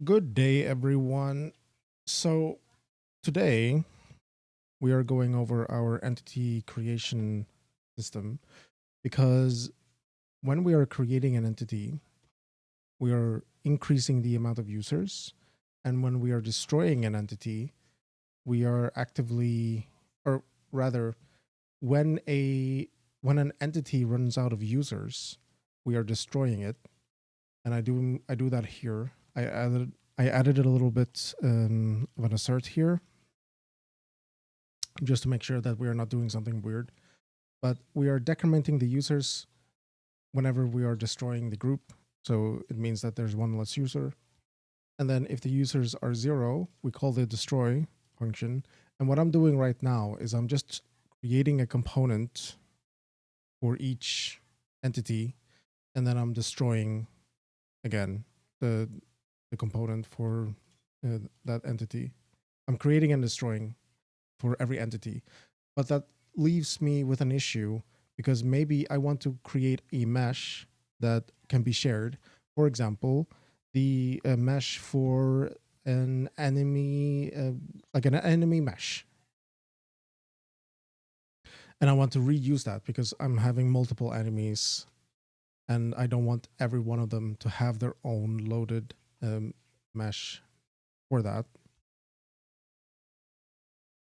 Good day, everyone. So, today we are going over our entity creation system because when we are creating an entity, we are increasing the amount of users. And when we are destroying an entity, we are actively, or rather, when a when an entity runs out of users, we are destroying it. And I do that here. I added a little bit of an assert here just to make sure that we are not doing something weird. But we are decrementing the users whenever we are destroying the group. So it means that there's one less user. And then if the users are 0, we call the destroy function. And what I'm doing right now is I'm just creating a component for each entity, and then I'm destroying again the component for that entity. I'm creating and destroying for every entity. But that leaves me with an issue because maybe I want to create a mesh that can be shared. For example, the mesh for an enemy, like an enemy mesh. And I want to reuse that because I'm having multiple enemies and I don't want every one of them to have their own loaded mesh for that.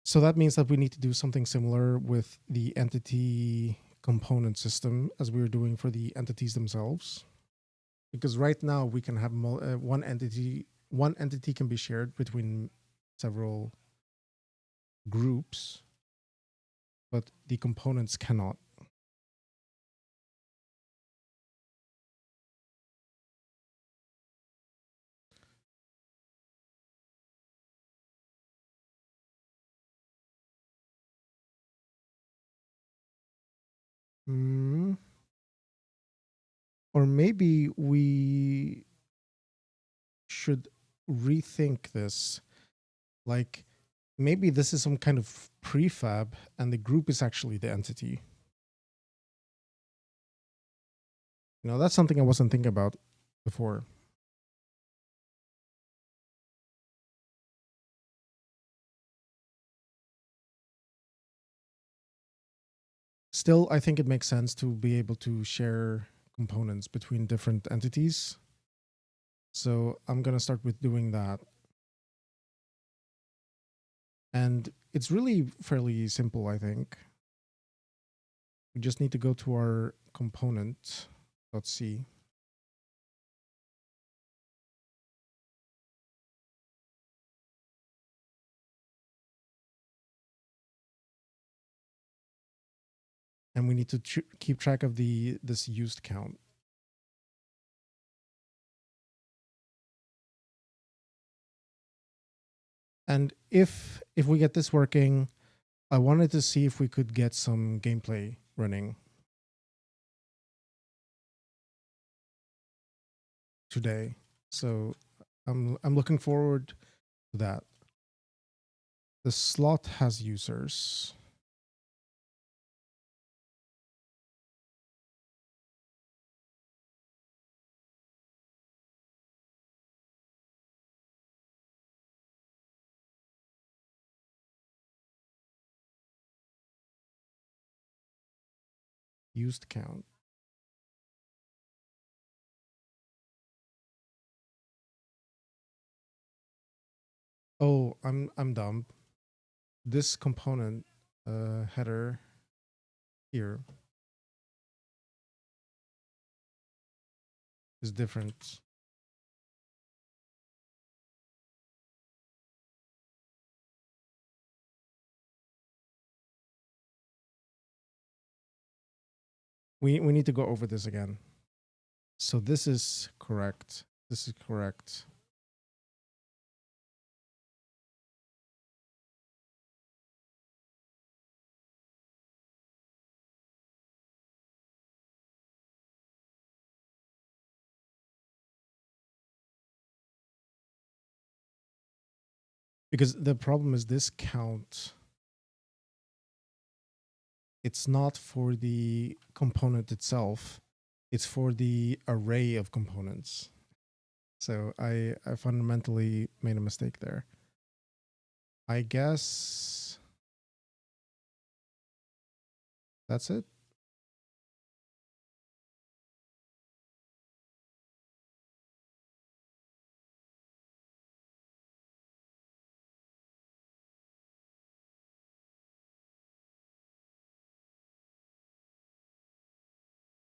So that means that we need to do something similar with the entity component system as we were doing for the entities themselves. Because right now we can have one entity. One entity can be shared between several groups, but the components cannot. Mm. Or maybe we should rethink this. Like maybe this is some kind of prefab and the group is actually the entity. That's something I wasn't thinking about before. Still, I think it makes sense to be able to share components between different entities. So I'm going to start with doing that. And it's really fairly simple, I think. We just need to go to our component.c. And we need to keep track of this used count. And if we get this working, I wanted to see if we could get some gameplay running today. So I'm looking forward to that. The slot has users. Used count. Oh, I'm dumb. This component header here is different. We need to go over this again. So this is correct. This is correct. Because the problem is this count, it's not for the component itself, it's for the array of components. So I fundamentally made a mistake there. I guess that's it.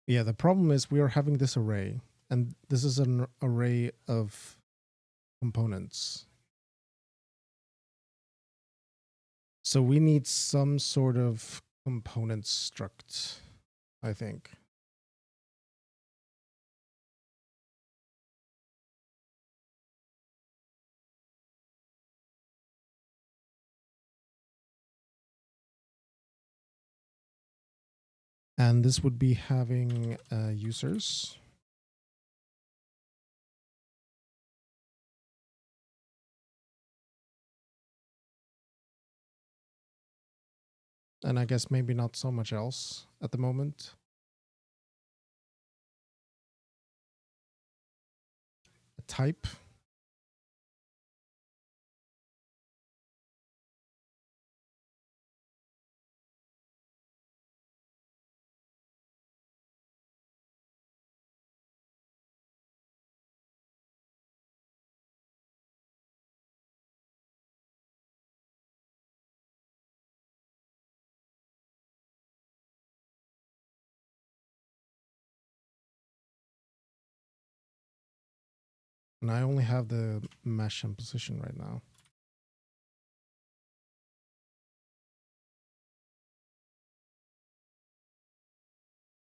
Yeah, the problem is we are having this array, and this is an array of components. So we need some sort of component struct, I think. And this would be having users. And I guess maybe not so much else at the moment. A type. And I only have the mesh and position right now.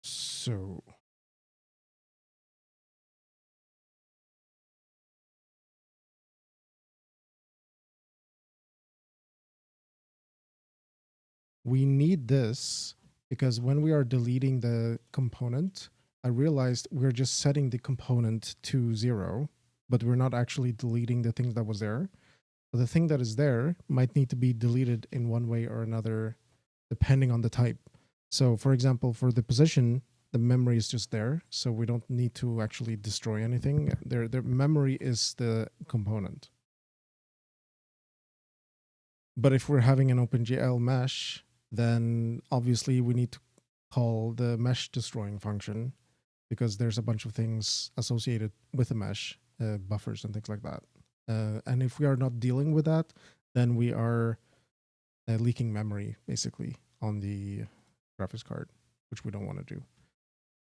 So we need this because when we are deleting the component, I realized we're just setting the component to 0, but we're not actually deleting the thing that was there. But the thing that is there might need to be deleted in one way or another, depending on the type. So for example, for the position, the memory is just there. So we don't need to actually destroy anything. Their memory is the component. But if we're having an OpenGL mesh, then obviously we need to call the mesh destroying function because there's a bunch of things associated with the mesh, buffers and things like that. And if we are not dealing with that, then we are leaking memory basically on the graphics card, which we don't want to do.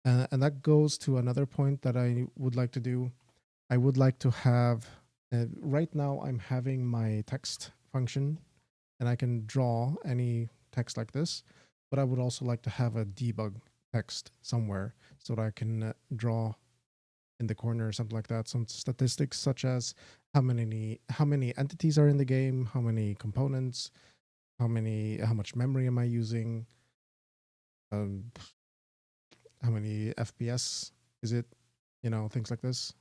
And that goes to another point that I would like to do. I would like to have, right now I'm having my text function and I can draw any text like this, but I would also like to have a debug text somewhere so that I can draw in the corner or something like that, some statistics such as how many entities are in the game, how many components, how much memory am I using, um, how many FPS is it, things like this.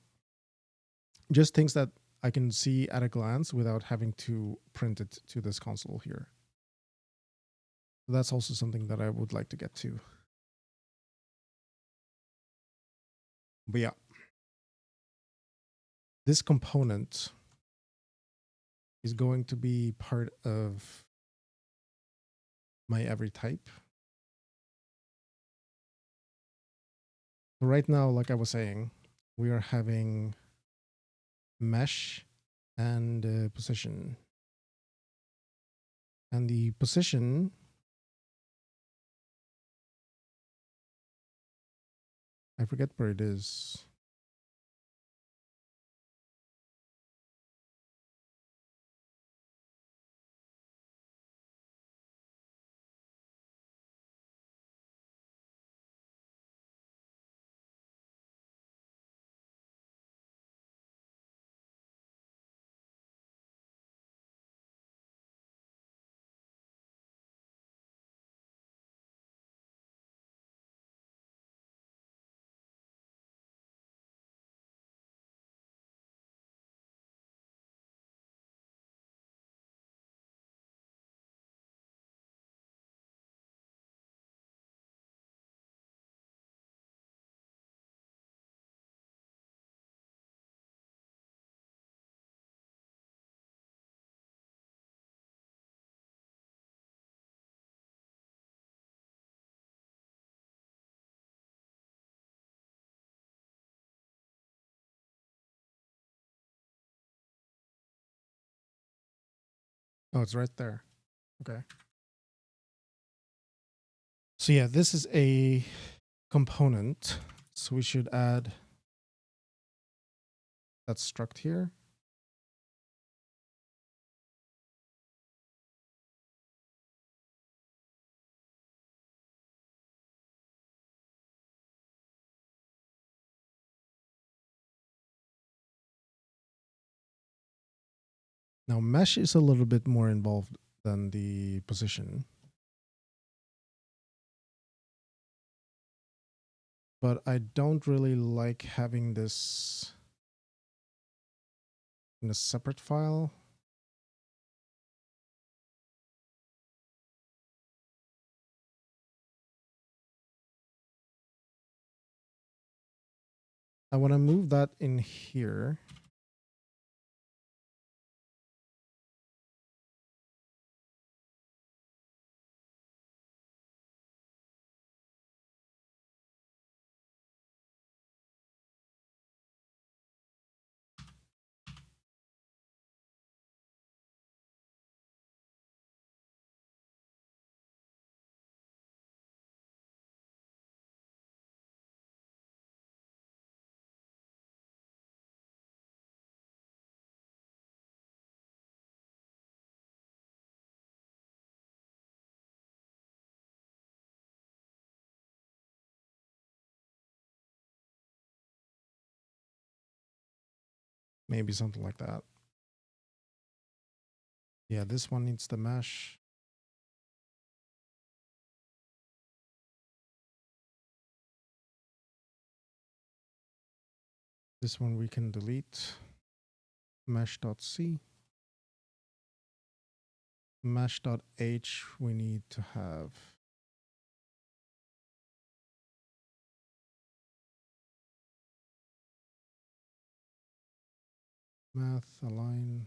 Just things that I can see at a glance without having to print it to this console here. That's also something that I would like to get to. But yeah, this component is going to be part of my every type. Right now, like I was saying, we are having mesh and position. And the position, I forget where it is. Oh, it's right there. Okay. So yeah, this is a component. So we should add that struct here. Now mesh is a little bit more involved than the position. But I don't really like having this in a separate file. I want to move that in here. Maybe something like that. Yeah, this one needs the mesh. This one we can delete. Mesh.c. Mesh.h we need to have. Math align.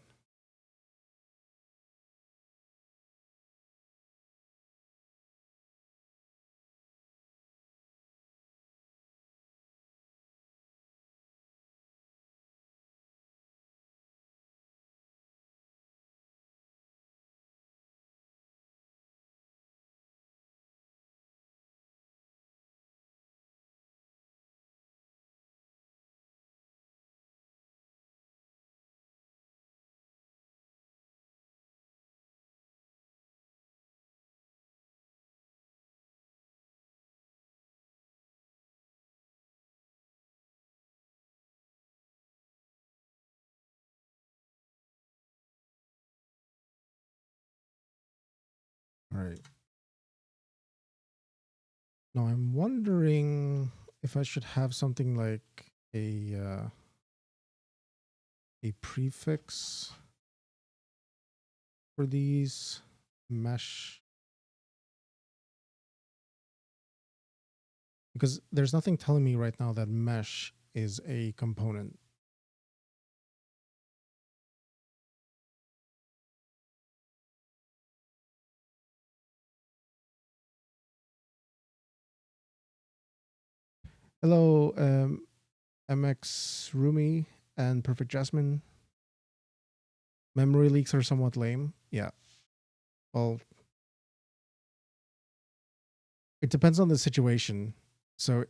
All right. Now I'm wondering if I should have something like a prefix for these mesh, because there's nothing telling me right now that mesh is a component. Hello, MX Rumi and Perfect Jasmine. Memory leaks are somewhat lame. Yeah. Well, it depends on the situation. So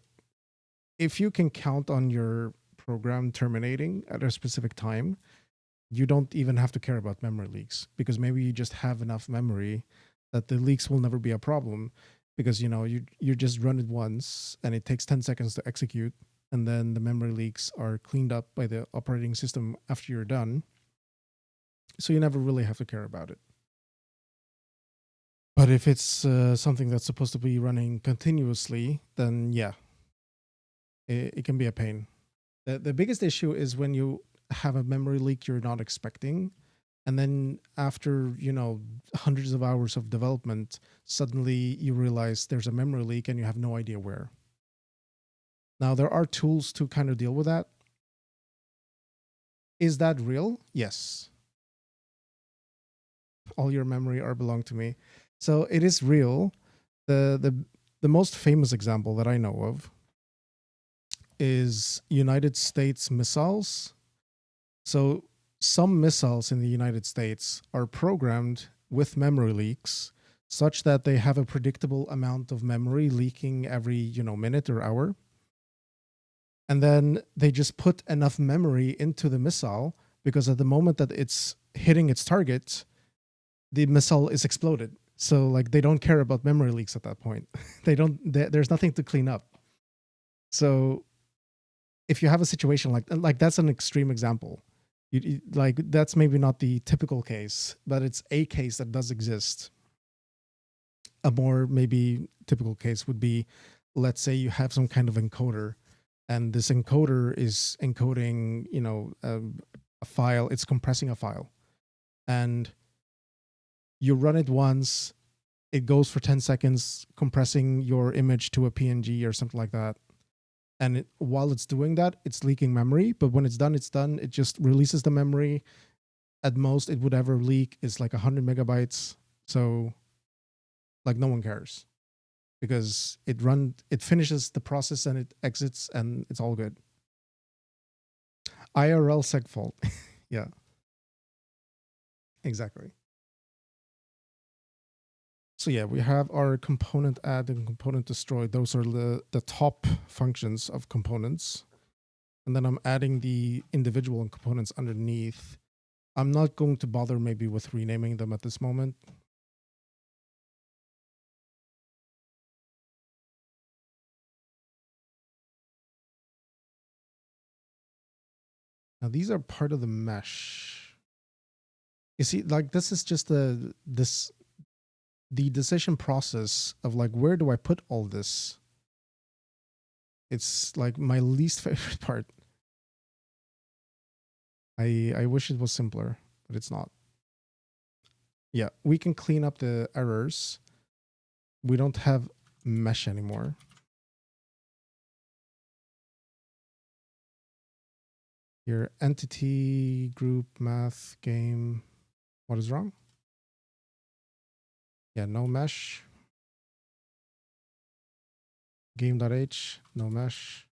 if you can count on your program terminating at a specific time, you don't even have to care about memory leaks, because maybe you just have enough memory that the leaks will never be a problem, because you just run it once and it takes 10 seconds to execute, and then the memory leaks are cleaned up by the operating system after you're done. So you never really have to care about it. But if it's something that's supposed to be running continuously, then yeah, it can be a pain. The biggest issue is when you have a memory leak you're not expecting, and then after hundreds of hours of development, suddenly you realize there's a memory leak and you have no idea where. Now there are tools to kind of deal with that. Is that real? Yes. All your memory are belong to me. So it is real. The most famous example that I know of is United States missiles. So some missiles in the United States are programmed with memory leaks such that they have a predictable amount of memory leaking every, minute or hour. And then they just put enough memory into the missile because at the moment that it's hitting its target, the missile is exploded. So like they don't care about memory leaks at that point. There's nothing to clean up. So if you have a situation like that's an extreme example. Like that's maybe not the typical case, but it's a case that does exist. A more maybe typical case would be, let's say you have some kind of encoder, and this encoder is encoding, a file. It's compressing a file, and you run it once. It goes for 10 seconds, compressing your image to a PNG or something like that. And while it's doing that, it's leaking memory. But when it's done, it's done. It just releases the memory. At most, it would ever leak is like 100 megabytes. So, like, no one cares because it finishes the process and it exits and it's all good. IRL segfault. Yeah, exactly. So yeah, we have our component add and component destroy. Those are the top functions of components. And then I'm adding the individual components underneath. I'm not going to bother maybe with renaming them at this moment. Now these are part of the mesh. You see, like this is just the decision process of like, where do I put all this? It's like my least favorite part. I wish it was simpler, but it's not. Yeah, we can clean up the errors. We don't have mesh anymore. Your entity, group, math, game. What is wrong? Yeah, no mesh. Game.h, no mesh.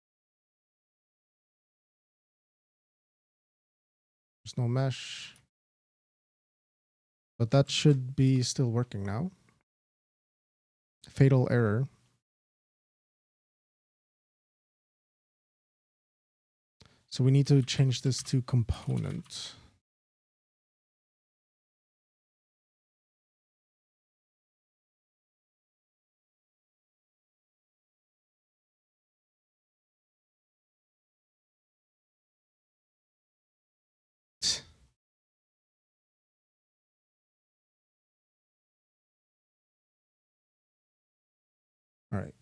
There's no mesh. But that should be still working now. Fatal error. So we need to change this to component. All right.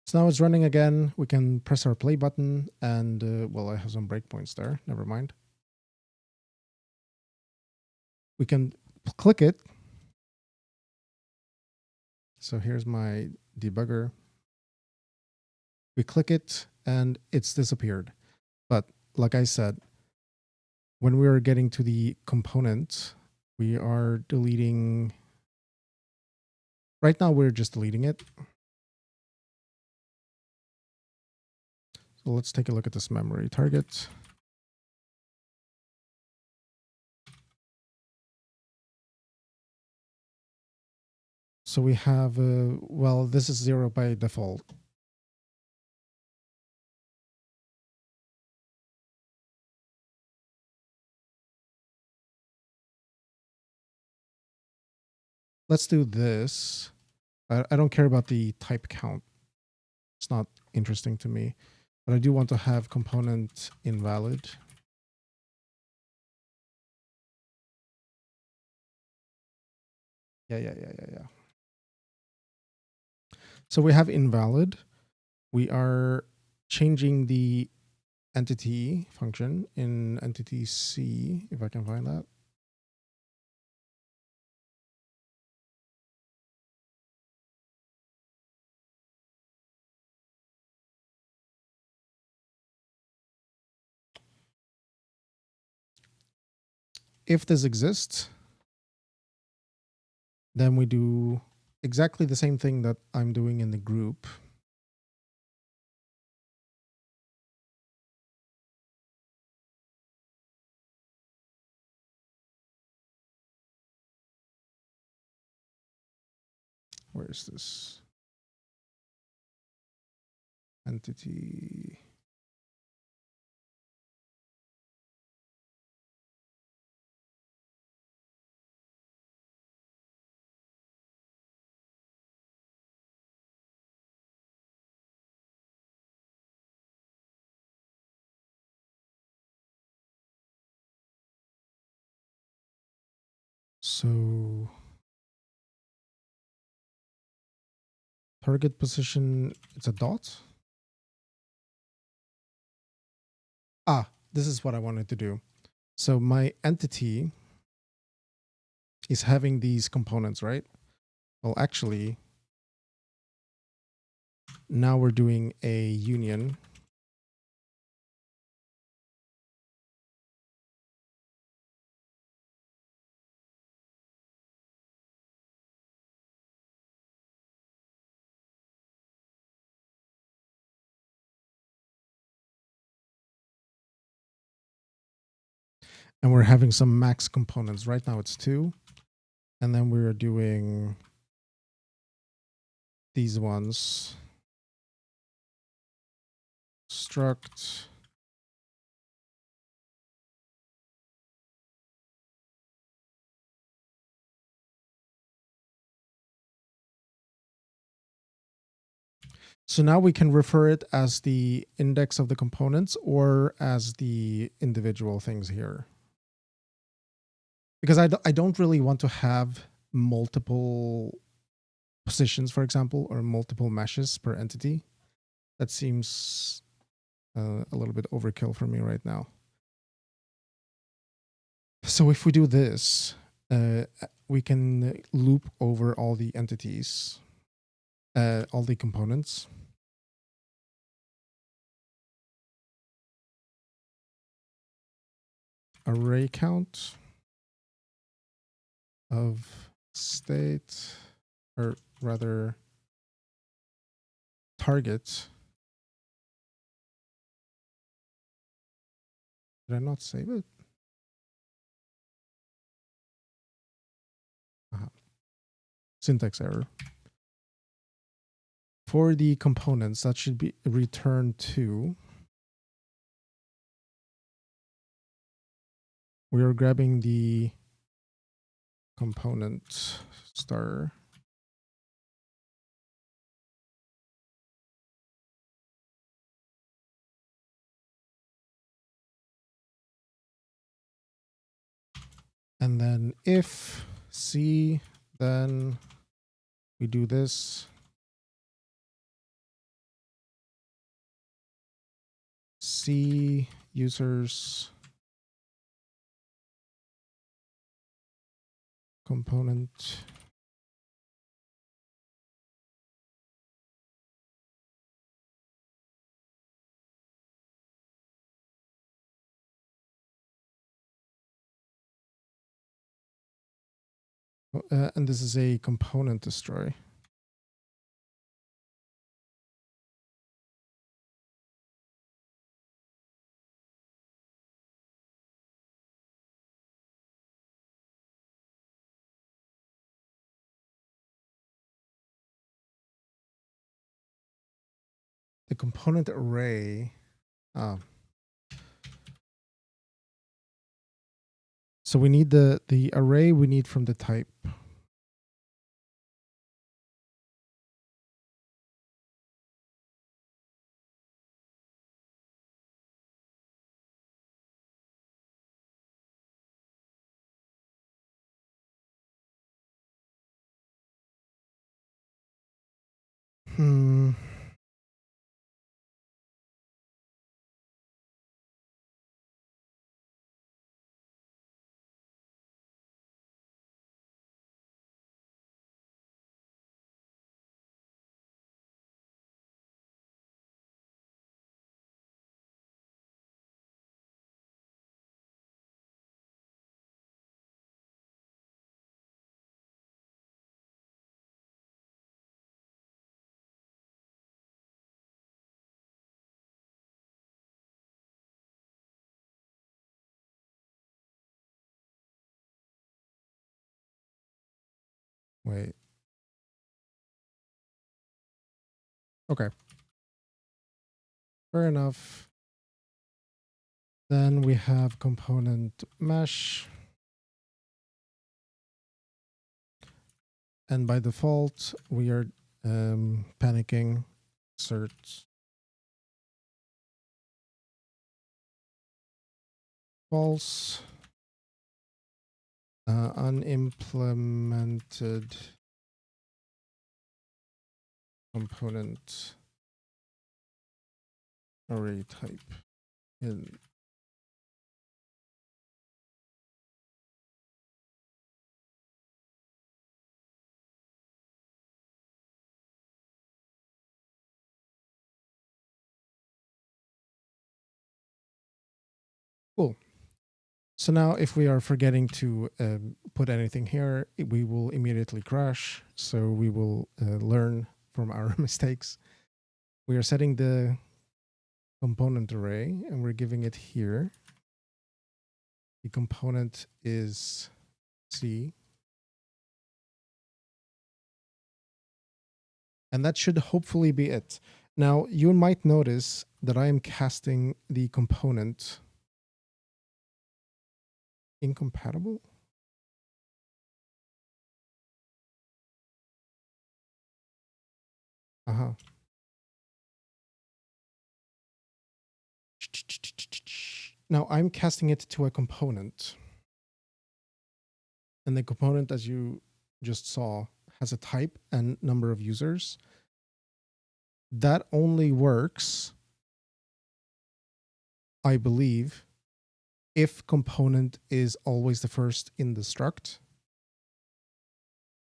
So now it's running again. We can press our play button and, well, I have some breakpoints there. Never mind. We can click it. So here's my debugger. We click it and it's disappeared. But like I said, when we are getting to the component, we are deleting. Right now, we're just deleting it. So let's take a look at this memory target. So we have, well, this is 0 by default. Let's do this. I don't care about the type count. It's not interesting to me, but I do want to have component invalid. Yeah. So we have invalid. We are changing the entity function in entity C, if I can find that. If this exists, then we do exactly the same thing that I'm doing in the group. Where is this? Entity. So target position, it's a dot. Ah, this is what I wanted to do. So my entity is having these components, right? Well, actually, now we're doing a union. And we're having some max components. Right now it's 2. And then we're doing these ones. Struct. So now we can refer it as the index of the components or as the individual things here. Because I don't really want to have multiple positions, for example, or multiple meshes per entity. That seems a little bit overkill for me right now. So if we do this, we can loop over all the entities, all the components. Array count of state, or rather target. Did I not save it? Syntax error. For the components, that should be return to. We are grabbing the component star. And then if C, then we do this. C users component and this is a component destroy. The component array. So we need the array we need from the type. Wait. Okay. Fair enough. Then we have component mesh. And by default, we are panicking cert false, unimplemented component array type in. Cool. So now if we are forgetting to put anything here, we will immediately crash. So we will learn from our mistakes. We are setting the component array and we're giving it here. The component is C. And that should hopefully be it. Now you might notice that I am casting the component incompatible. Now I'm casting it to a component. And the component, as you just saw, has a type and number of users. That only works, I believe, if component is always the first in the struct.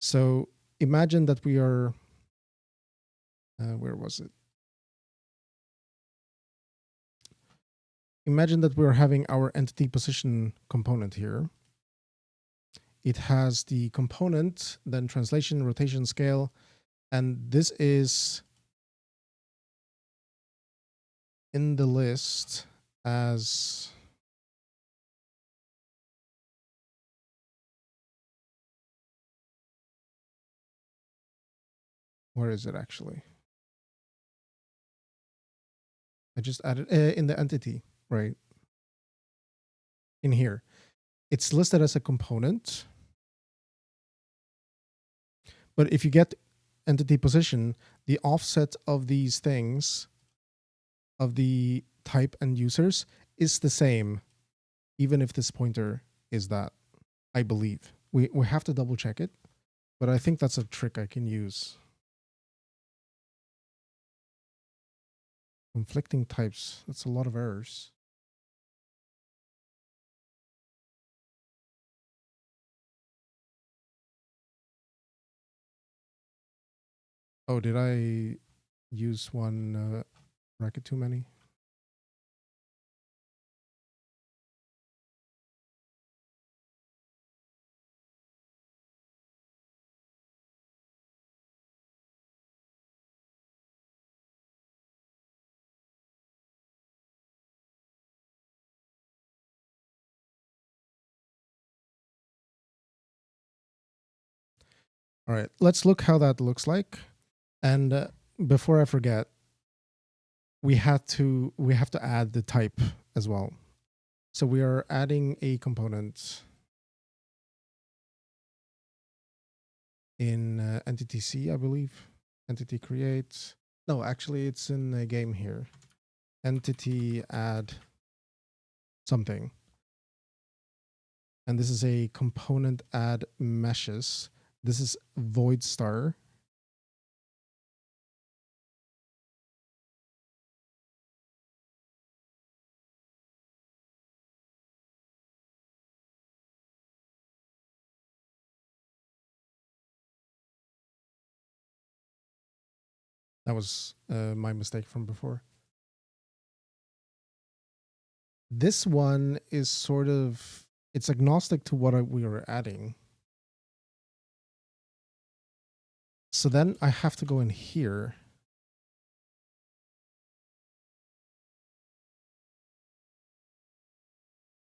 So imagine that we are, where was it? Imagine that we're having our entity position component here. It has the component, then translation, rotation, scale, and this is in the list as where is it actually? I just added in the entity, right? In here. It's listed as a component. But if you get entity position, the offset of these things, of the type and users, is the same, even if this pointer is that, I believe. We have to double check it, but I think that's a trick I can use. Conflicting types, that's a lot of errors. Oh, did I use one bracket too many? All right, let's look how that looks like. And before I forget, we have to add the type as well. So we are adding a component in entity C, I believe. Entity create. No, actually, it's in a game here. Entity add something. And this is a component add meshes. This is void star. That was my mistake from before. This one is sort of, it's agnostic to what we are adding. So then I have to go in here.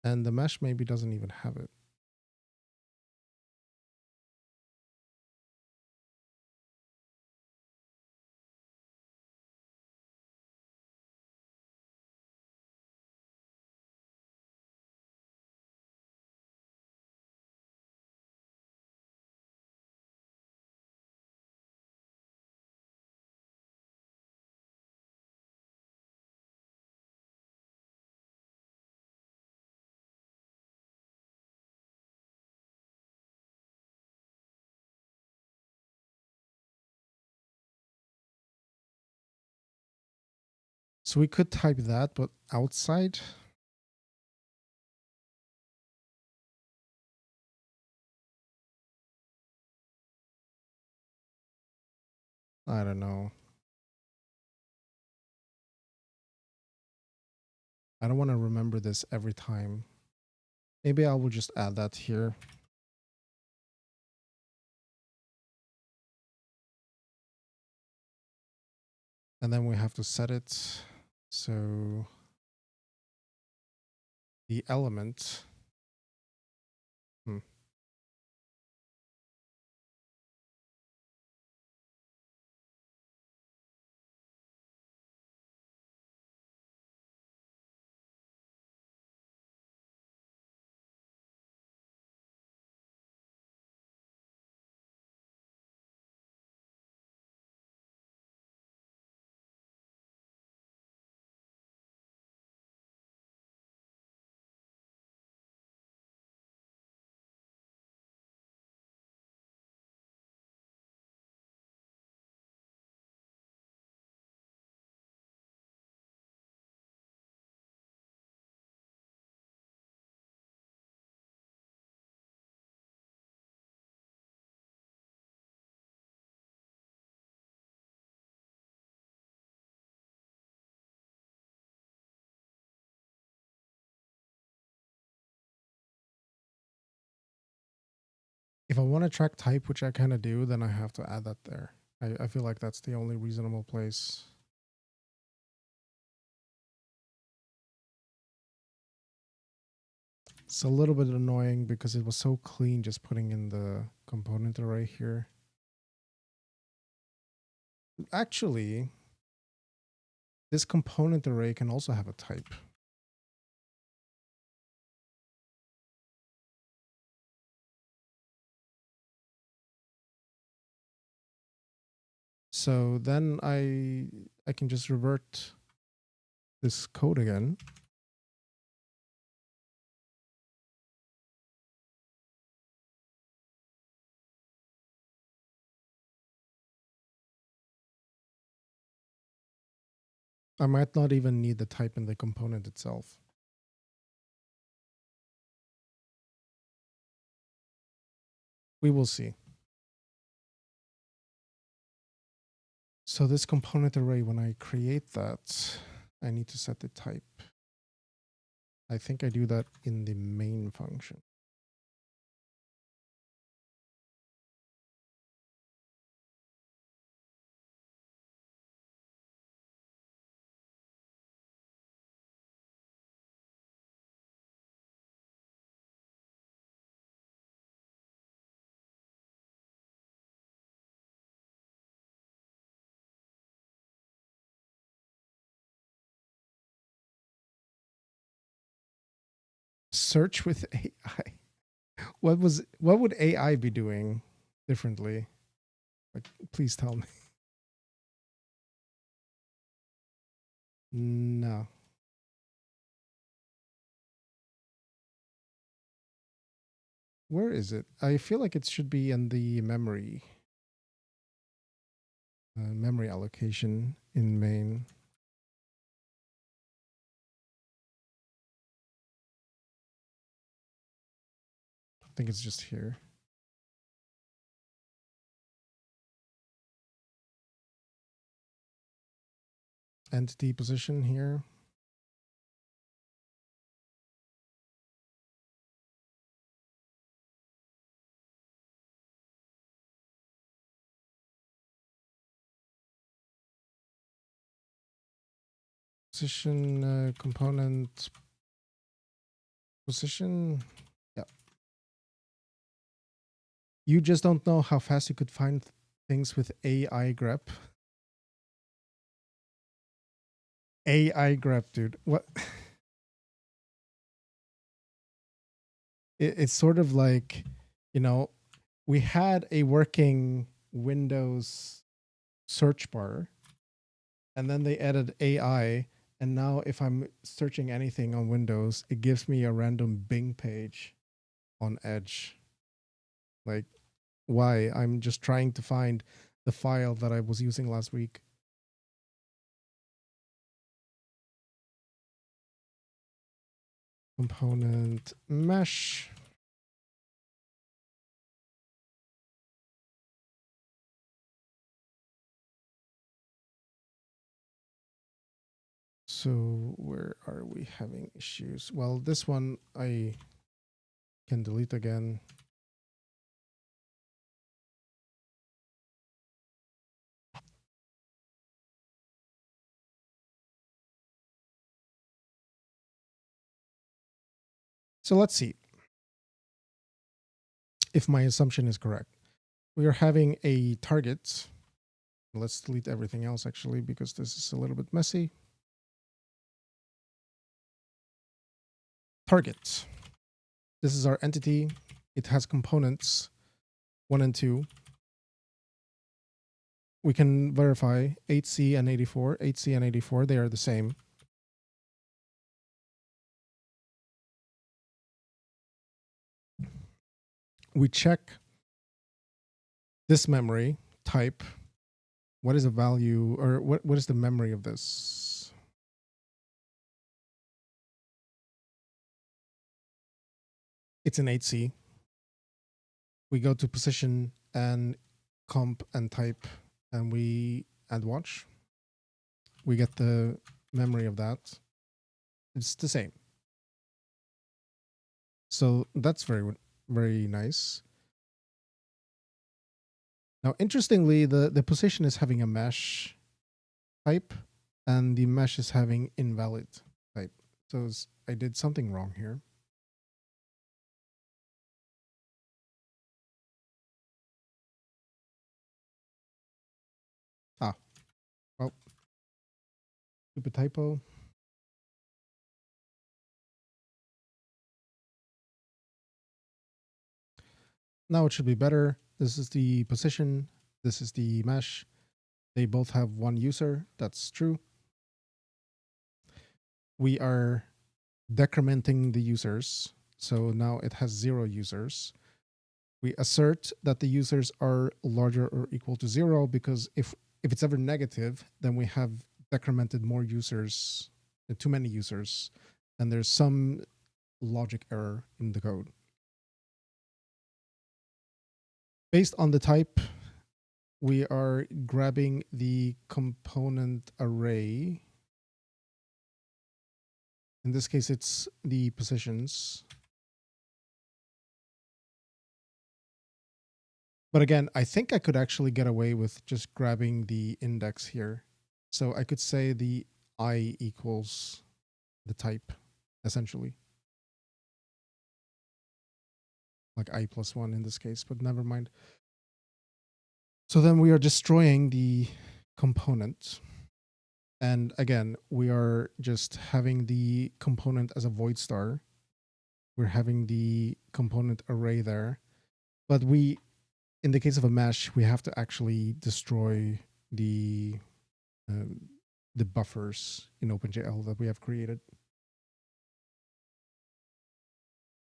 And the mesh maybe doesn't even have it. So we could type that, but outside. I don't know. I don't want to remember this every time. Maybe I will just add that here. And then we have to set it. So the element. If I want to track type, which I kind of do, then I have to add that there. I feel like that's the only reasonable place. It's a little bit annoying because it was so clean just putting in the component array here. Actually, this component array can also have a type. So then I can just revert this code again. I might not even need the type in the component itself. We will see. So this component array, when I create that, I need to set the type. I think I do that in the main function. Search with AI. What would AI be doing differently? Like, please tell me. No. Where is it? I feel like it should be in the memory. Memory allocation in main. I think it's just here. Entity position here. Position component position. Yeah. You just don't know how fast you could find things with AI grep. AI grep, dude. What? It's sort of like, you know, we had a working Windows search bar, and then they added AI, and now if I'm searching anything on Windows, it gives me a random Bing page on Edge. Like, why? I'm just trying to find the file that I was using last week. component mesh. So where are we having issues? Well, this one I can delete again. So let's see if my assumption is correct. We are having a target. Let's delete everything else actually, because this is a little bit messy. Target. This is our entity. It has components 1 and 2. We can verify 8C and 84. 8C and 84, they are the same. We check this memory type. What is the value, or what is the memory of this? It's an 8C. We go to position and comp and type, and we add watch. We get the memory of that. It's the same. So that's very, very nice. Now, interestingly, the position is having a mesh type, and the mesh is having invalid type. So I did something wrong here. Well, stupid typo. Now it should be better. This is the position. This is the mesh. They both have one user. That's true. We are decrementing the users. So now it has 0 users. We assert that the users are larger or equal to 0, because if it's ever negative, then we have decremented more users, too many users, and there's some logic error in the code. Based on the type, we are grabbing the component array. In this case, it's the positions. But again, I think I could actually get away with just grabbing the index here. So I could say the I equals the type, essentially. Like I plus 1 in this case, but never mind. So then we are destroying the component. And again, we are just having the component as a void star. We're having the component array there. But in the case of a mesh, we have to actually destroy the buffers in OpenGL that we have created.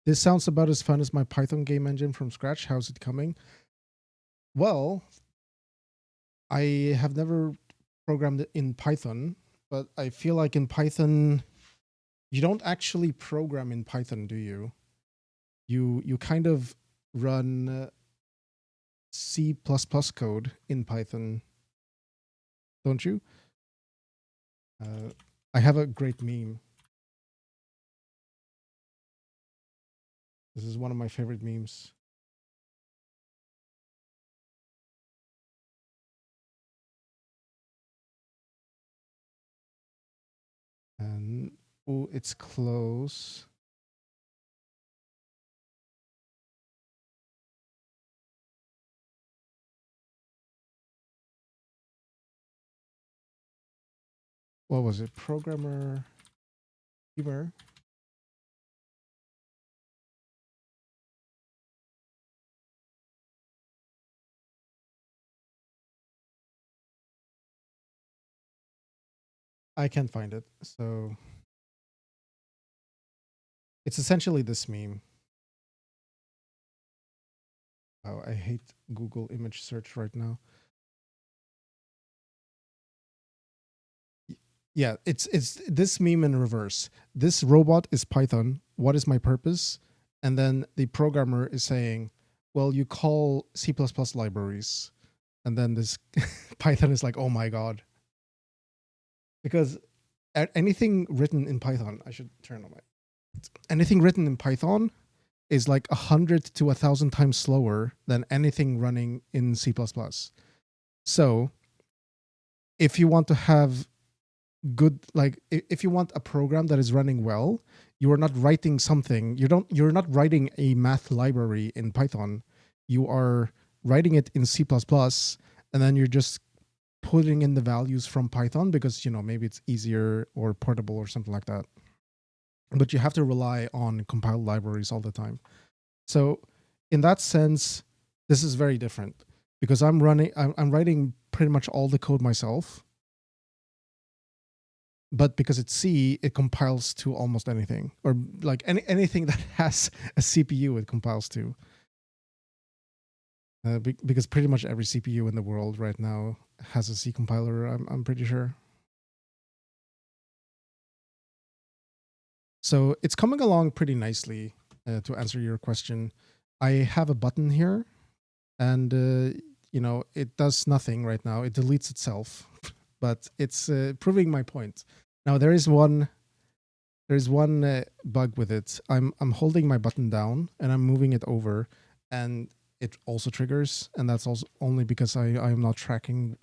This sounds about as fun as my Python game engine from scratch. How's it coming? Well, I have never programmed it in Python, but I feel like in Python, you don't actually program in Python, do you? You kind of run C++ code in Python, don't you? I have a great meme. This is one of my favorite memes. And oh, it's close. What was it? Programmer humor. I can't find it. So it's essentially this meme. Oh, I hate Google image search right now. Yeah, it's this meme in reverse. This robot is Python. What is my purpose? And then the programmer is saying, well, you call C++ libraries. And then this Python is like, oh my God. Because anything written in Python, I should turn on my, anything written in Python is like 100 to 1,000 times slower than anything running in C++. So if you want to have good, like if you want a program that is running well, you are not writing something, you're not writing a math library in Python. You are writing it in C++, and then you're just putting in the values from Python because, maybe it's easier or portable or something like that. But you have to rely on compiled libraries all the time. So in that sense, this is very different because I'm writing pretty much all the code myself. But because it's C, it compiles to almost anything, or like anything that has a CPU, it compiles to. Because pretty much every CPU in the world right now has a C compiler, I'm pretty sure. So it's coming along pretty nicely. To answer your question, I have a button here, and it does nothing right now. It deletes itself, but it's proving my point. Now there's one bug with it. I'm holding my button down and I'm moving it over, and it also triggers. And that's also only because I am not tracking.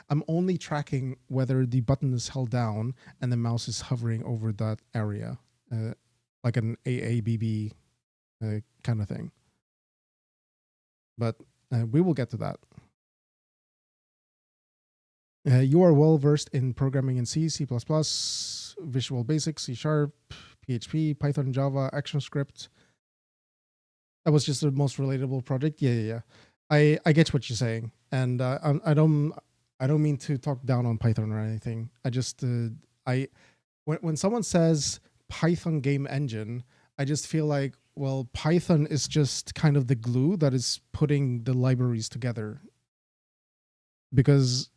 I'm only tracking whether the button is held down and the mouse is hovering over that area, like an AABB kind of thing. But we will get to that. You are well versed in programming in C, C++, Visual Basic, C#, PHP, Python, Java, ActionScript. That was just the most relatable project. Yeah. I get what you're saying, and I don't mean to talk down on Python or anything. I just when someone says Python game engine, I just feel like, well, Python is just kind of the glue that is putting the libraries together, because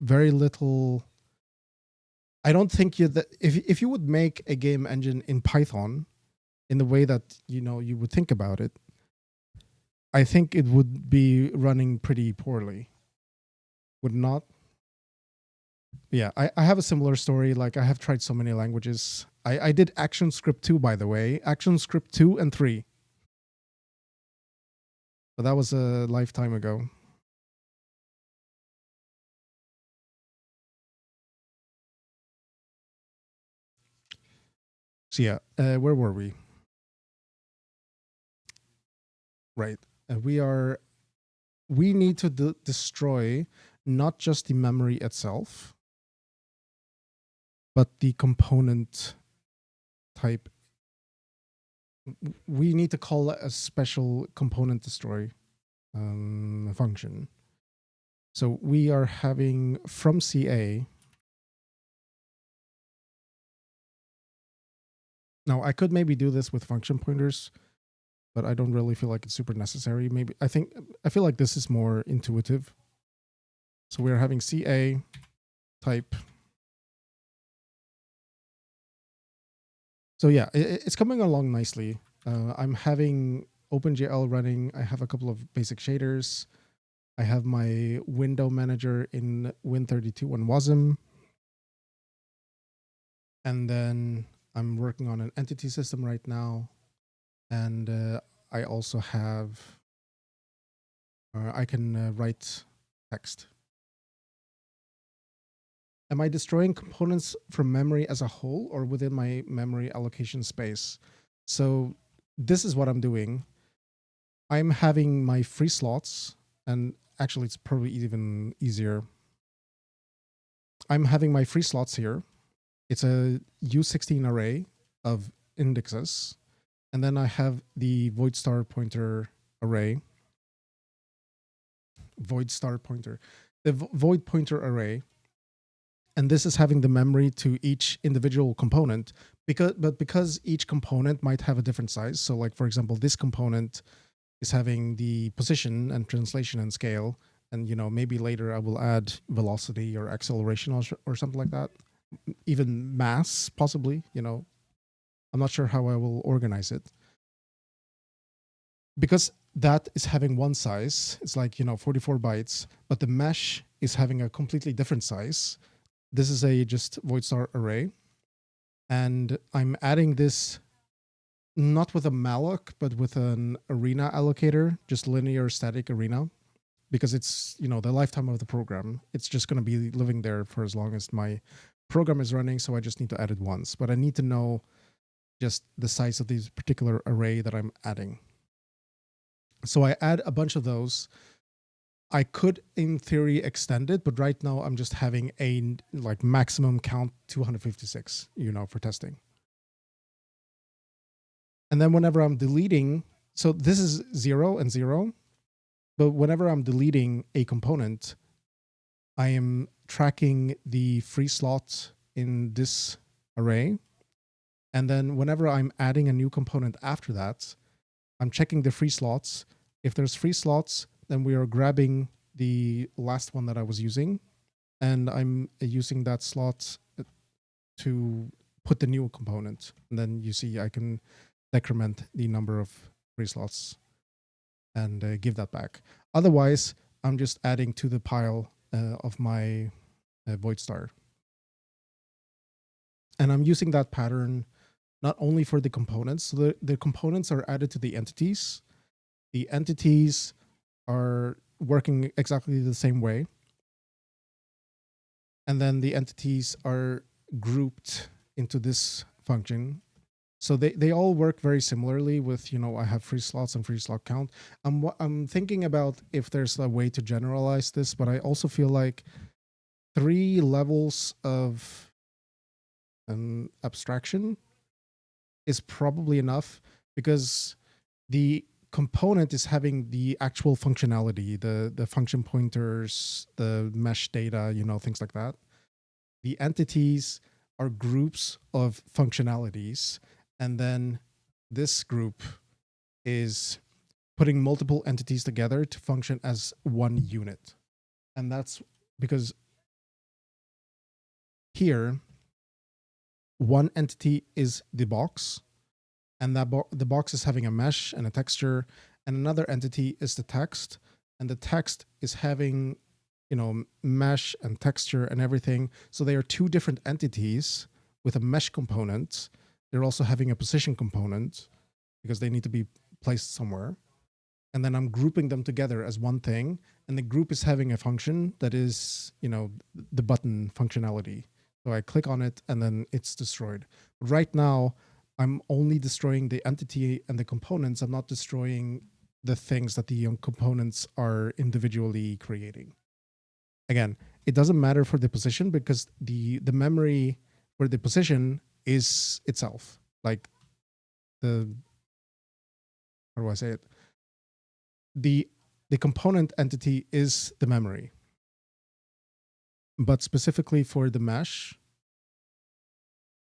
very little. I don't think if you would make a game engine in Python in the way that you would think about it, I think it would be running pretty poorly. Would not? Yeah, I have a similar story. Like, I have tried so many languages. I did ActionScript 2, by the way. ActionScript 2 and 3. But that was a lifetime ago. So yeah, where were we? Right. We need to destroy not just the memory itself, but the component type. We need to call a special component destroy function. So we are having from CA. Now I could maybe do this with function pointers, but I don't really feel like it's super necessary. Maybe I feel like this is more intuitive. So we are having CA type. So yeah, it's coming along nicely. I'm having OpenGL running. I have a couple of basic shaders. I have my window manager in Win32 and Wasm. And then I'm working on an entity system right now. And I also have, I can write text. Am I destroying components from memory as a whole or within my memory allocation space? So this is what I'm doing. I'm having my free slots, and actually it's probably even easier. I'm having my free slots here. It's a U16 array of indexes. And then I have the void star pointer array. Void star pointer. The void pointer array. And this is having the memory to each individual component, because each component might have a different size. So like, for example, this component is having the position and translation and scale. And maybe later I will add velocity or acceleration or something like that. even mass, possibly, I'm not sure how I will organize it. Because that is having one size, it's like, 44 bytes, but the mesh is having a completely different size. This is a just void star array. And I'm adding this not with a malloc, but with an arena allocator, just linear static arena, because it's, the lifetime of the program. It's just going to be living there for as long as my program is running. So I just need to add it once, but I need to know just the size of this particular array that I'm adding. So I add a bunch of those. I could, in theory, extend it, but right now I'm just having a like maximum count 256, for testing. And then whenever I'm deleting, so this is 0 and 0, but whenever I'm deleting a component, I am tracking the free slot in this array. And then whenever I'm adding a new component after that, I'm checking the free slots. If there's free slots, then we are grabbing the last one that I was using, and I'm using that slot to put the new component. And then you see I can decrement the number of free slots and give that back. Otherwise, I'm just adding to the pile of my void star. And I'm using that pattern not only for the components. So the components are added to the entities. The entities are working exactly the same way. And then the entities are grouped into this function. So they all work very similarly with, I have free slots and free slot count. I'm thinking about if there's a way to generalize this, but I also feel like 3 levels of abstraction is probably enough, because the component is having the actual functionality, the function pointers, the mesh data, things like that. The entities are groups of functionalities. And then this group is putting multiple entities together to function as one unit. And that's because here, one entity is the box, and that the box is having a mesh and a texture, and another entity is the text, and the text is having, mesh and texture and everything. So they are 2 different entities with a mesh component. They're also having a position component because they need to be placed somewhere. And then I'm grouping them together as one thing. And the group is having a function that is, the button functionality. So I click on it and then it's destroyed. Right now, I'm only destroying the entity and the components. I'm not destroying the things that the components are individually creating. Again, it doesn't matter for the position, because the memory for the position is itself. Like how do I say it? The component entity is the memory. But specifically for the mesh,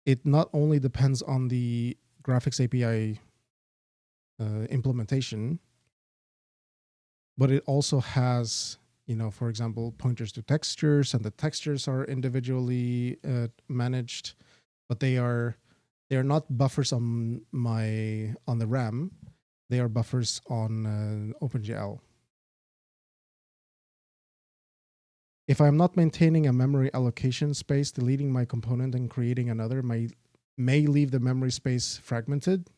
it not only depends on the graphics API implementation, but it also has, for example, pointers to textures, and the textures are individually managed, but they are not buffers on the RAM. They are buffers on OpenGL. If I'm not maintaining a memory allocation space, deleting my component and creating another may leave the memory space fragmented.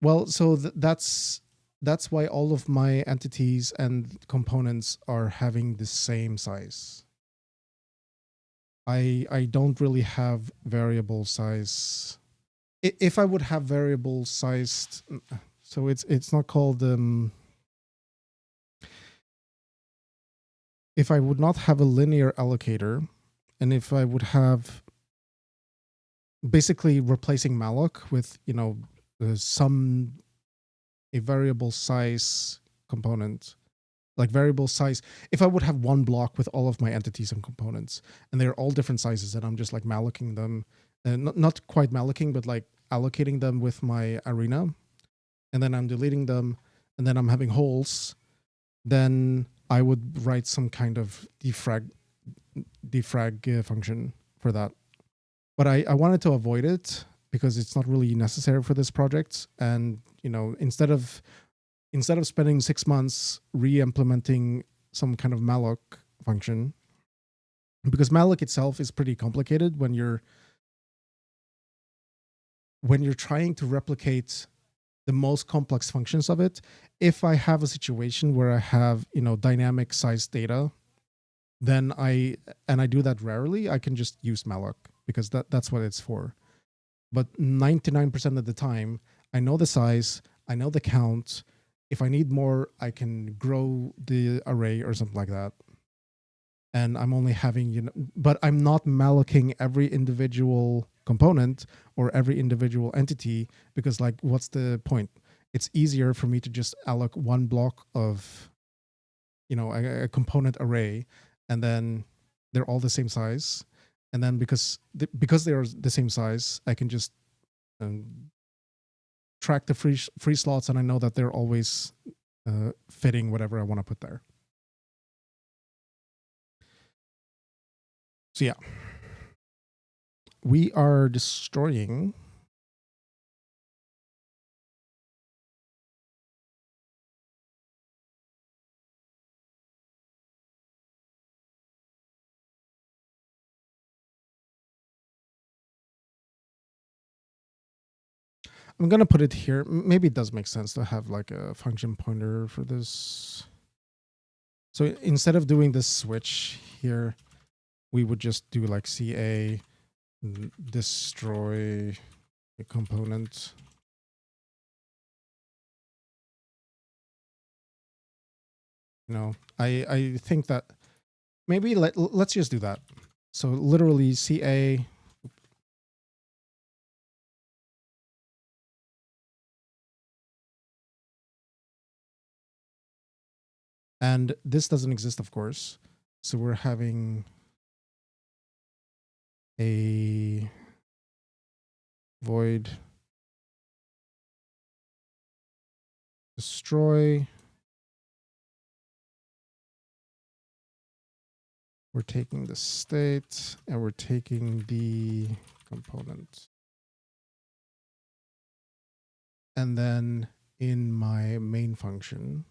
Well, so that's why all of my entities and components are having the same size. I don't really have variable size. If I would have variable sized, so it's not called if I would not have a linear allocator, and if I would have basically replacing malloc with, a variable size component, like variable size. If I would have one block with all of my entities and components, and they're all different sizes, and I'm just like mallocing them, not quite mallocing, but like allocating them with my arena, and then I'm deleting them, and then I'm having holes, then I would write some kind of defrag function for that. But I wanted to avoid it because it's not really necessary for this project. And instead of spending 6 months re-implementing some kind of malloc function, because malloc itself is pretty complicated when you're trying to replicate the most complex functions of it. If I have a situation where I have dynamic size data, then I do that rarely, I can just use malloc because that's what it's for. But 99% of the time, I know the size, I know the count. If I need more, I can grow the array or something like that. And I'm only having, but I'm not mallocing every individual component or every individual entity because, like, what's the point? It's easier for me to just alloc one block of, a component array, and then they're all the same size. And then because they are the same size, I can just track the free slots, and I know that they're always fitting whatever I want to put there. So yeah, we are destroying I'm going to put it here. Maybe it does make sense to have like a function pointer for this. So instead of doing this switch here, we would just do like CA destroy a component. I think that maybe let's just do that. So literally CA and this doesn't exist, of course. So we're having a void destroy. We're taking the state and we're taking the component. And then in my main function,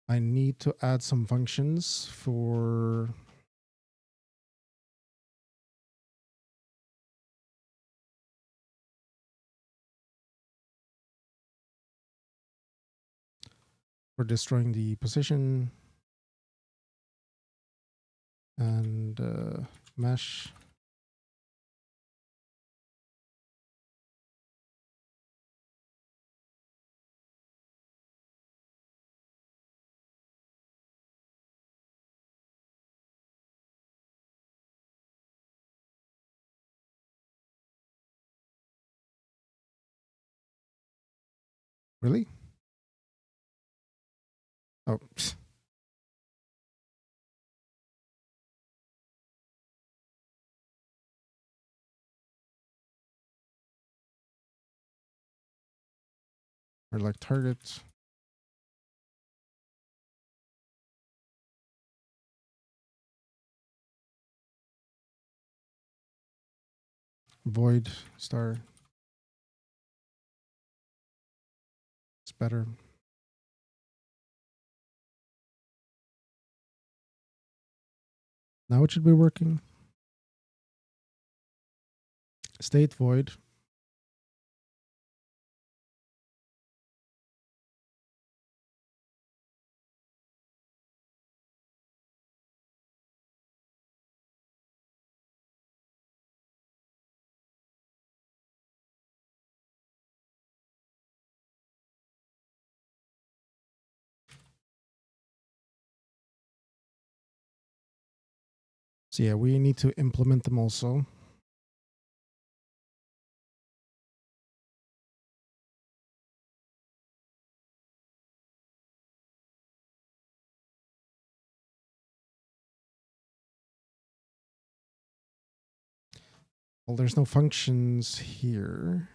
I need to add some functions for destroying the position and mesh. Really? Oh, or like target. Void star. It's better. Now it should be working. State void. So yeah, we need to implement them also. Well, there's no functions here.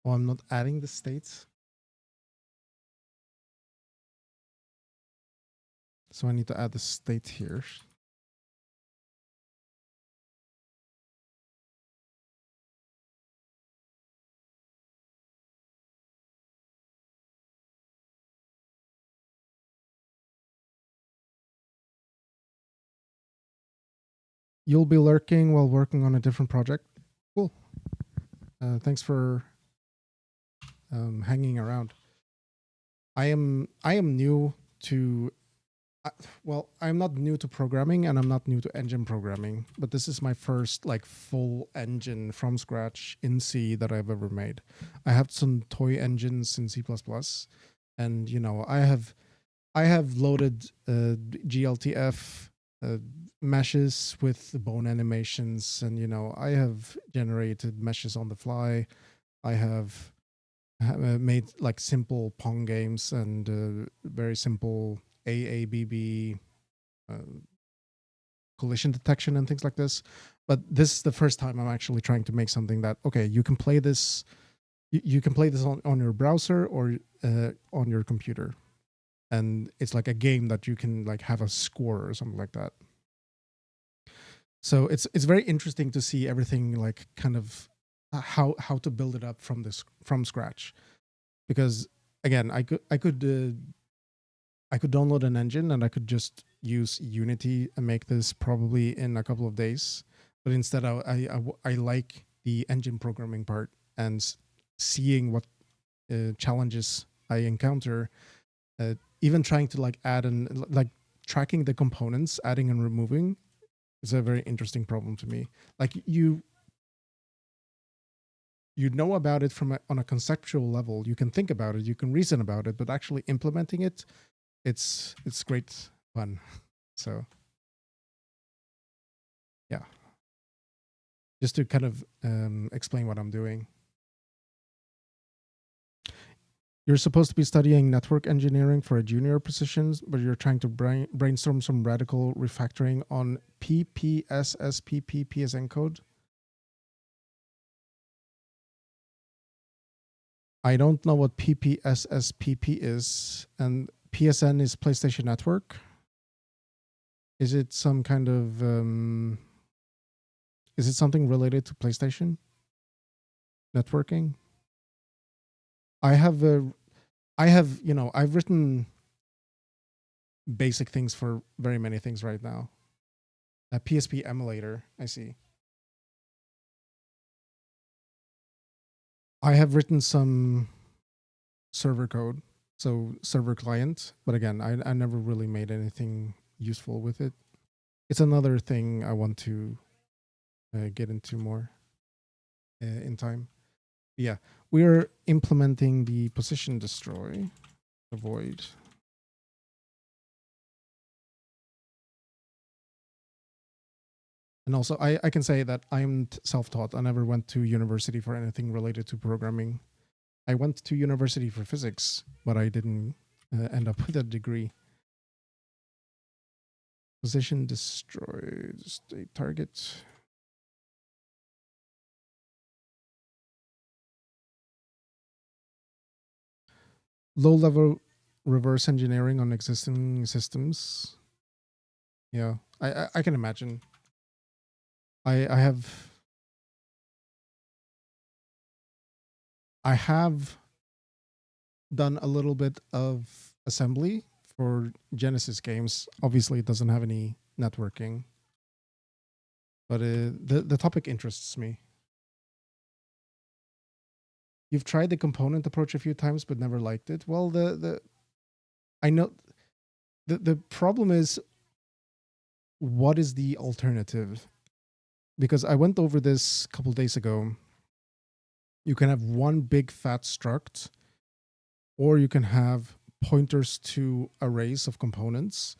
Oh, I'm not adding the states. So I need to add the state here. You'll be lurking while working on a different project. Cool. Thanks for hanging around. I am new to well, I'm not new to programming and I'm not new to engine programming, but this is my first like full engine from scratch in C that I've ever made. I have some toy engines in C++, and you know, I have loaded GLTF meshes with bone animations, and you know, I have generated meshes on the fly. I have made like simple Pong games and very simple AABB collision detection and things like this. But this is the first time I'm actually trying to make something that, okay, you can play this. You can play this on your browser or on your computer, and it's like a game that you can like have a score or something like that. So it's very interesting to see everything like kind of how to build it up from scratch, because again, I could download an engine and I could just use Unity and make this probably in a couple of days. But instead, I like the engine programming part and seeing what challenges I encounter. Even trying to like add and like tracking the components, adding and removing, is a very interesting problem to me. Like you know about it on a conceptual level. You can think about it, you can reason about it, but actually implementing it, it's great fun. So yeah, just to kind of explain what I'm doing. You're supposed to be studying network engineering for a junior position, but you're trying to brainstorm some radical refactoring on PPSSPP PSN code. I don't know what PPSSPP is, and PSN is PlayStation Network. Is it some kind of is it something related to PlayStation networking? I have you know, I've written basic things for very many things right now. A PSP emulator, I see. I have written some server code, so server client, but again, I never really made anything useful with it. It's another thing I want to get into more in time. Yeah, we're implementing the position destroy, avoid. And also, I can say that I'm self-taught. I never went to university for anything related to programming. I went to university for physics, but I didn't end up with a degree. Position destroy, state target. Low-level reverse engineering on existing systems. Yeah, I can imagine. I have done a little bit of assembly for Genesis games. Obviously, it doesn't have any networking, but the topic interests me. You've tried the component approach a few times, but never liked it. Well, I know the problem is, what is the alternative? Because I went over this a couple days ago. You can have one big fat struct, or you can have pointers to arrays of components,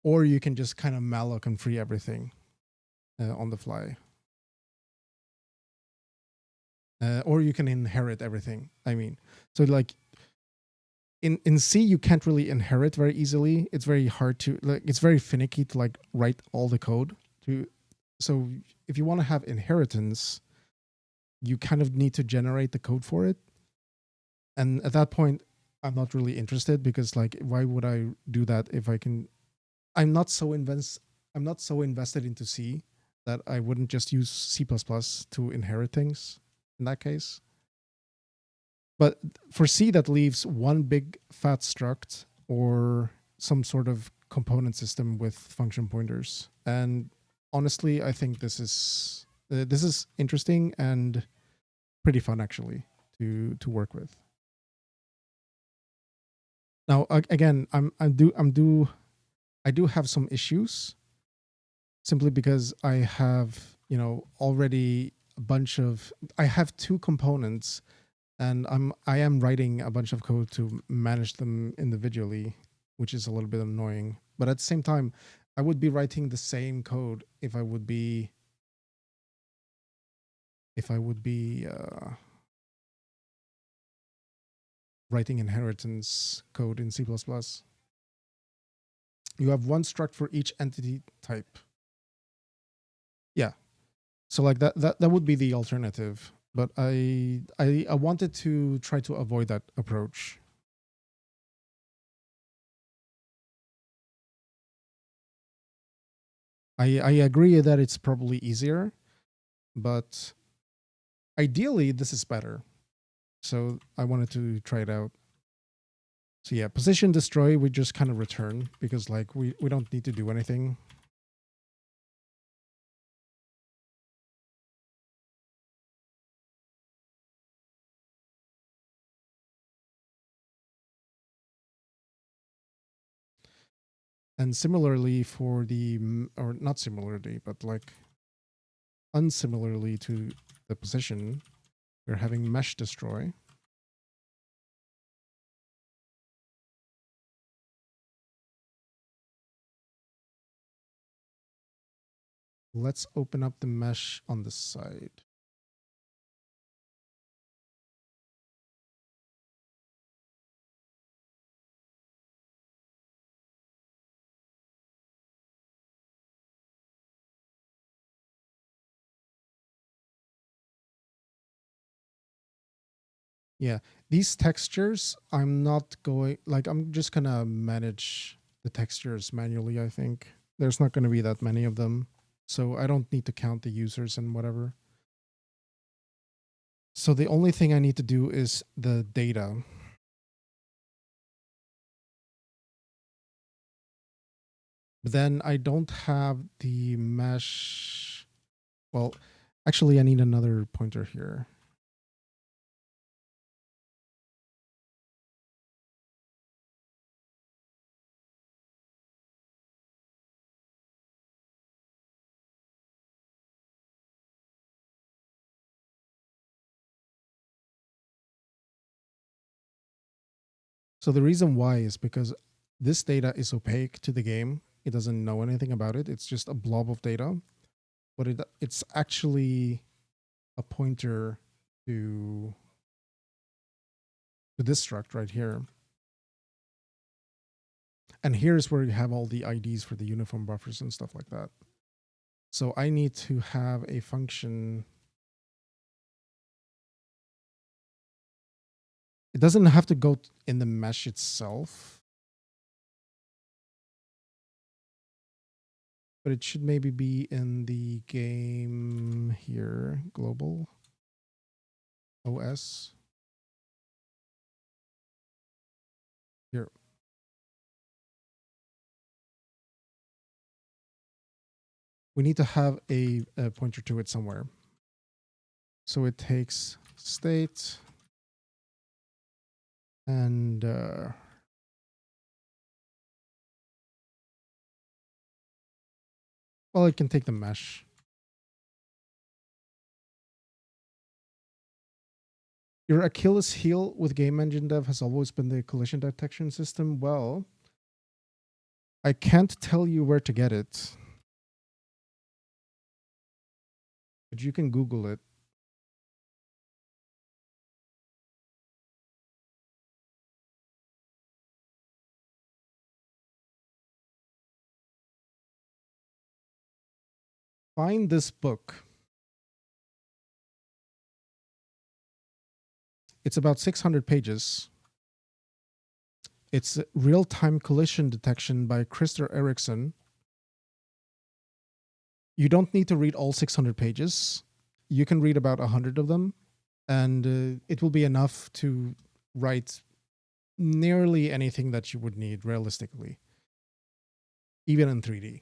or you can just kind of malloc and free everything on the fly. Or you can inherit everything. I mean, so like in C, you can't really inherit very easily. It's very hard to like. It's very finicky to like write all the code to. So if you want to have inheritance, you kind of need to generate the code for it. And at that point, I'm not really interested, because like, why would I do that if I can? I'm not so invested into C that I wouldn't just use C++ to inherit things in that case. But for C, that leaves one big fat struct or some sort of component system with function pointers. And honestly, I think this is interesting and pretty fun actually to work with. Now again, I do have some issues, simply because I have, already a bunch of, I have two components, and I am writing a bunch of code to manage them individually, which is a little bit annoying. But at the same time, I would be writing the same code if I would be writing inheritance code in C++. You have one struct for each entity type. Yeah. So like that would be the alternative. But I wanted to try to avoid that approach. I agree that it's probably easier, but ideally this is better. So I wanted to try it out. So yeah, position destroy, we just kind of return, because like we don't need to do anything. And similarly for the, or not similarly, but like unsimilarly to the position, we're having mesh destroy. Let's open up the mesh on this side. Yeah, these textures, I'm just gonna manage the textures manually, I think. There's not gonna be that many of them, so I don't need to count the users and whatever. So the only thing I need to do is the data. But then I don't have the mesh. Well, actually, I need another pointer here. So the reason why is because this data is opaque to the game. It doesn't know anything about it. It's just a blob of data, but it's actually a pointer to this struct right here. And here's where you have all the IDs for the uniform buffers and stuff like that. So I need to have a function. It doesn't have to go in the mesh itself, but it should maybe be in the game here, global OS. Here. We need to have a pointer to it somewhere. So it takes state and well, it can take the mesh. Your Achilles heel with game engine dev has always been the collision detection system. Well, I can't tell you where to get it, but you can Google it. Find this book. It's about 600 pages. It's real-time collision detection by Christer Eriksson. You don't need to read all 600 pages. You can read about 100 of them, and it will be enough to write nearly anything that you would need realistically, even in 3D.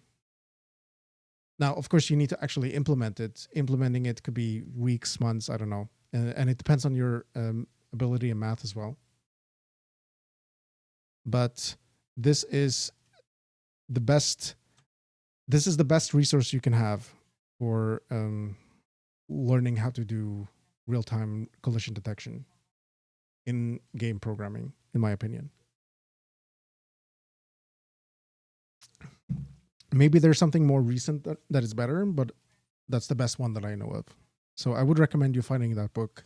Now, of course, you need to actually implement it. Implementing it could be weeks, months, I don't know. And it depends on your ability in math as well. But this is the best resource you can have for learning how to do real-time collision detection in game programming, in my opinion. Maybe there's something more recent that is better, but that's the best one that I know of. So I would recommend you finding that book.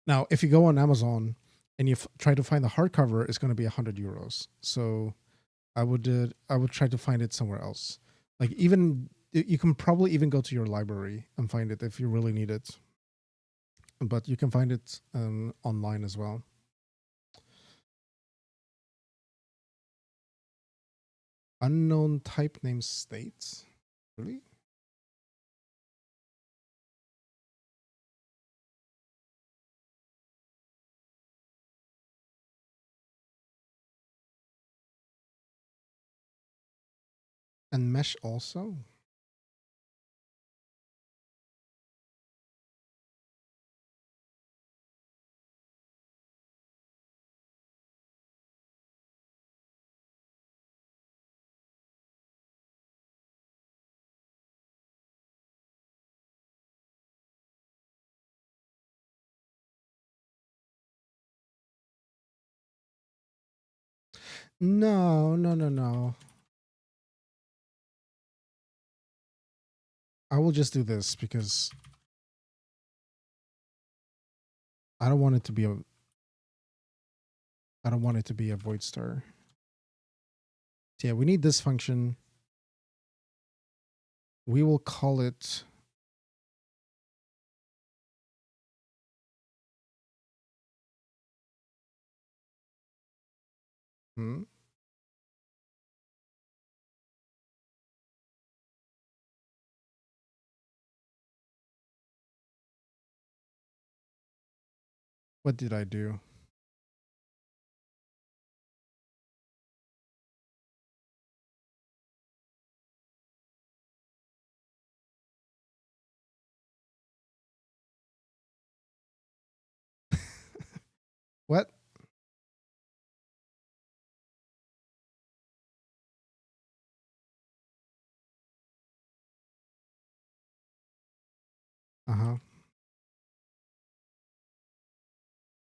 Now, if you go on Amazon and you try to find the hardcover, it's going to be €100. So I would try to find it somewhere else. Like, even you can probably even go to your library and find it if you really need it. But you can find it online as well. Unknown type name states? Really? And mesh also? No. I will just do this because I don't want it to be a void star. So yeah, we need this function. We will call it what did I do? What? Uh-huh.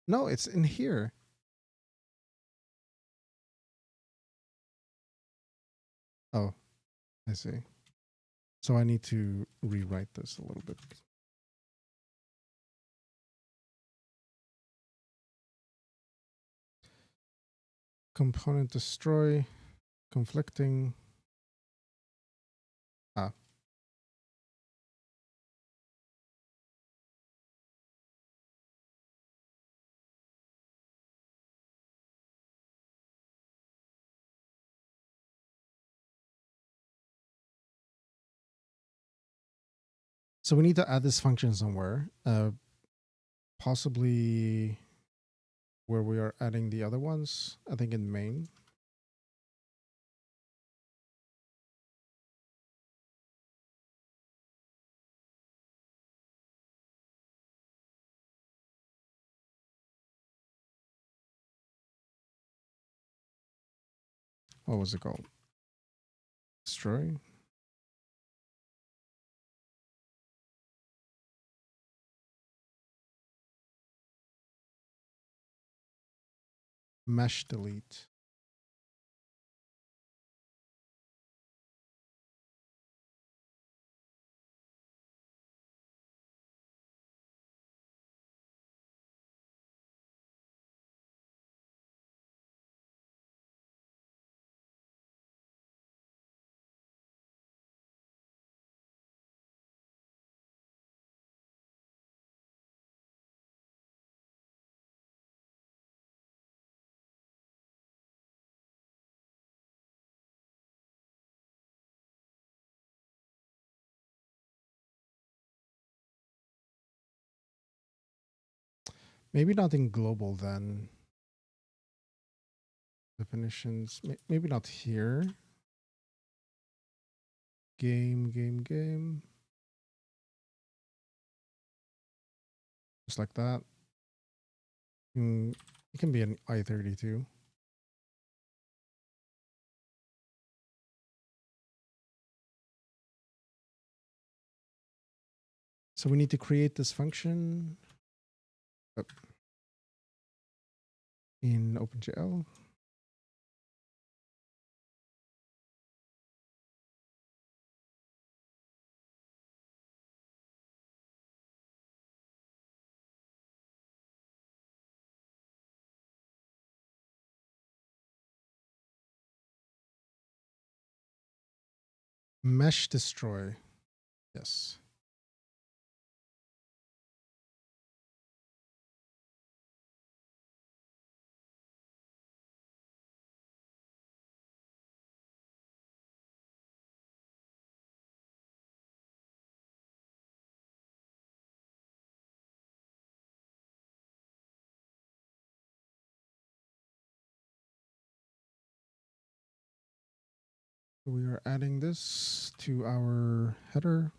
No, it's in here. Oh, I see. So I need to rewrite this a little bit. Component destroy, conflicting. Ah. So we need to add this function somewhere. Possibly where we are adding the other ones. I think in main. What was it called? Destroy. Mesh delete. Maybe not in global then. Definitions, maybe not here. Game. Just like that. It can be an I32. So we need to create this function in OpenGL. Mesh destroy. Yes. We are adding this to our header.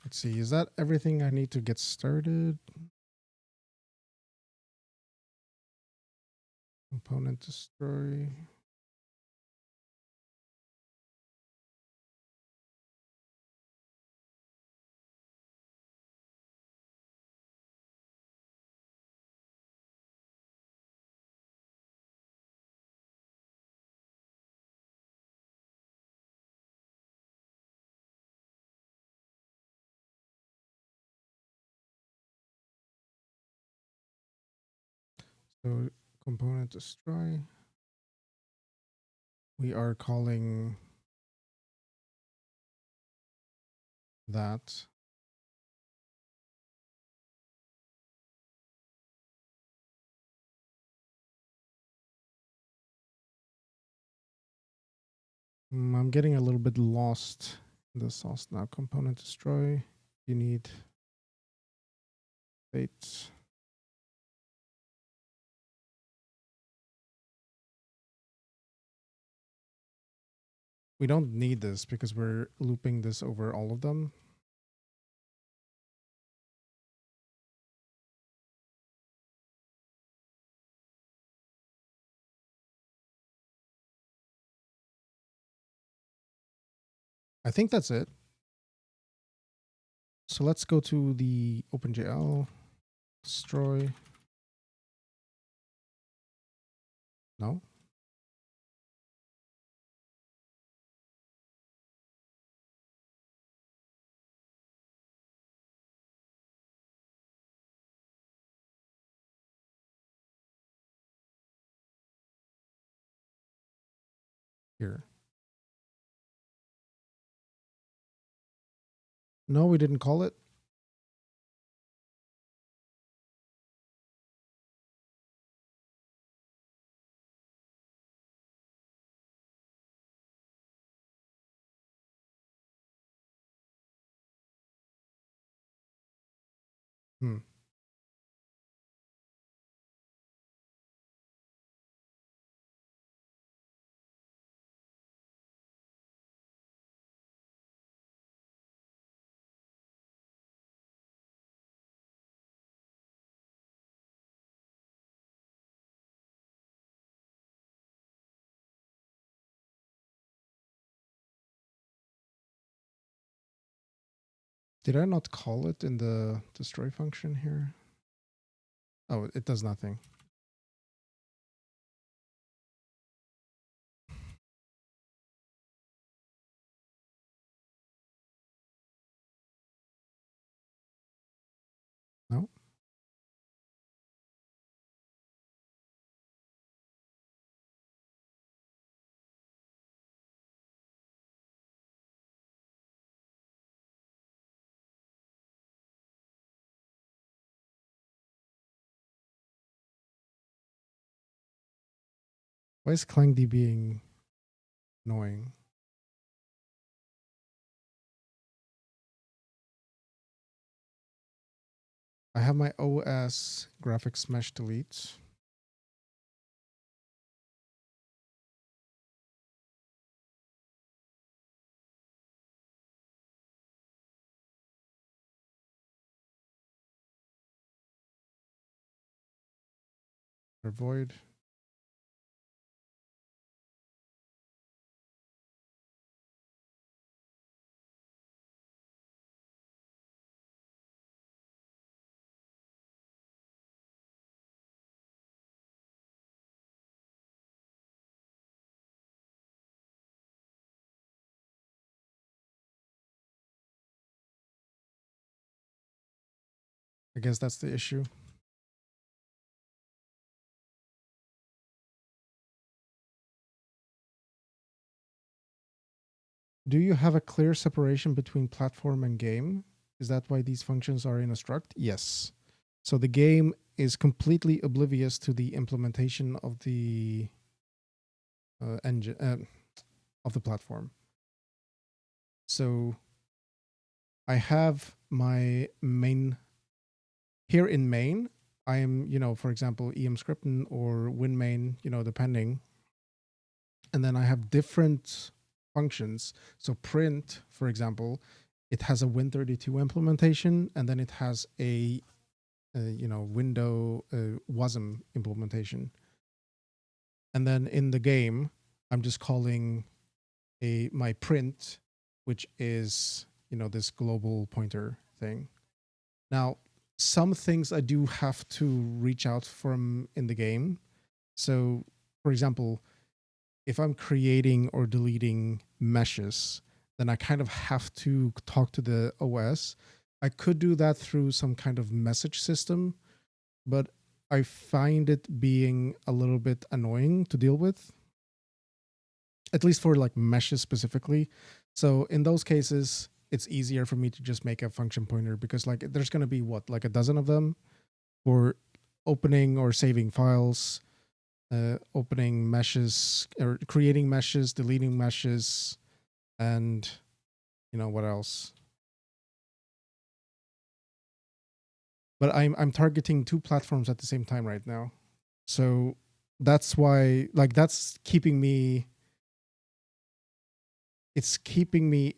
Let's see, is that everything I need to get started? Component destroy. So component destroy. We are calling that. I'm getting a little bit lost in the sauce now. Component destroy. You need state. We don't need this because we're looping this over all of them. I think that's it. So let's go to the OpenGL, destroy. No. Here. No, we didn't call it. Hmm. Did I not call it in the destroy function here? Oh, it does nothing. No. Why is Clangd being annoying? I have my OS graphics mesh delete. Void. I guess that's the issue. Do you have a clear separation between platform and game? Is that why these functions are in a struct? Yes. So the game is completely oblivious to the implementation of the engine of the platform. So I have my main here in main. I am, for example, Emscripten or WinMain, depending. And then I have different functions. So print, for example, it has a Win32 implementation, and then it has a window WASM implementation. And then in the game, I'm just calling my print, which is this global pointer thing. Now, some things I do have to reach out from in the game. So, for example, if I'm creating or deleting meshes, then I kind of have to talk to the OS. I could do that through some kind of message system, but I find it being a little bit annoying to deal with, at least for like meshes specifically. So in those cases, it's easier for me to just make a function pointer because like there's going to be like a dozen of them for opening or saving files, opening meshes or creating meshes, deleting meshes, and what else? But I'm targeting two platforms at the same time right now. So that's why that's keeping me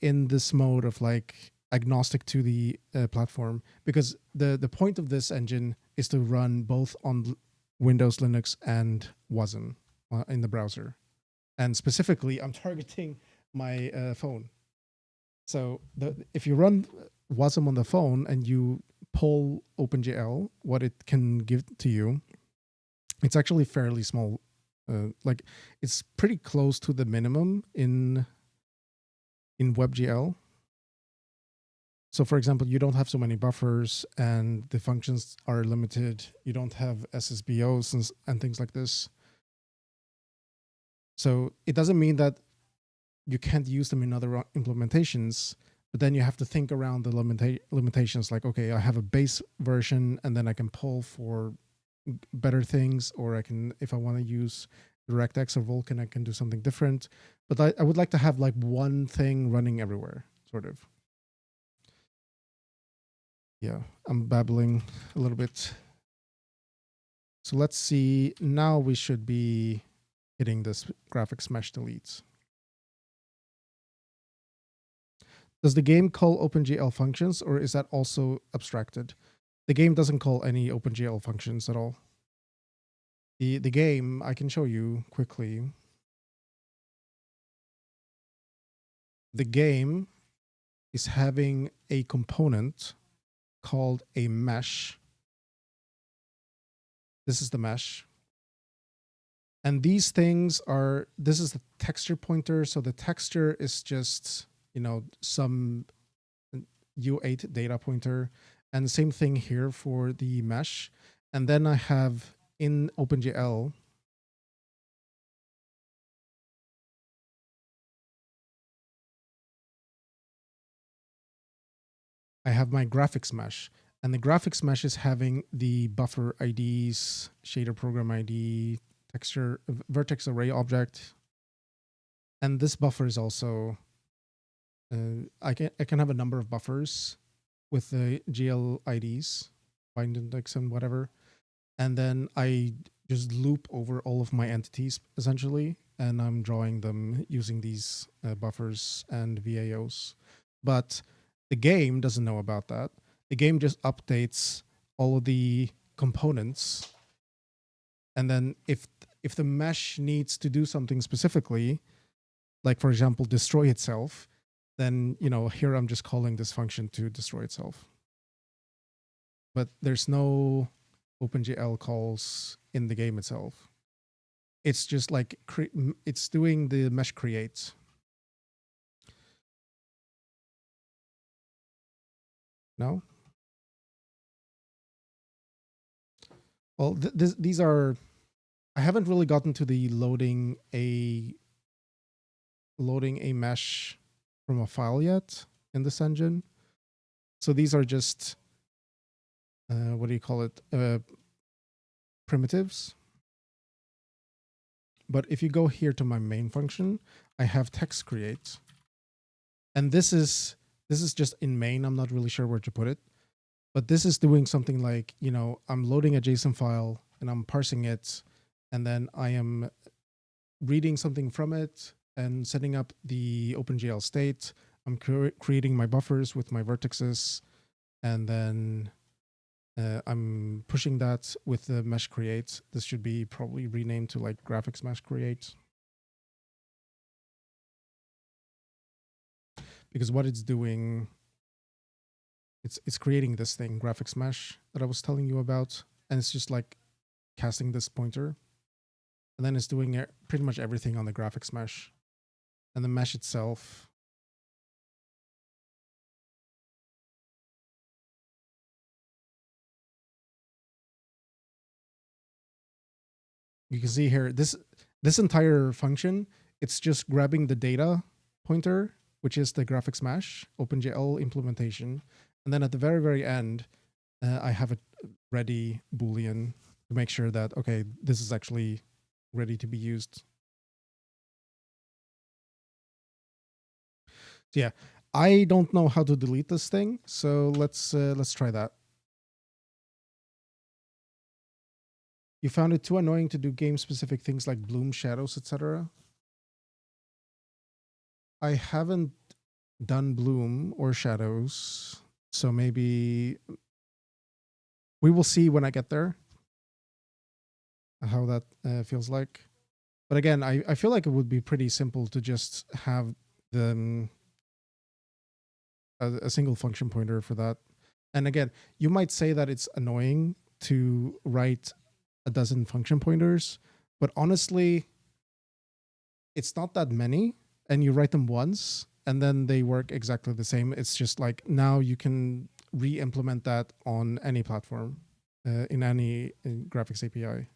in this mode of like agnostic to the platform, because the point of this engine is to run both on Windows, Linux, and WASM in the browser. And specifically, I'm targeting my phone. So if you run WASM on the phone and you poll OpenGL, what it can give to you, it's actually fairly small. Like it's pretty close to the minimum in WebGL. So for example, you don't have so many buffers and the functions are limited. You don't have SSBOs and things like this. So it doesn't mean that you can't use them in other implementations, but then you have to think around the limitations. Like, okay, I have a base version and then I can pull for better things, or I can, if I want to use DirectX or Vulkan, I can do something different. But I would like to have like one thing running everywhere, sort of. Yeah, I'm babbling a little bit. So let's see. Now we should be hitting this graphics mesh deletes. Does the game call OpenGL functions, or is that also abstracted? The game doesn't call any OpenGL functions at all. The game, I can show you quickly. The game is having a component called a mesh. This is the mesh. And these things are, this is the texture pointer. So the texture is just, some U8 data pointer. And same thing here for the mesh. And then I have in OpenGL, I have my graphics mesh. And the graphics mesh is having the buffer IDs, shader program ID, texture vertex array object. And this buffer is also, I can have a number of buffers with the GL IDs, bind index and whatever. And then I just loop over all of my entities essentially, and I'm drawing them using these buffers and VAOs. But the game doesn't know about that. The game just updates all of the components. And then if the mesh needs to do something specifically, like for example, destroy itself, then, here I'm just calling this function to destroy itself. But there's no OpenGL calls in the game itself. It's just like, it's doing the mesh create. No? Well, these are, I haven't really gotten to the loading a mesh from a file yet in this engine. So these are just, what do you call it? Primitives. But if you go here to my main function, I have text create. And this is just in main. I'm not really sure where to put it. But this is doing something like, I'm loading a JSON file and I'm parsing it. And then I am reading something from it and setting up the OpenGL state. I'm creating my buffers with my vertices. And then I'm pushing that with the mesh create. This should be probably renamed to like graphics mesh create. Because what it's doing, it's creating this thing, graphics mesh, that I was telling you about. And it's just like casting this pointer. And then it's doing pretty much everything on the graphics mesh. And the mesh itself, you can see here, this entire function, it's just grabbing the data pointer, which is the graphics mesh, OpenGL implementation. And then at the very, very end, I have a ready Boolean to make sure that, okay, this is actually ready to be used. So yeah, I don't know how to delete this thing. So let's try that. You found it too annoying to do game-specific things like bloom, shadows, etc. I haven't done bloom or shadows, so maybe we will see when I get there how that feels like. But again, I feel like it would be pretty simple to just have the a single function pointer for that. And again, you might say that it's annoying to write a dozen function pointers, but honestly, it's not that many, and you write them once and then they work exactly the same. It's just like now you can re-implement that on any platform, in any graphics API.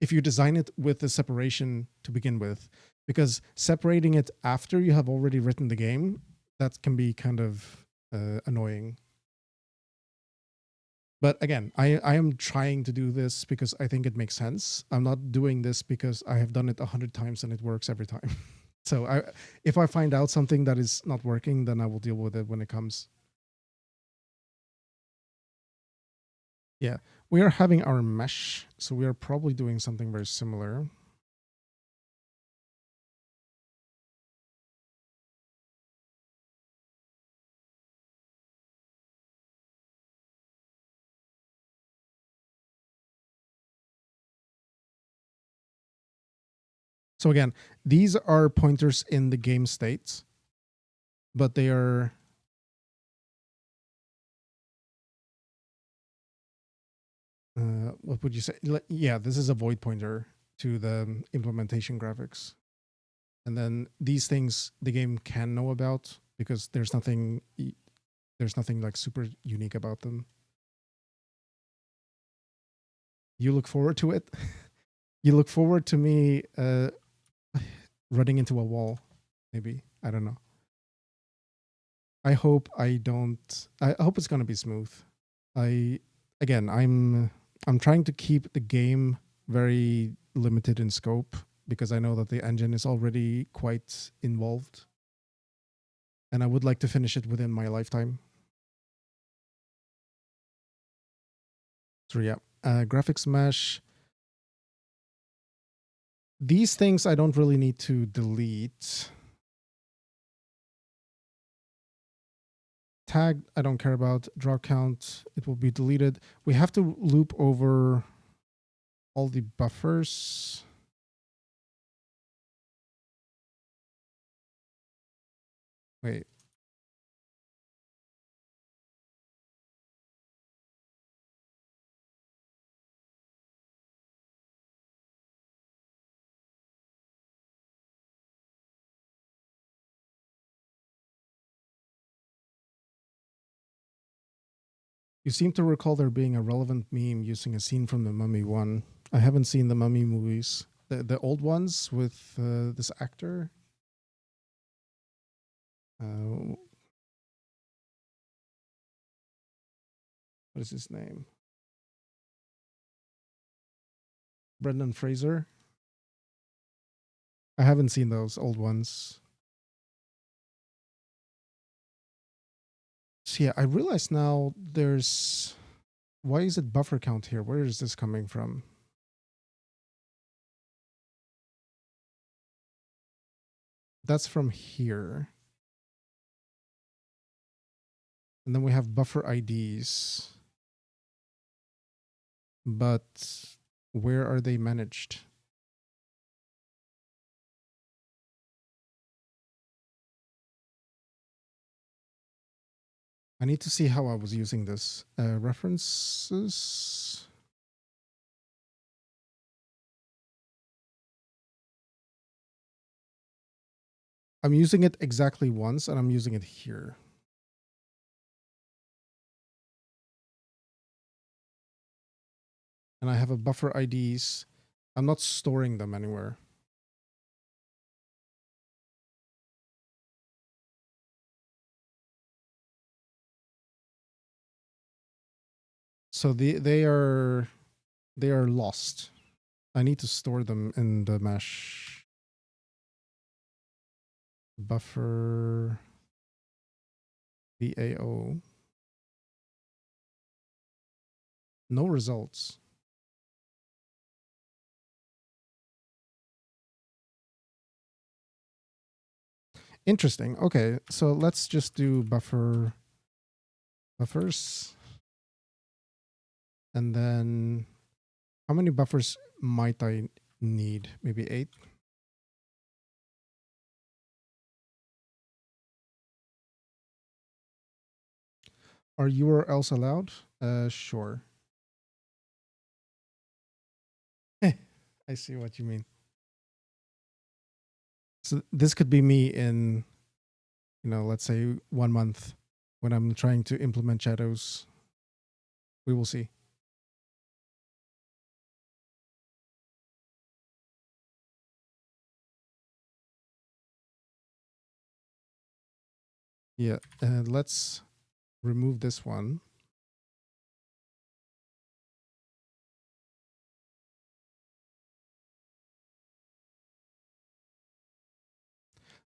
If you design it with the separation to begin with, because separating it after you have already written the game, that can be kind of annoying. But again, I am trying to do this because I think it makes sense. I'm not doing this because I have done it 100 times and it works every time. So if I find out something that is not working, then I will deal with it when it comes. Yeah, we are having our mesh, so we are probably doing something very similar. So again, these are pointers in the game state, but they are what would you say? Yeah, this is a void pointer to the implementation graphics. And then these things the game can know about because there's nothing like super unique about them. You look forward to it. You look forward to me running into a wall, maybe. I don't know. I hope I don't. I hope it's gonna be smooth. I'm trying to keep the game very limited in scope because I know that the engine is already quite involved. And I would like to finish it within my lifetime. So yeah, graphics mesh. These things I don't really need to delete. Tag, I don't care about. Draw count, it will be deleted. We have to loop over all the buffers. Wait. You seem to recall there being a relevant meme using a scene from The Mummy 1. I haven't seen the Mummy movies. The old ones with this actor. What is his name? Brendan Fraser. I haven't seen those old ones. So yeah, I realize now there's... Why is it buffer count here? Where is this coming from? That's from here. And then we have buffer IDs. But where are they managed? I need to see how I was using this. References. I'm using it exactly once and I'm using it here. And I have a buffer IDs. I'm not storing them anywhere. So they are lost. I need to store them in the mesh. Buffer VAO. No results. Interesting. Okay, so let's just do buffers. And then how many buffers might I need? Maybe 8? Are URLs allowed? Sure. I see what you mean. So this could be me in, let's say 1 month when I'm trying to implement shadows. We will see. Yeah, let's remove this one.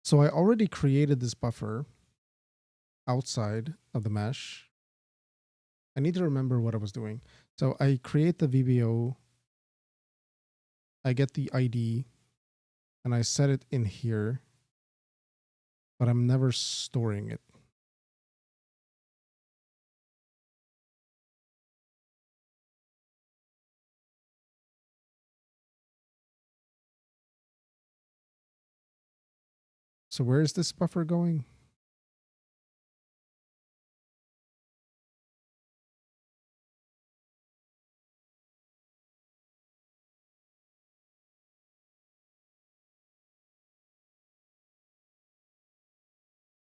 So I already created this buffer outside of the mesh. I need to remember what I was doing. So I create the VBO. I get the ID and I set it in here, but I'm never storing it. So where is this buffer going?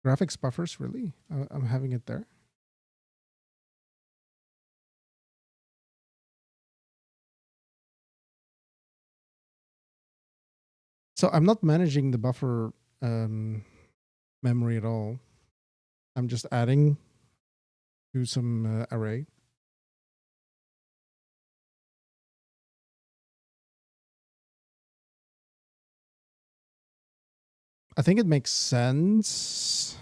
Graphics buffers, really? I'm having it there. So I'm not managing the buffer memory at all. I'm just adding to some array. I think it makes sense,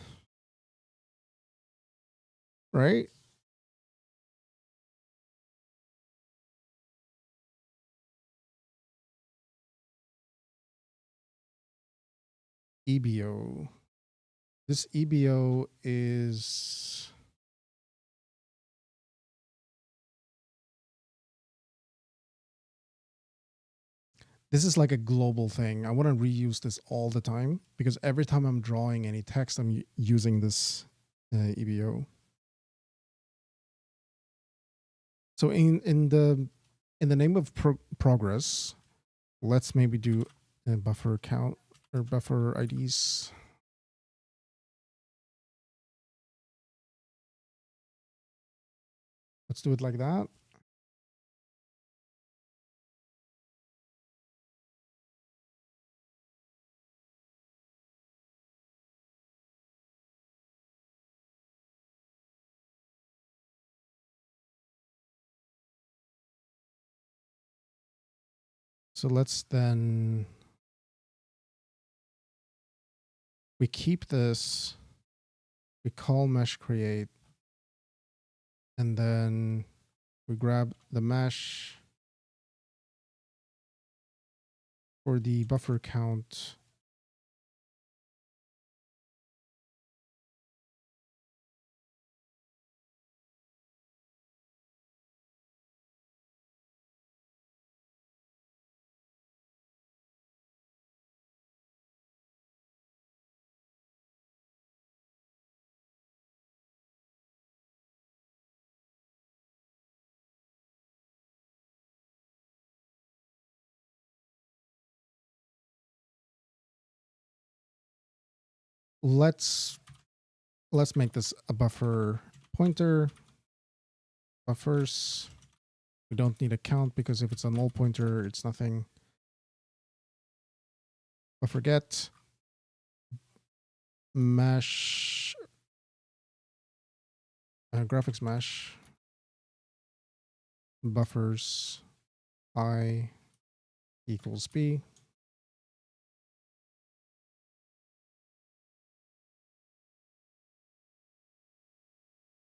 right? EBO. This EBO is... This is like a global thing. I want to reuse this all the time because every time I'm drawing any text, I'm using this EBO. So in the name of progress, let's maybe do a buffer count or buffer IDs. Let's do it like that. So let's then, we keep this, we call mesh create, and then we grab the mesh for the buffer count. Let's make this a buffer pointer. Buffers. We don't need a count because if it's a null pointer, it's nothing. Buffer get mesh, graphics mesh, buffers I equals B.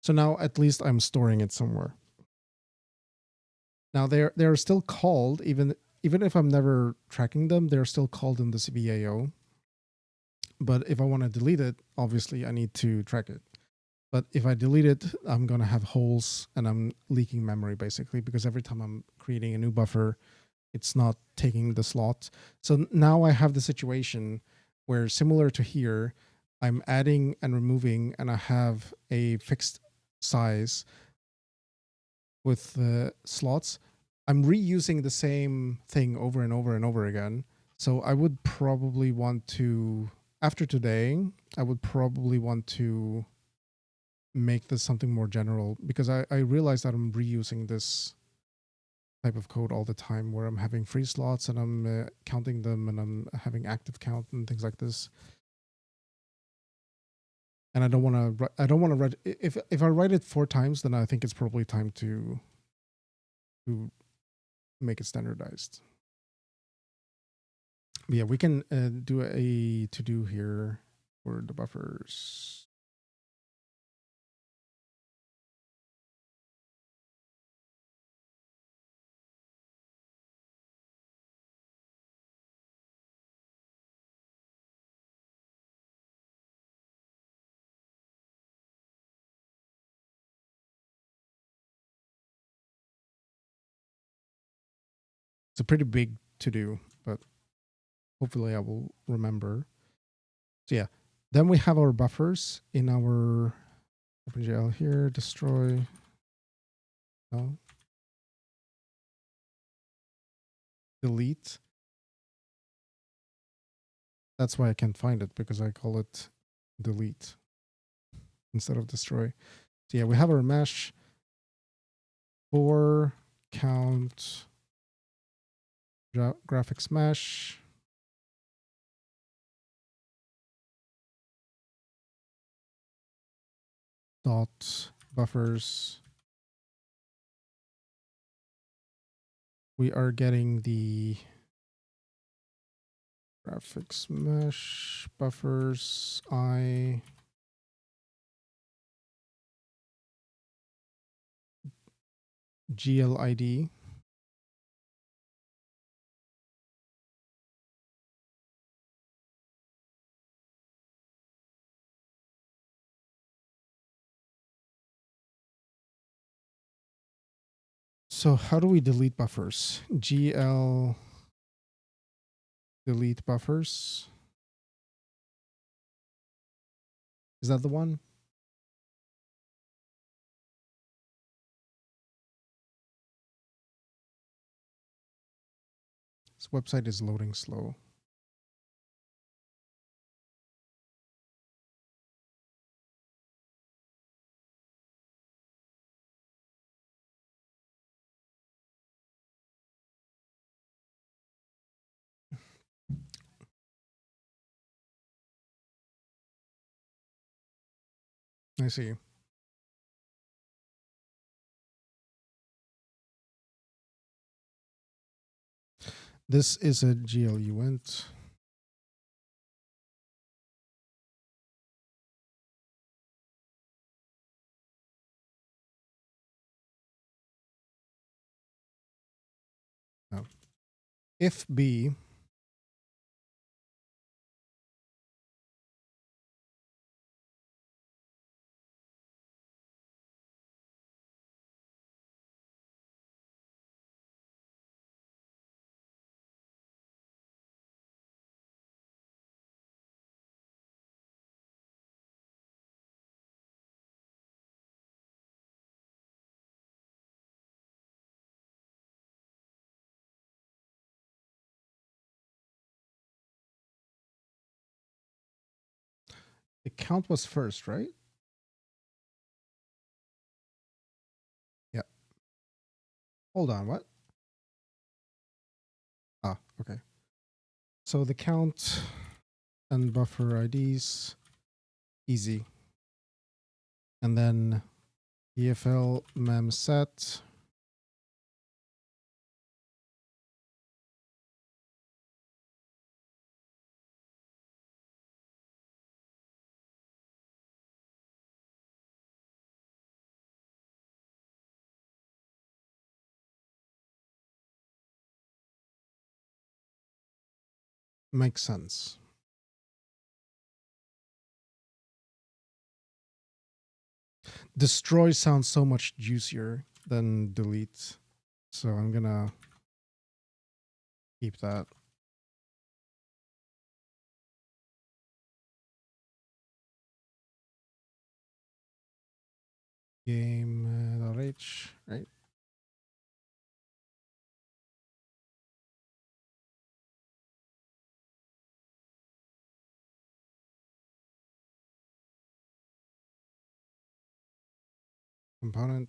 So now at least I'm storing it somewhere. Now they're still called, even if I'm never tracking them, they're still called in this VAO. But if I want to delete it, obviously I need to track it. But if I delete it, I'm going to have holes and I'm leaking memory basically, because every time I'm creating a new buffer, it's not taking the slot. So now I have the situation where, similar to here, I'm adding and removing and I have a fixed size with the slots. I'm reusing the same thing over and over and over again. So I would probably want to, after today, I would probably want to make this something more general, because I realize that I'm reusing this type of code all the time where I'm having free slots and I'm counting them and I'm having active count and things like this. And I don't want to write, if I write it 4 times, then I think it's probably time to make it standardized. But yeah, we can do a to-do here for the buffers. It's a pretty big to-do, but hopefully I will remember. So yeah, then we have our buffers in our OpenGL here, destroy. No. Delete. That's why I can't find it, because I call it delete instead of destroy. So yeah, we have our mesh for count graphics mesh. Dot buffers. We are getting the graphics mesh buffers I GLID. So how do we delete buffers? GL delete buffers. Is that the one? This website is loading slow. I see. This is a GL event. Oh. If B the count was first, right? Yeah. Hold on, what? Ah, okay. So the count and buffer IDs, easy. And then EFL mem set. Makes sense. Destroy sounds so much juicier than delete. So I'm gonna keep that. Game.h, right? Component.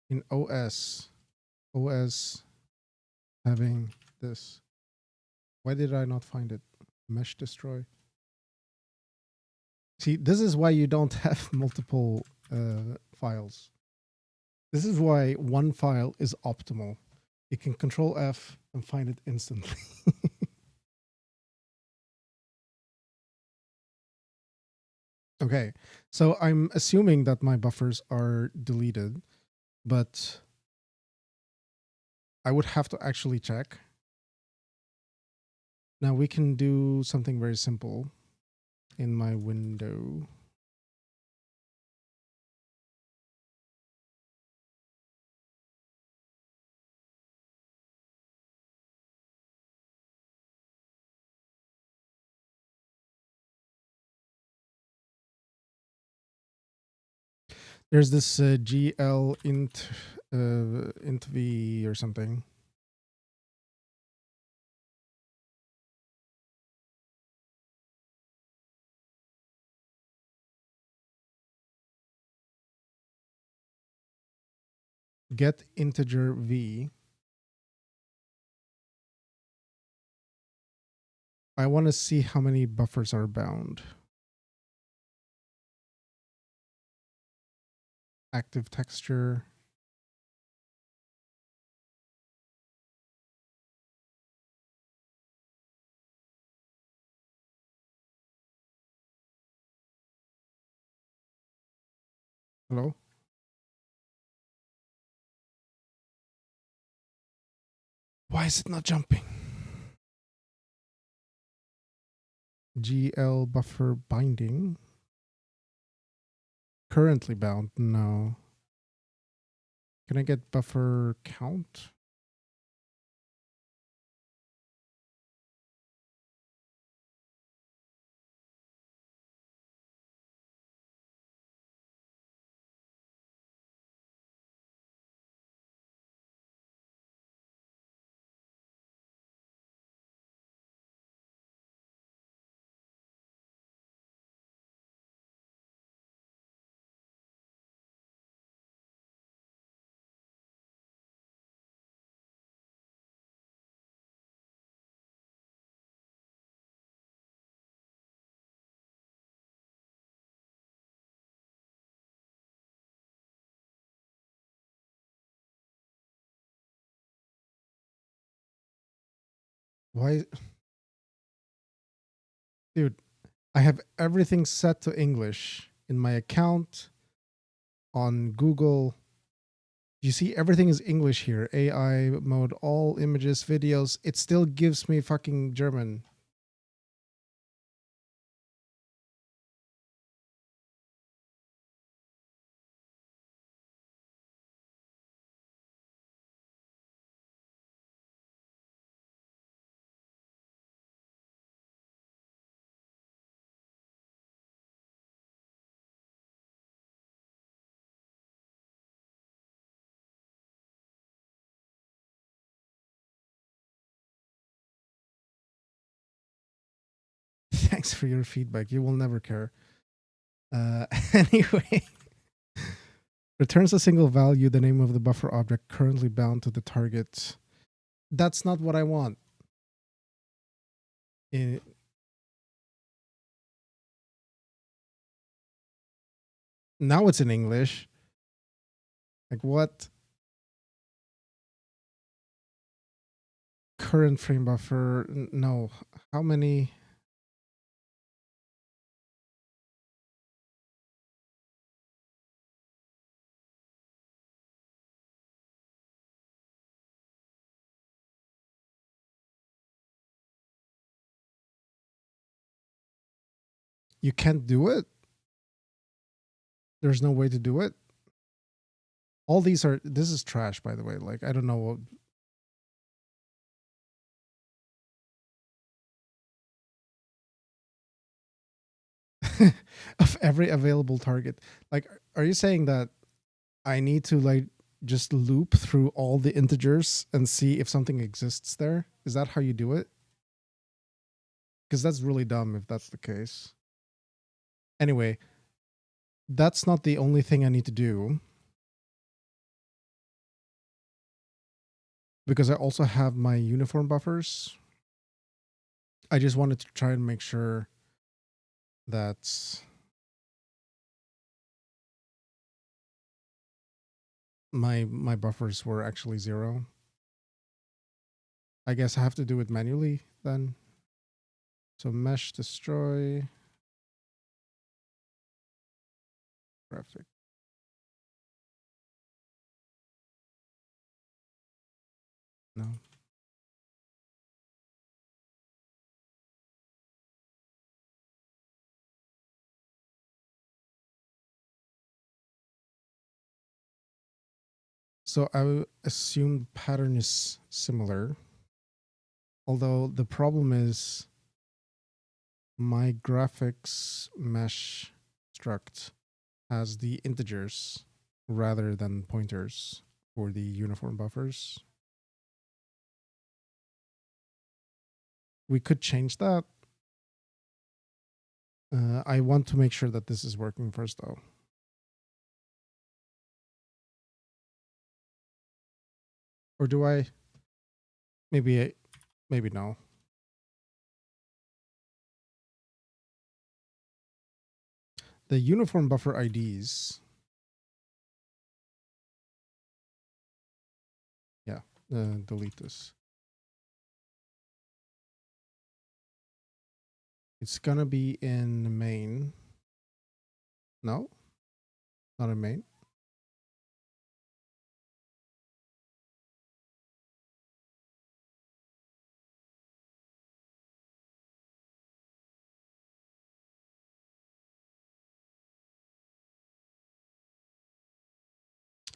In OS having this. Why did I not find it? Mesh destroy. See, this is why you don't have multiple files. This is why one file is optimal. You can control F and find it instantly. Okay, so I'm assuming that my buffers are deleted, but I would have to actually check. Now we can do something very simple in my window. There's this GL int v or something. Get integer v. I want to see how many buffers are bound. Active texture. Hello? Why is it not jumping? GL buffer binding. Currently bound? No. Can I get buffer count? Why? Dude, I have everything set to English in my account on Google. You see, everything is English here. AI mode, all images, videos. It still gives me fucking German. Thanks for your feedback. You will never care. Anyway, returns a single value, the name of the buffer object currently bound to the target. That's not what I want. Now it's in English. Like what? Current frame buffer. No. How many? You can't do it? There's no way to do it? All these are, this is trash, by the way. Like, I don't know what. Of every available target. Like, are you saying that I need to like just loop through all the integers and see if something exists there? Is that how you do it? Because that's really dumb if that's the case. Anyway, that's not the only thing I need to do. Because I also have my uniform buffers. I just wanted to try and make sure that my buffers were actually 0. I guess I have to do it manually then. So mesh destroy graphic. No. So I would assume the pattern is similar. Although the problem is my graphics mesh struct has the integers rather than pointers for the uniform buffers. We could change that. I want to make sure that this is working first though. Or do I? Maybe no. The uniform buffer IDs. Yeah, delete this. It's gonna be in main. No? Not a main.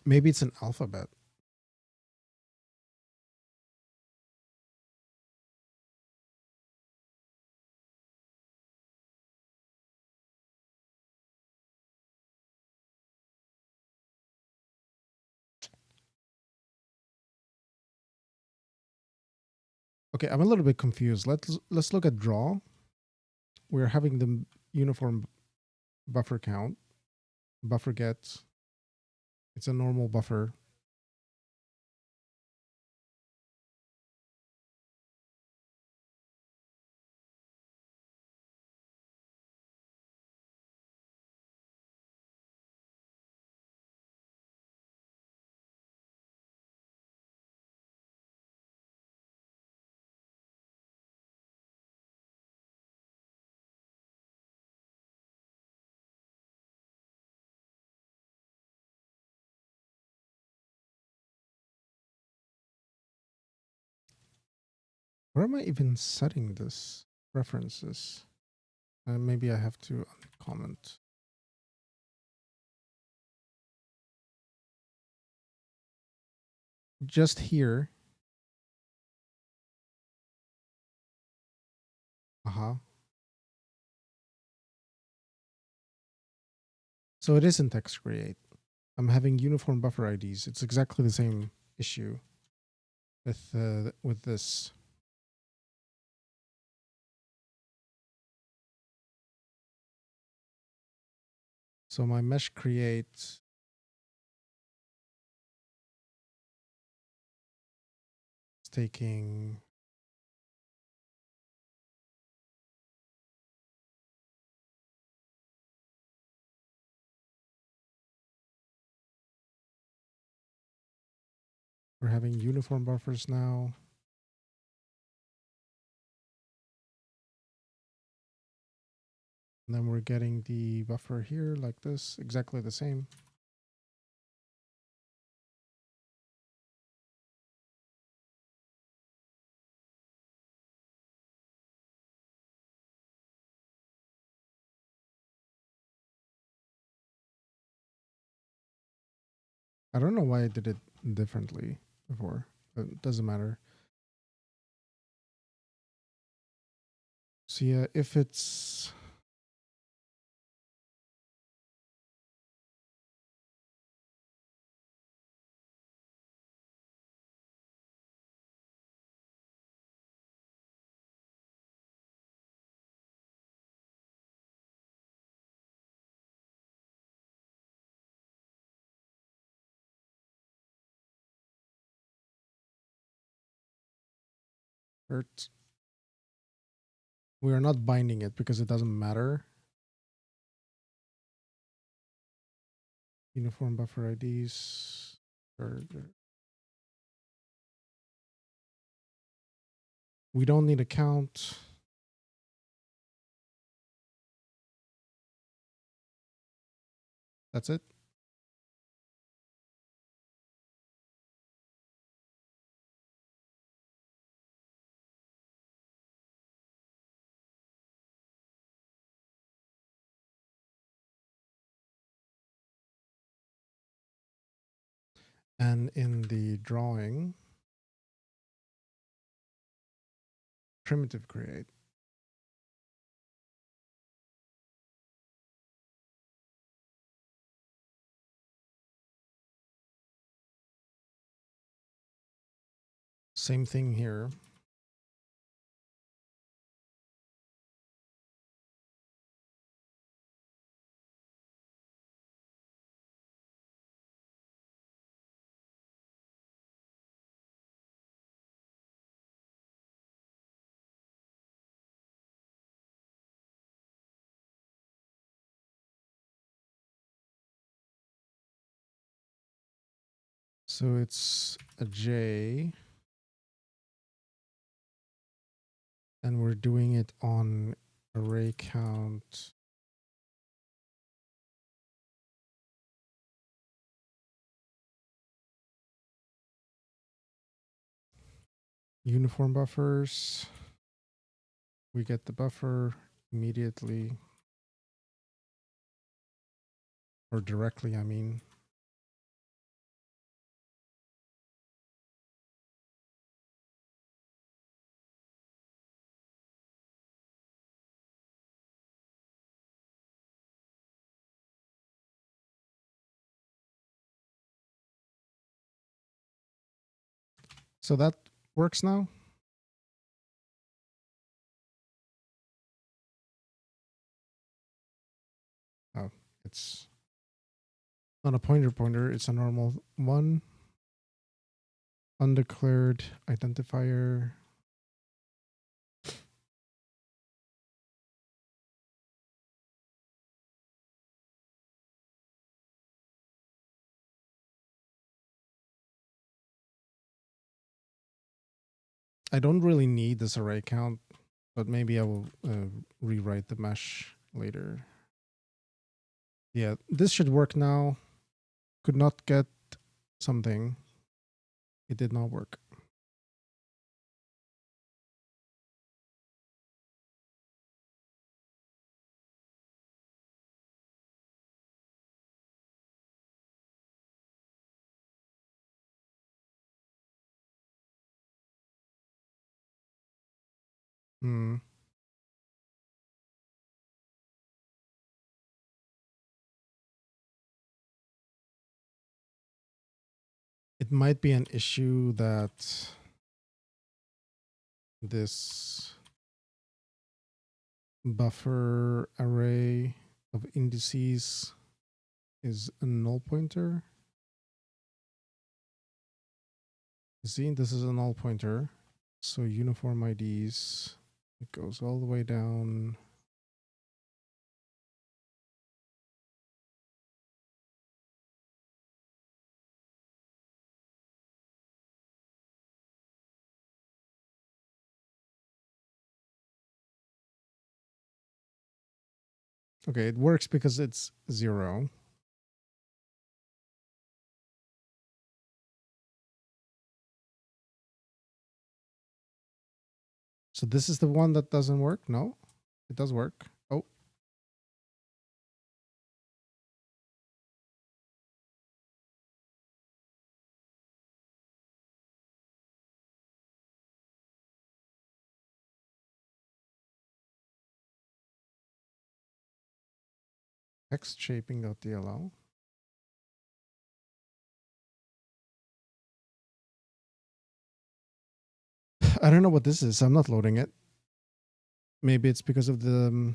Maybe it's an alphabet. Okay, I'm a little bit confused. Let's look at draw. We're having the uniform buffer count. Buffer get. It's a normal buffer. Where am I even setting this? References. Maybe I have to uncomment. Just here. So it isn't text create. I'm having uniform buffer IDs. It's exactly the same issue with this. So my mesh create is taking we're having uniform buffers now. And then we're getting the buffer here like this, exactly the same. I don't know why I did it differently before, but it doesn't matter. So yeah, if it's hurt, we are not binding it because it doesn't matter. Uniform buffer IDs. We don't need a count. That's it. And in the drawing, primitive create. Same thing here. So it's a J. And we're doing it on array count uniform buffers. We get the buffer immediately. Or directly, I mean. So that works now. Oh, it's not a pointer, it's a normal one. Undeclared identifier. I don't really need this array count, but maybe I will rewrite the mesh later. Yeah, this should work now. Could not get something. It did not work. Hmm. It might be an issue that this buffer array of indices is a null pointer. You see, this is a null pointer. So uniform IDs, it goes all the way down. Okay, it works because it's 0. So this is the one that doesn't work? No, it does work. Oh. Text shaping.dll. I don't know what this is. I'm not loading it. Maybe it's because of the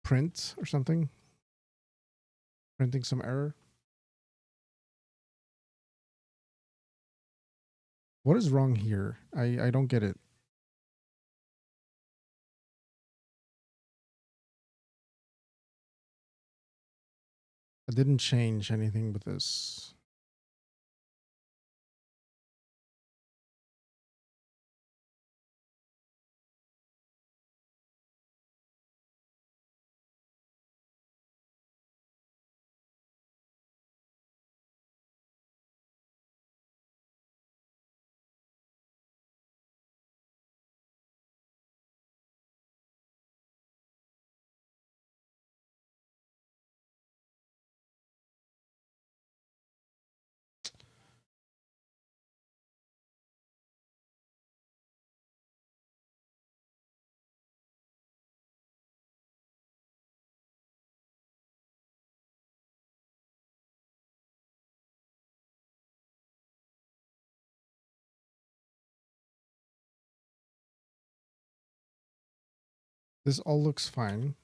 print or something. Printing some error. What is wrong here? I don't get it. I didn't change anything with this. This all looks fine.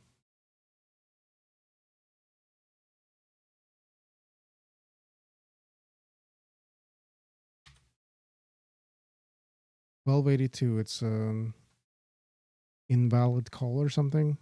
$12.82. It's invalid call or something.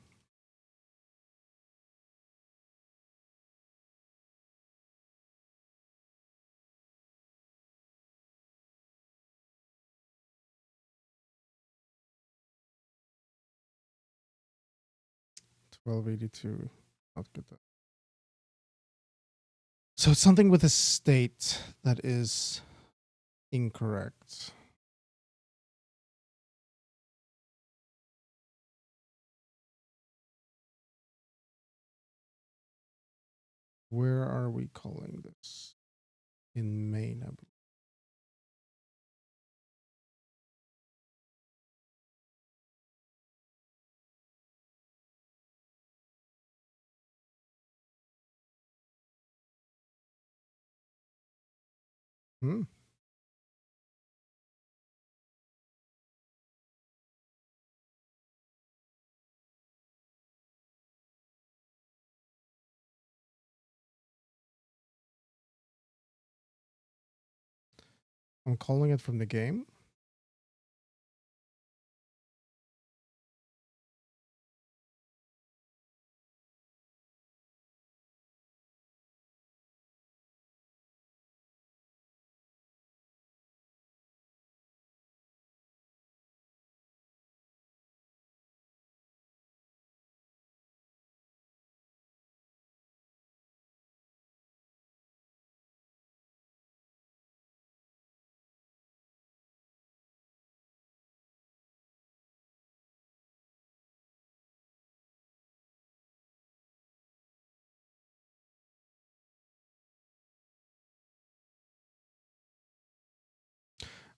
$12.82. Not good. So it's something with a state that is incorrect. where are we calling this? In main, I believe. Hmm. I'm calling it from the game.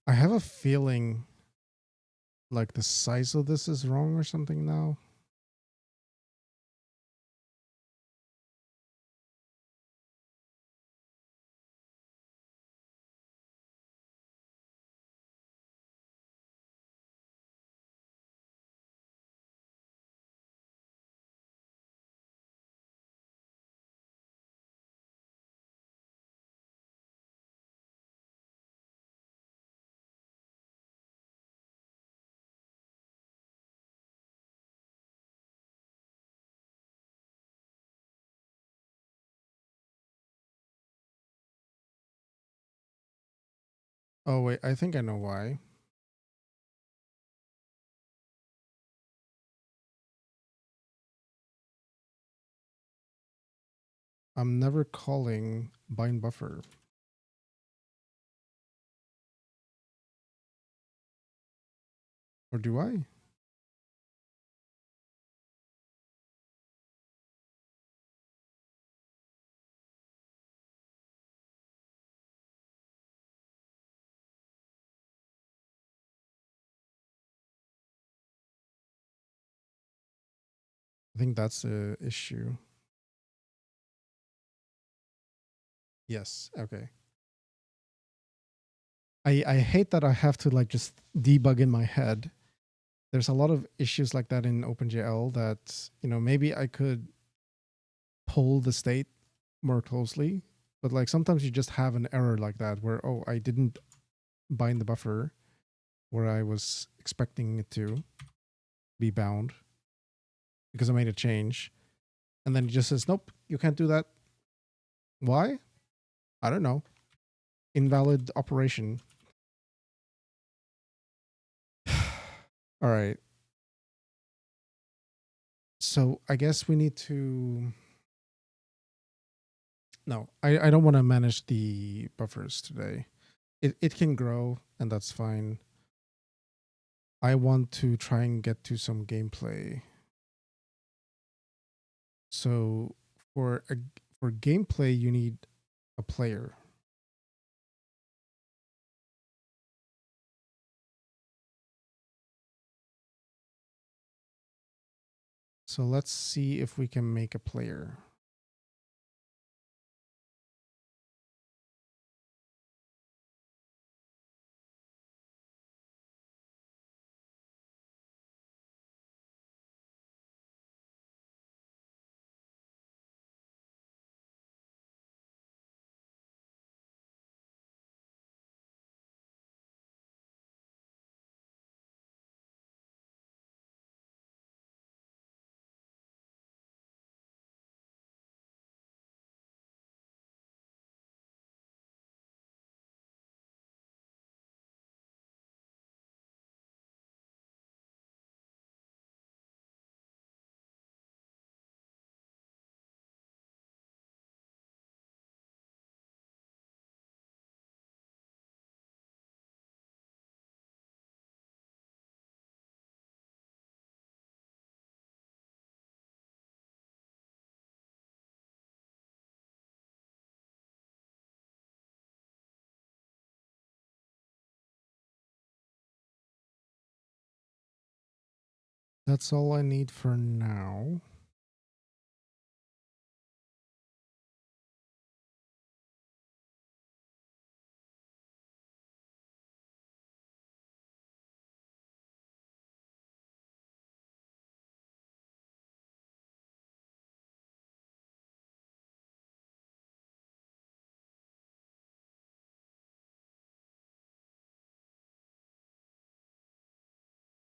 I have a feeling like the size of this is wrong or something now. Oh wait, I think I know why. I'm never calling bind buffer. Or do I? I think that's the issue. Yes. Okay. I hate that I have to like just debug in my head. There's a lot of issues like that in OpenGL that, you know, maybe I could pull the state more closely, but like sometimes you just have an error like that where, oh, I didn't bind the buffer where I was expecting it to be bound because I made a change. And then it just says, nope, you can't do that. Why? I don't know. Invalid operation. All right. So I guess we need to. No, I don't want to manage the buffers today. It can grow and that's fine. I want to try and get to some gameplay. So for gameplay, you need a player. So let's see if we can make a player. That's all I need for now.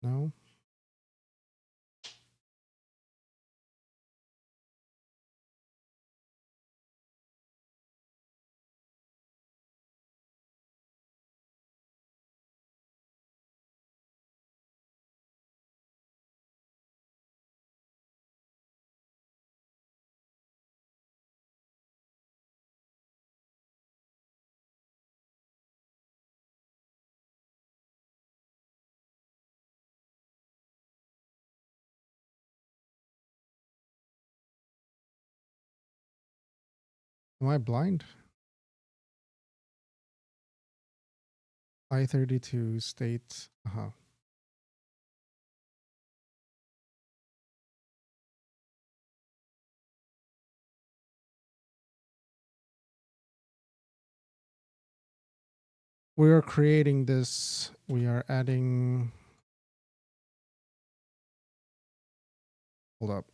No? Am I blind? I-32 state. We are creating this. We are adding. Hold up.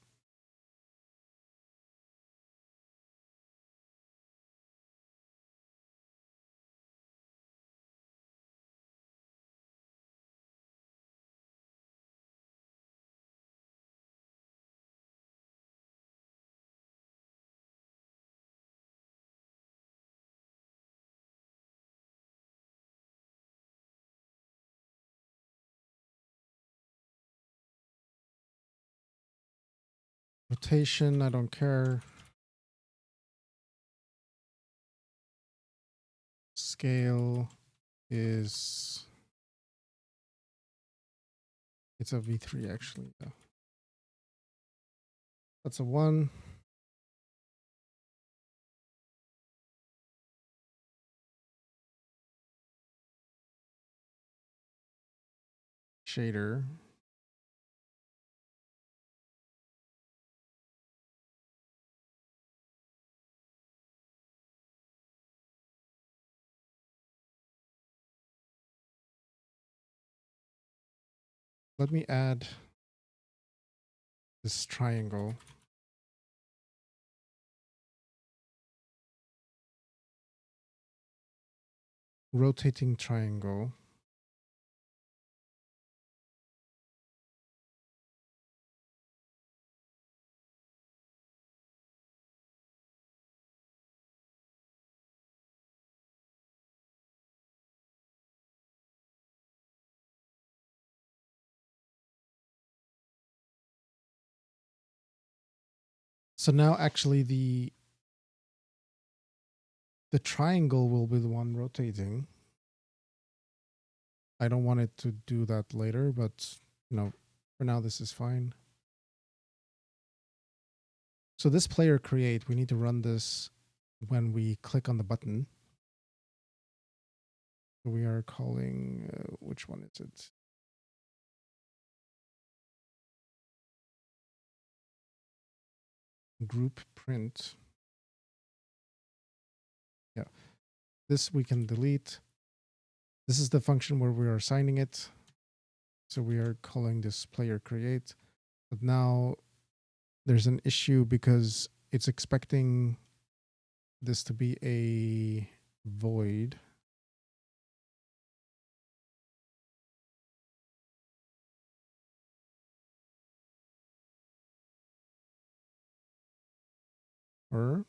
Rotation, I don't care. Scale is. It's a V3 actually. Yeah. That's a 1. Shader. Let me add this triangle. Rotating triangle. So now actually the triangle will be the one rotating. I don't want it to do that later, but for now this is fine. So this player create, we need to run this when we click on the button. We are calling, which one is it? Group print. Yeah, this we can delete. This is the function where we are assigning it. So we are calling this player create, but now there's an issue because it's expecting this to be a void. Or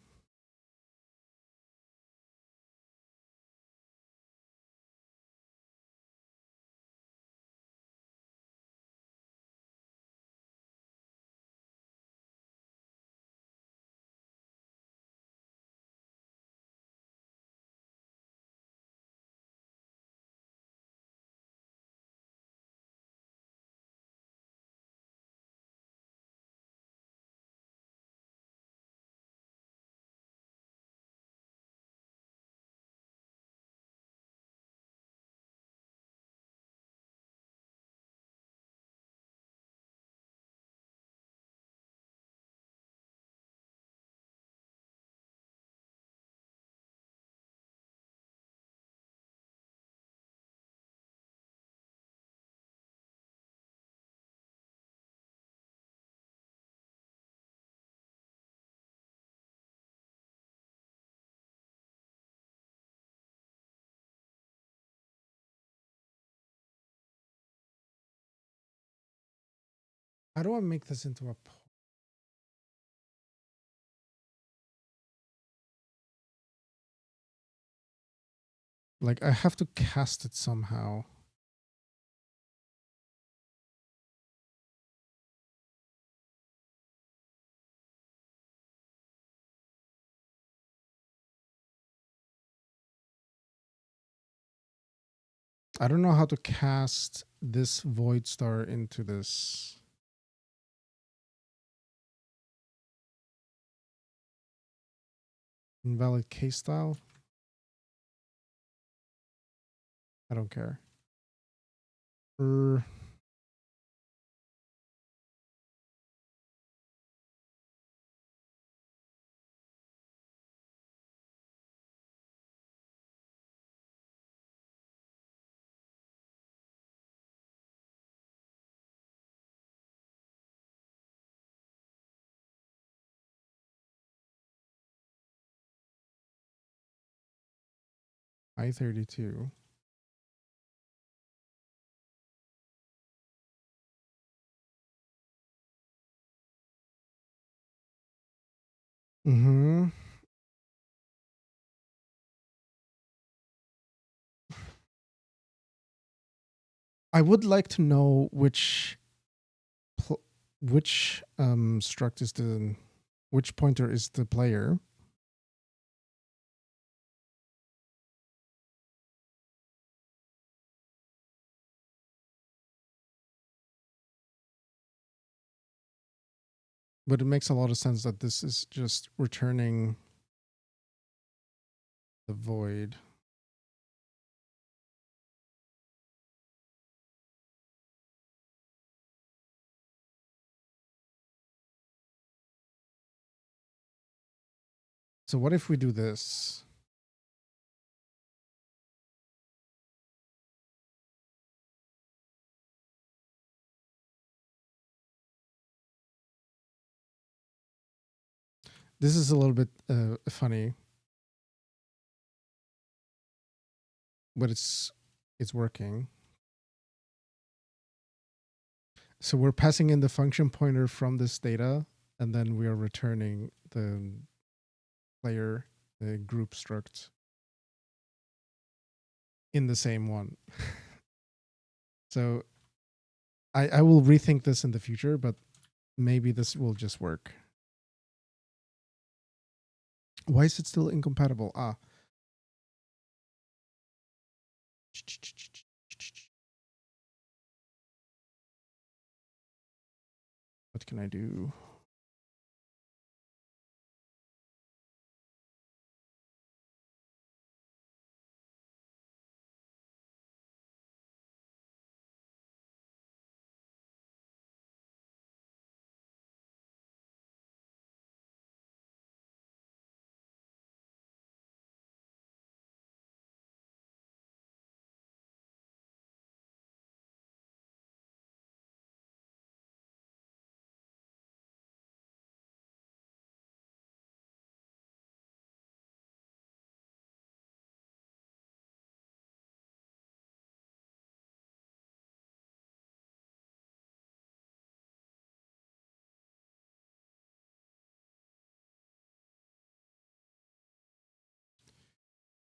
How do I make this into a like I have to cast it somehow. I don't know how to cast this void star into this. Invalid case style. I don't care. I-32. Mm-hmm. I would like to know which struct is the which pointer is the player. But it makes a lot of sense that this is just returning the void. So what if we do this? This is a little bit funny, but it's working. So we're passing in the function pointer from this data, and then we are returning the player, the group struct in the same one. So I will rethink this in the future, but maybe this will just work. Why is it still incompatible? Ah. What can I do?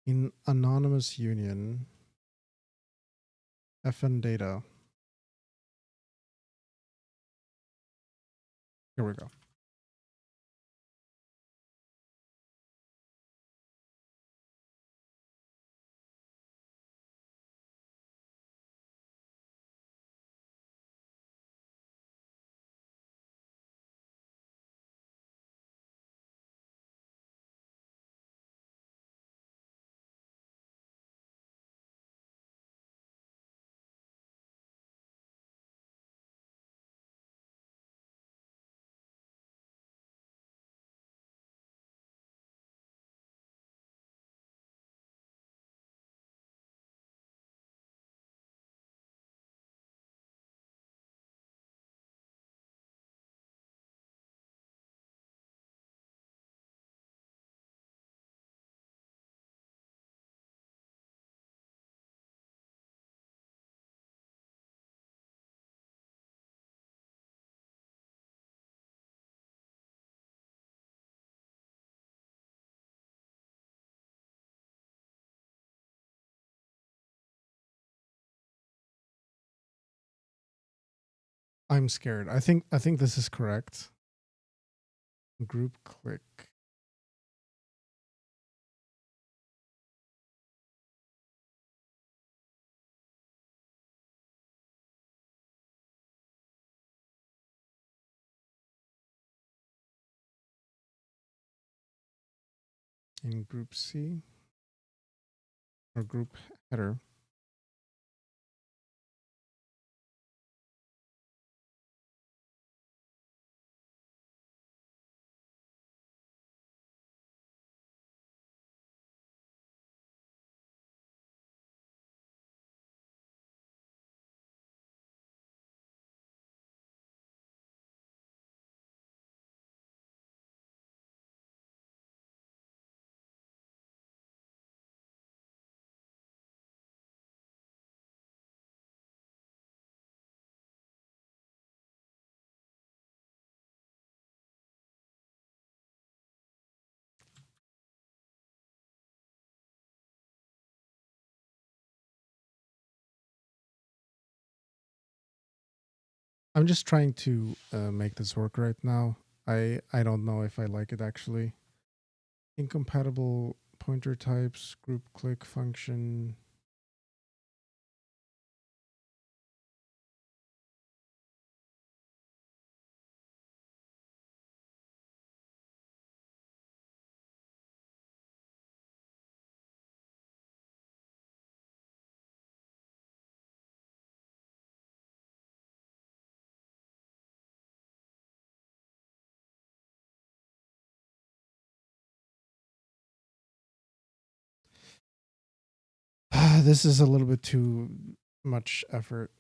In anonymous union, FN data. Here we go. I'm scared. I think this is correct. Group click. In group C or group header. I'm just trying to make this work right now. I don't know if I like it actually. Incompatible pointer types, group click function. This is a little bit too much effort.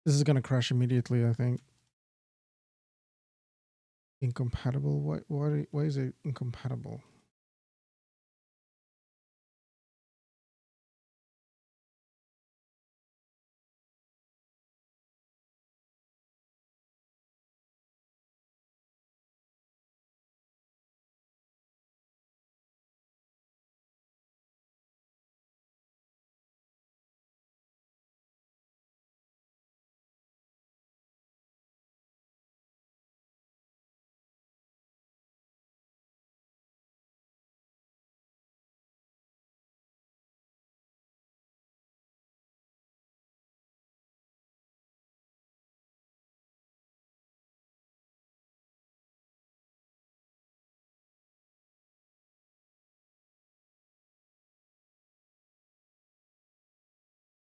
This is gonna crash immediately, I think. Incompatible? Why is it incompatible?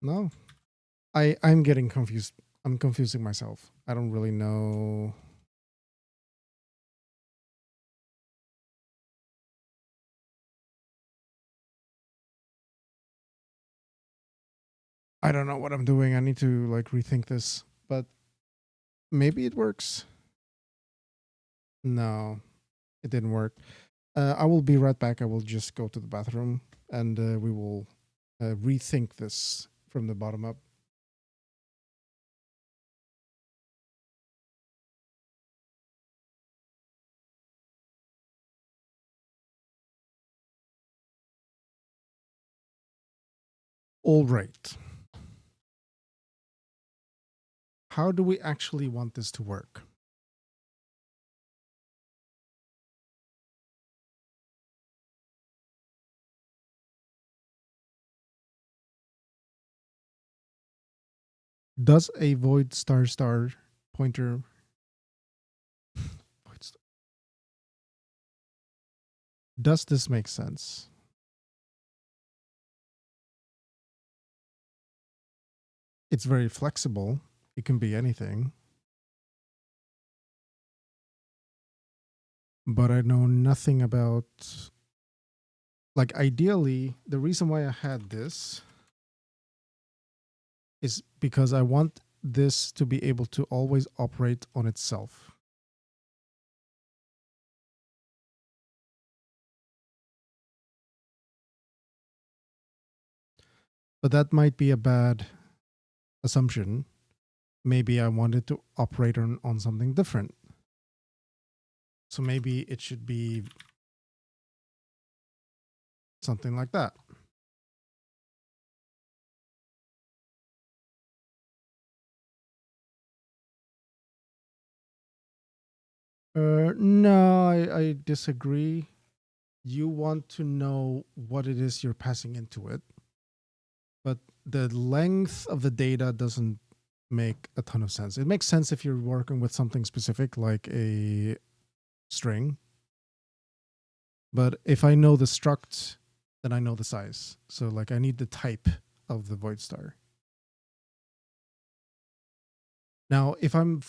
No. I'm getting confused. I'm confusing myself. I don't really know. I don't know what I'm doing. I need to like rethink this, but maybe it works. No, it didn't work. I will be right back. I will just go to the bathroom and we will rethink this from the bottom up. All right. How do we actually want this to work? Does a void star star pointer does this make sense? It's very flexible. It can be anything. But I know nothing about, like, ideally, the reason why I had this is because I want this to be able to always operate on itself. But that might be a bad assumption. Maybe I wanted to operate on something different. So maybe it should be something like that. No, I disagree. You want to know what it is you're passing into it, but the length of the data doesn't make a ton of sense. It makes sense if you're working with something specific like a string. But if I know the struct, then I know the size. So like I need the type of the void star. Now, if I'm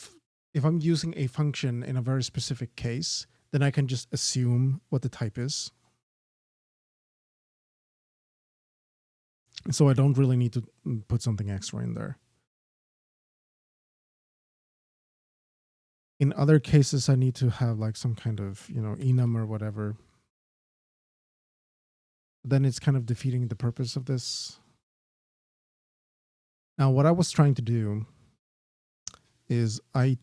using a function in a very specific case, then I can just assume what the type is. So I don't really need to put something extra in there. In other cases, I need to have like some kind of, enum or whatever. Then it's kind of defeating the purpose of this. Now, what I was trying to do is I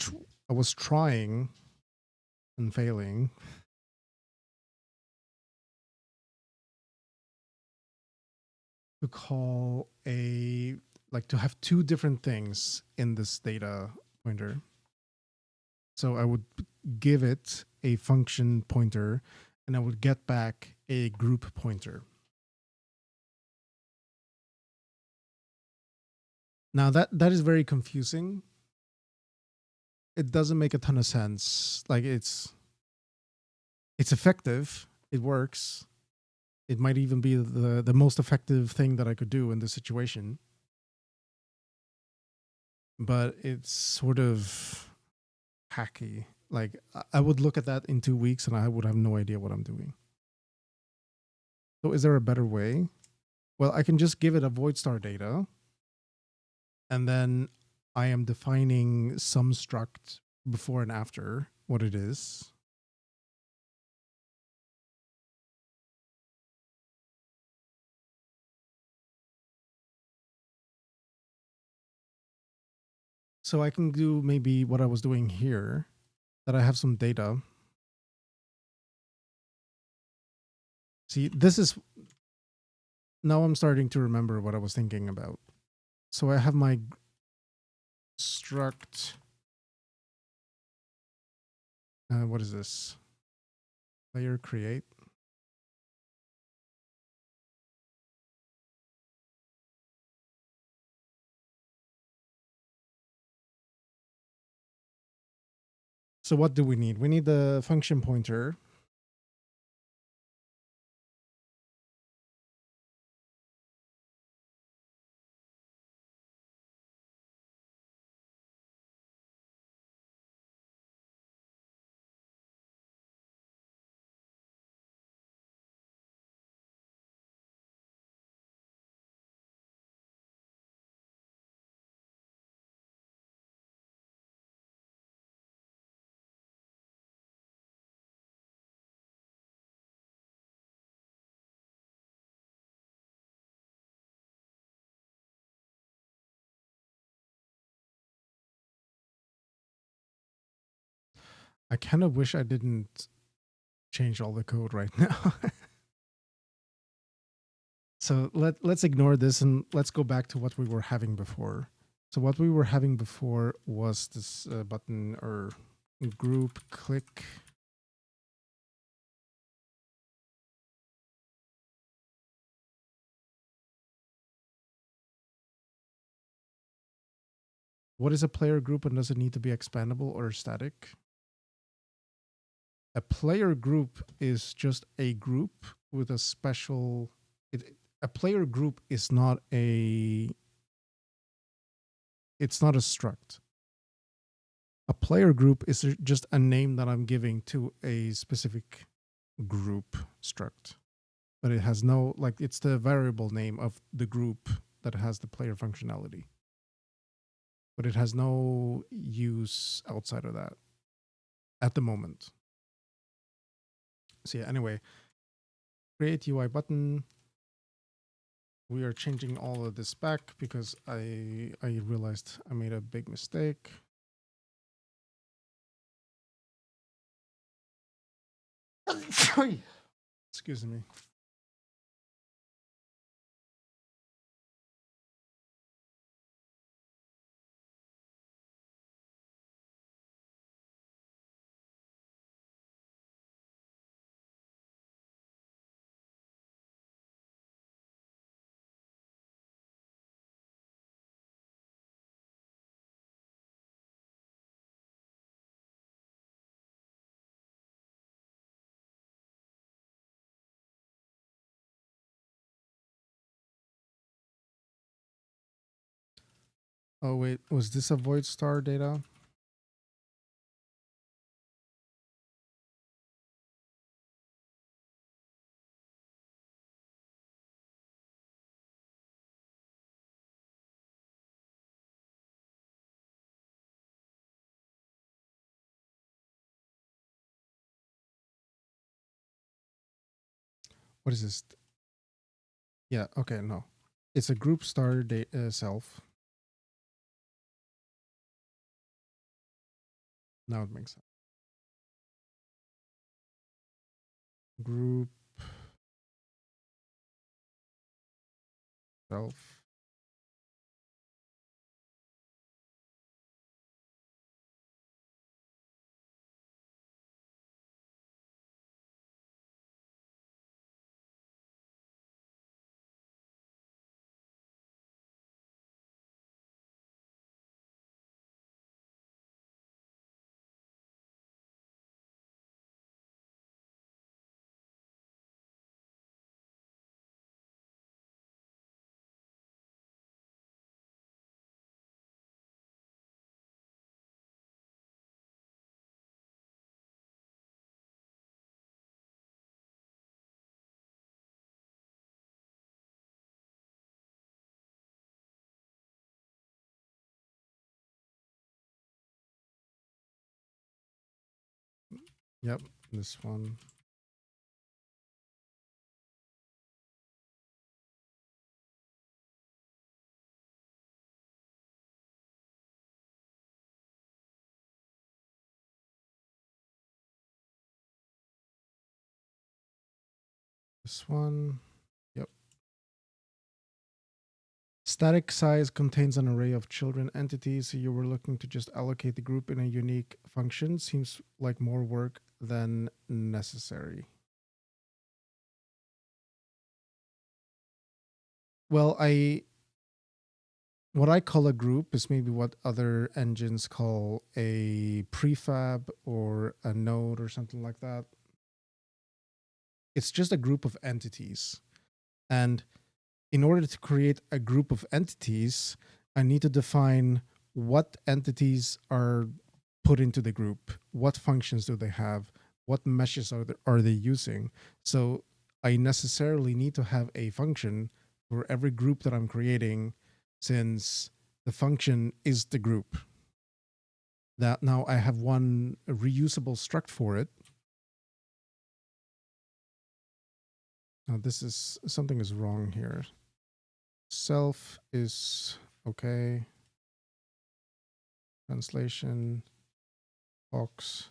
was trying and failing to call to have two different things in this data pointer. So I would give it a function pointer and I would get back a group pointer. Now that is very confusing. It doesn't make a ton of sense. Like it's effective. It works. It might even be the most effective thing that I could do in this situation. But it's sort of hacky. Like I would look at that in 2 weeks and I would have no idea what I'm doing. So is there a better way? Well, I can just give it a void star data. And then I am defining some struct before and after what it is. So I can do maybe what I was doing here, that I have some data. See, this is, now I'm starting to remember what I was thinking about. So I have my struct, what is this? Player create. So what do we need? We need the function pointer. I kind of wish I didn't change all the code right now. So let's ignore this and let's go back to what we were having before. So what we were having before was this button or group click. What is a player group and does it need to be expandable or static? A player group is just a group with a special. A player group is not a. It's not a struct. A player group is just a name that I'm giving to a specific group struct. But it has no, like, it's the variable name of the group that has the player functionality. But it has no use outside of that at the moment. So yeah, anyway, create UI button. we are changing all of this back because I realized I made a big mistake. Excuse me. Oh wait, was this a void star data? What is this? Yeah, okay, no. It's a group star self. Now it makes sense. Group self. Yep, this one. This one. Yep. Static size contains an array of children entities. So you were looking to just allocate the group in a unique function. Seems like more work than necessary. Well, what I call a group is maybe what other engines call a prefab or a node or something like that. It's just a group of entities. And in order to create a group of entities, I need to define what entities are put into the group, what functions do they have, what meshes are they using. So I necessarily need to have a function for every group that I'm creating, since the function is the group. That now I have one reusable struct for it. Now this is something is wrong here. Self is okay. Translation box.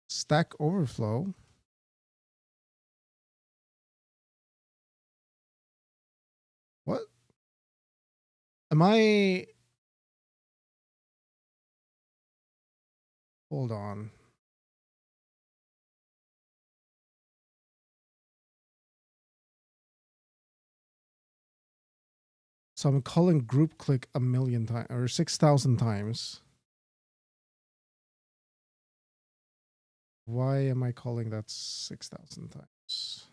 Stack Overflow. What? Am I? Hold on. So I'm calling group click a million times or 6,000 times. Why am I calling that 6,000 times?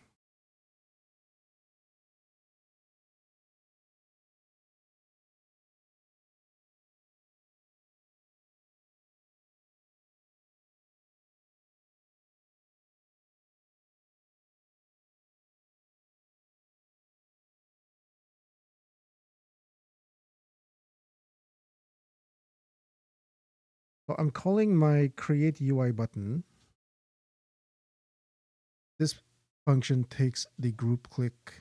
So I'm calling my create UI button. This function takes the group click.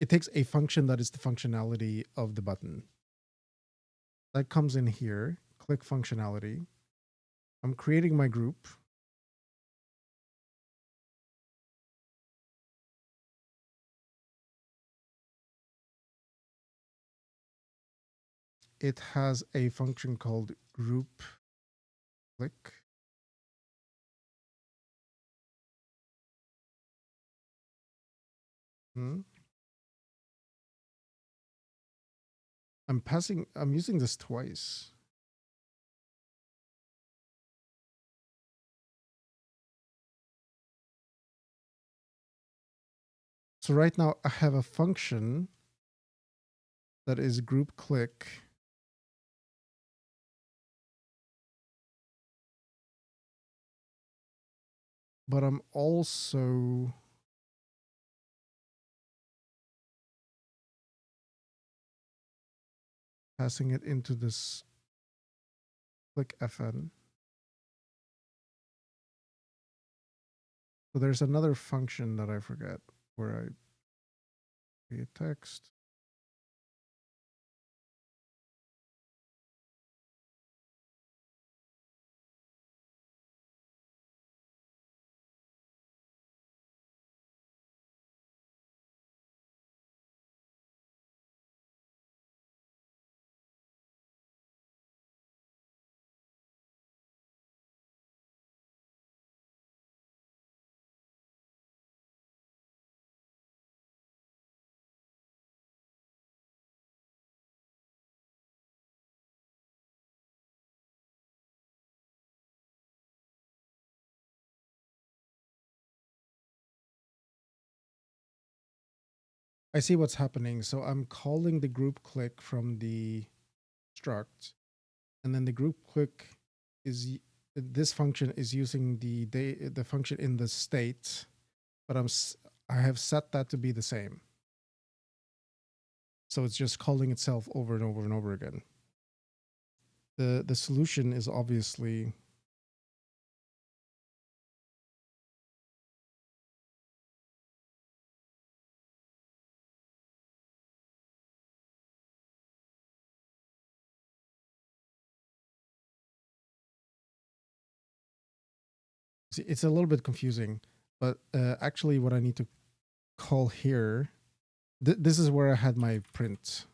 It takes a function that is the functionality of the button. That comes in here, click functionality. I'm creating my group. It has a function called group click. I'm using this twice. So right now I have a function that is group click. But I'm also passing it into this click FN. So there's another function that I forget where I create text. I see what's happening. So I'm calling the group click from the struct, and then the group click is this function is using the function in the state, but I have set that to be the same. So it's just calling itself over and over and over again. The solution is obviously it's a little bit confusing, but actually what I need to call here, this is where I had my print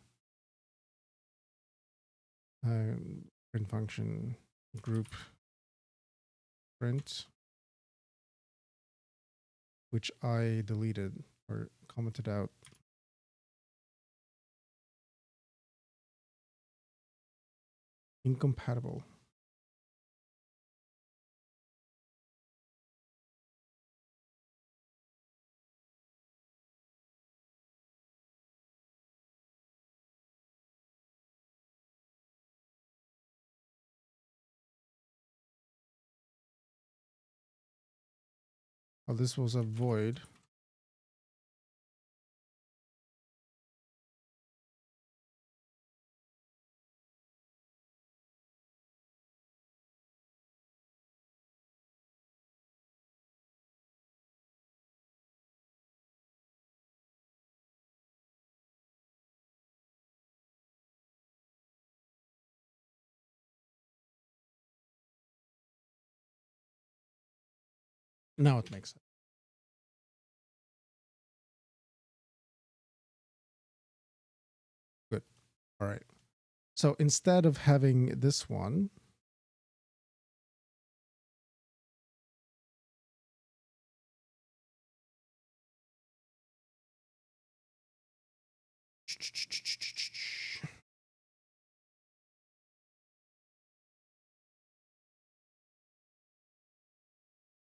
print function group print, which I deleted or commented out. Incompatible. Oh, this was a void. Now it makes sense. Good. All right. So instead of having this one,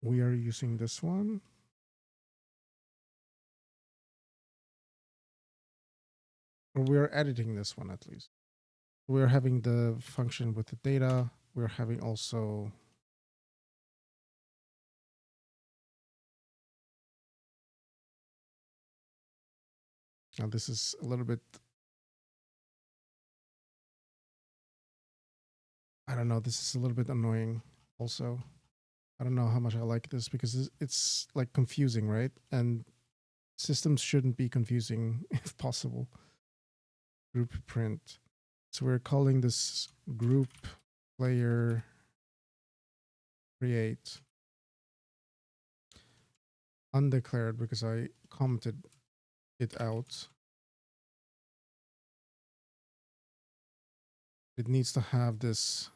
we are using this one. Or we are editing this one at least. We're having the function with the data. We're having also now this is a little bit I don't know. This is a little bit annoying also. I don't know how much I like this because it's like confusing, right? And systems shouldn't be confusing if possible. Group print. So we're calling this group player create undeclared because I commented it out. It needs to have this.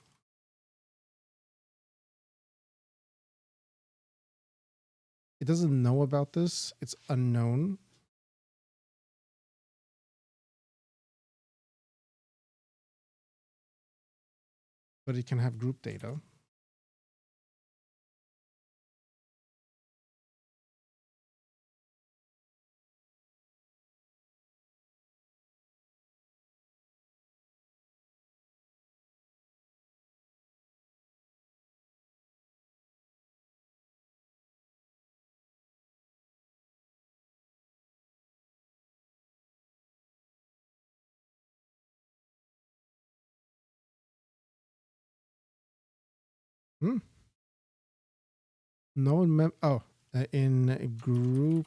It doesn't know about this. It's unknown. But it can have group data. Hmm. No mem. Oh, in group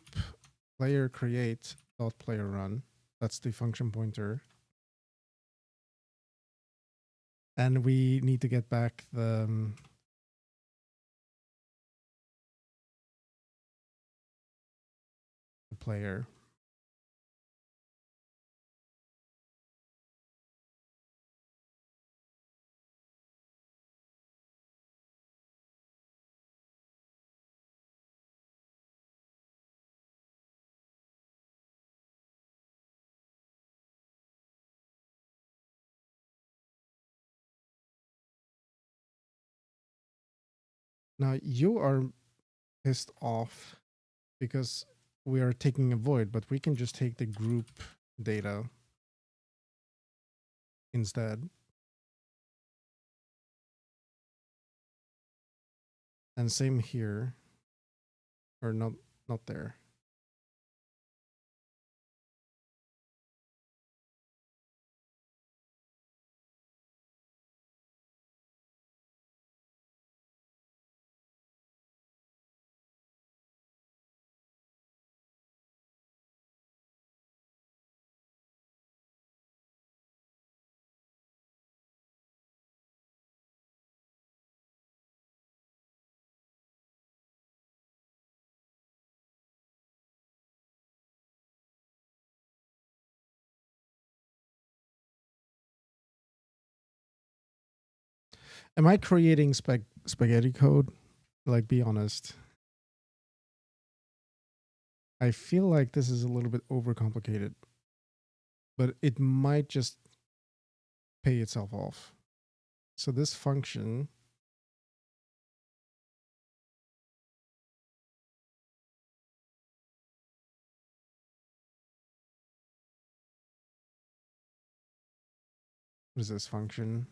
player create dot player run. That's the function pointer. And we need to get back the player. Now you are pissed off because we are taking a void, but we can just take the group data instead. And same here, or not there. Am I creating spaghetti code? Like, be honest. I feel like this is a little bit overcomplicated, but it might just pay itself off. So this function what is this function?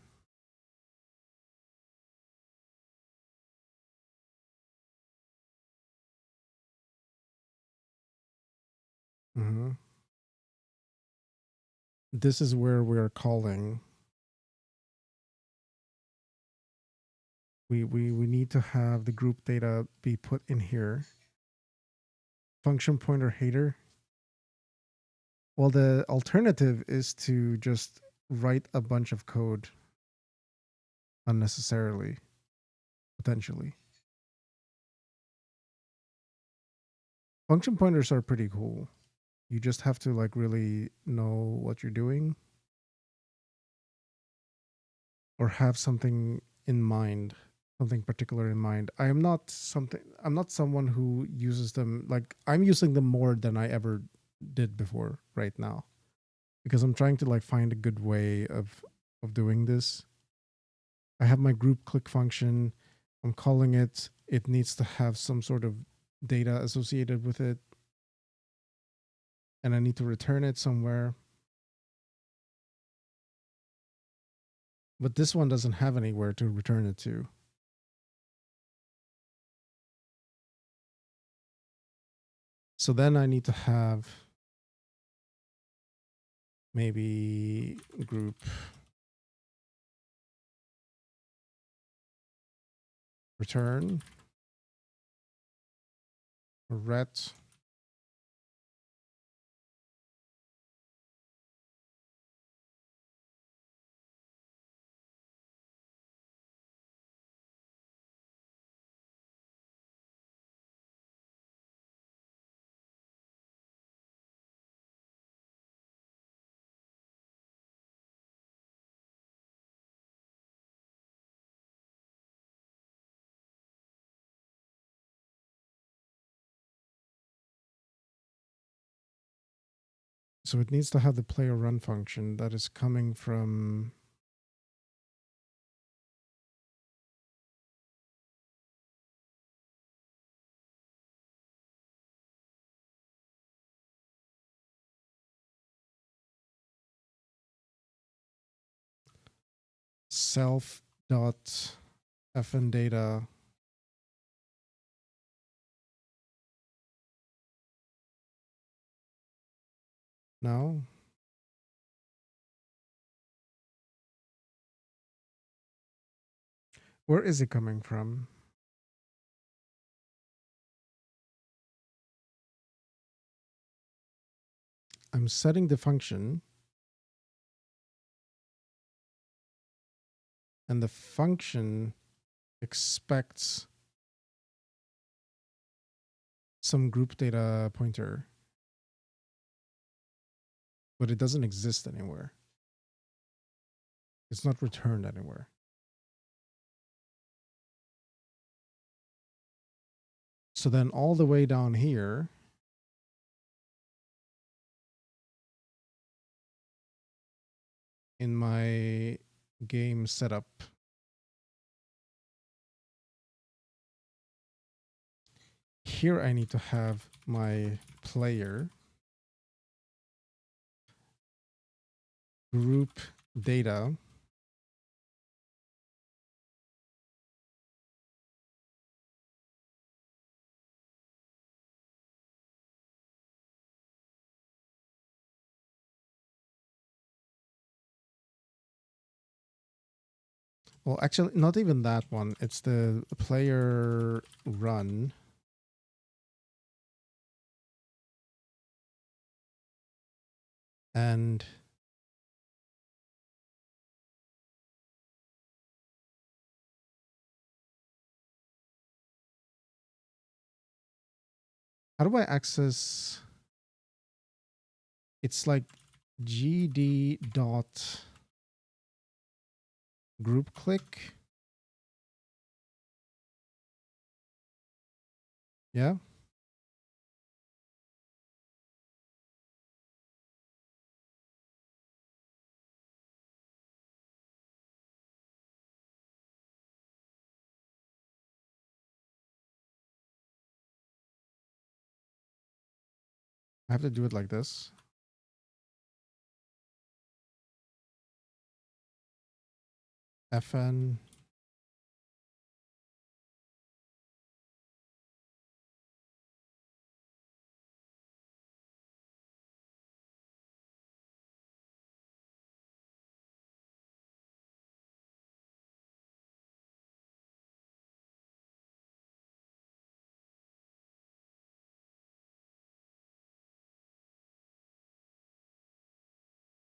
Mm-hmm. This is where we are calling. We need to have the group data be put in here. Function pointer header. Well, the alternative is to just write a bunch of code unnecessarily, potentially. Function pointers are pretty cool. You just have to like really know what you're doing or have something in mind, something particular in mind. I'm not someone who uses them like I'm using them more than I ever did before right now because I'm trying to like find a good way of doing this. I have my group click function. I'm calling it. It needs to have some sort of data associated with it. And I need to return it somewhere. But this one doesn't have anywhere to return it to. So then I need to have maybe group return ret so it needs to have the player run function that is coming from self dot fn data now. Where is it coming from? I'm setting the function, and the function expects some group data pointer, but it doesn't exist anywhere. It's not returned anywhere. So then all the way down here, in my game setup, here I need to have my player group data well, actually, not even that one. It's the player run. And how do I access? It's like gd dot group click. Yeah. I have to do it like this. FN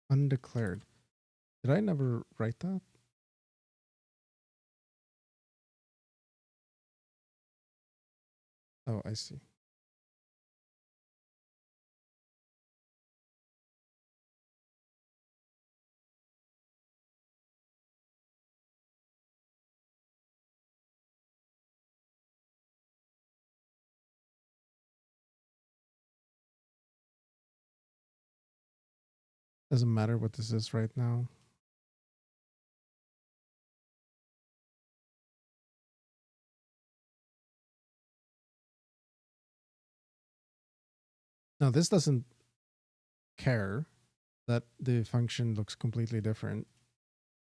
undeclared. Did I never write that? Oh, I see. Doesn't matter what this is right now. Now this doesn't care that the function looks completely different.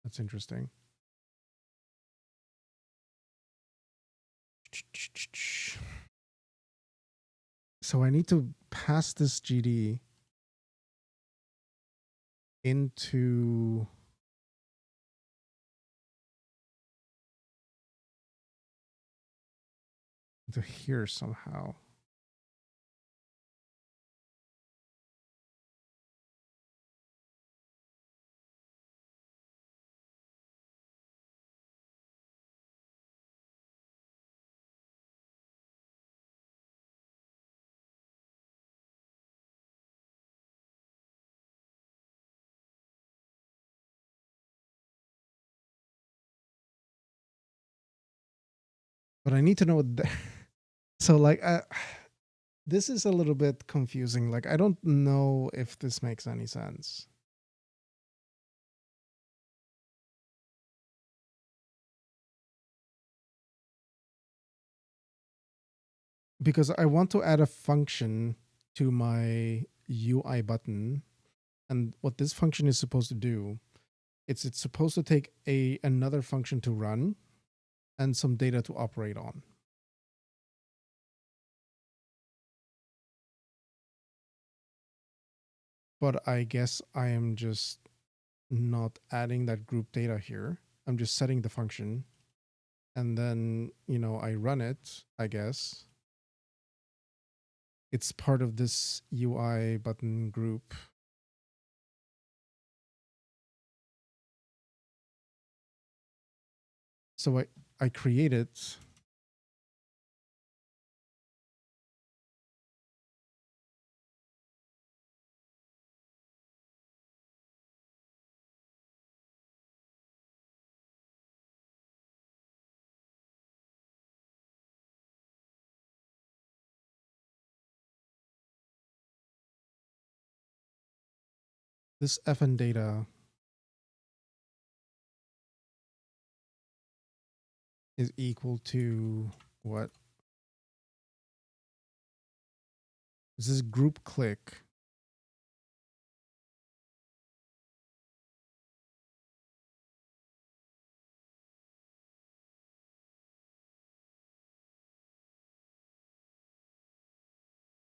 That's interesting. So I need to pass this GD into to here somehow. But I need to know what so like this is a little bit confusing. Like I don't know if this makes any sense. Because I want to add a function to my UI button, and what this function is supposed to do, it's supposed to take another function to run and some data to operate on. But I guess I am just not adding that group data here. I'm just setting the function, and then, you know, I run it, I guess. It's part of this UI button group. So I create it. This FN data is equal to what? This is group click.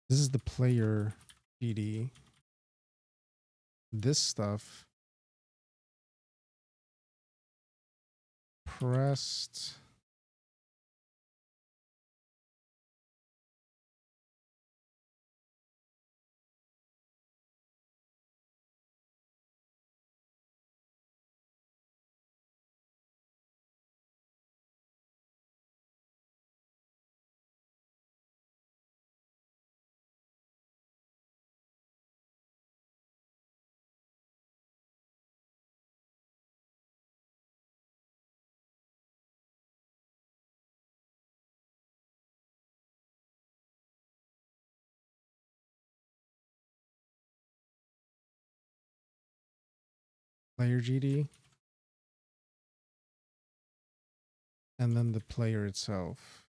This is the player GD. This stuff pressed. Player GD, and then the player itself.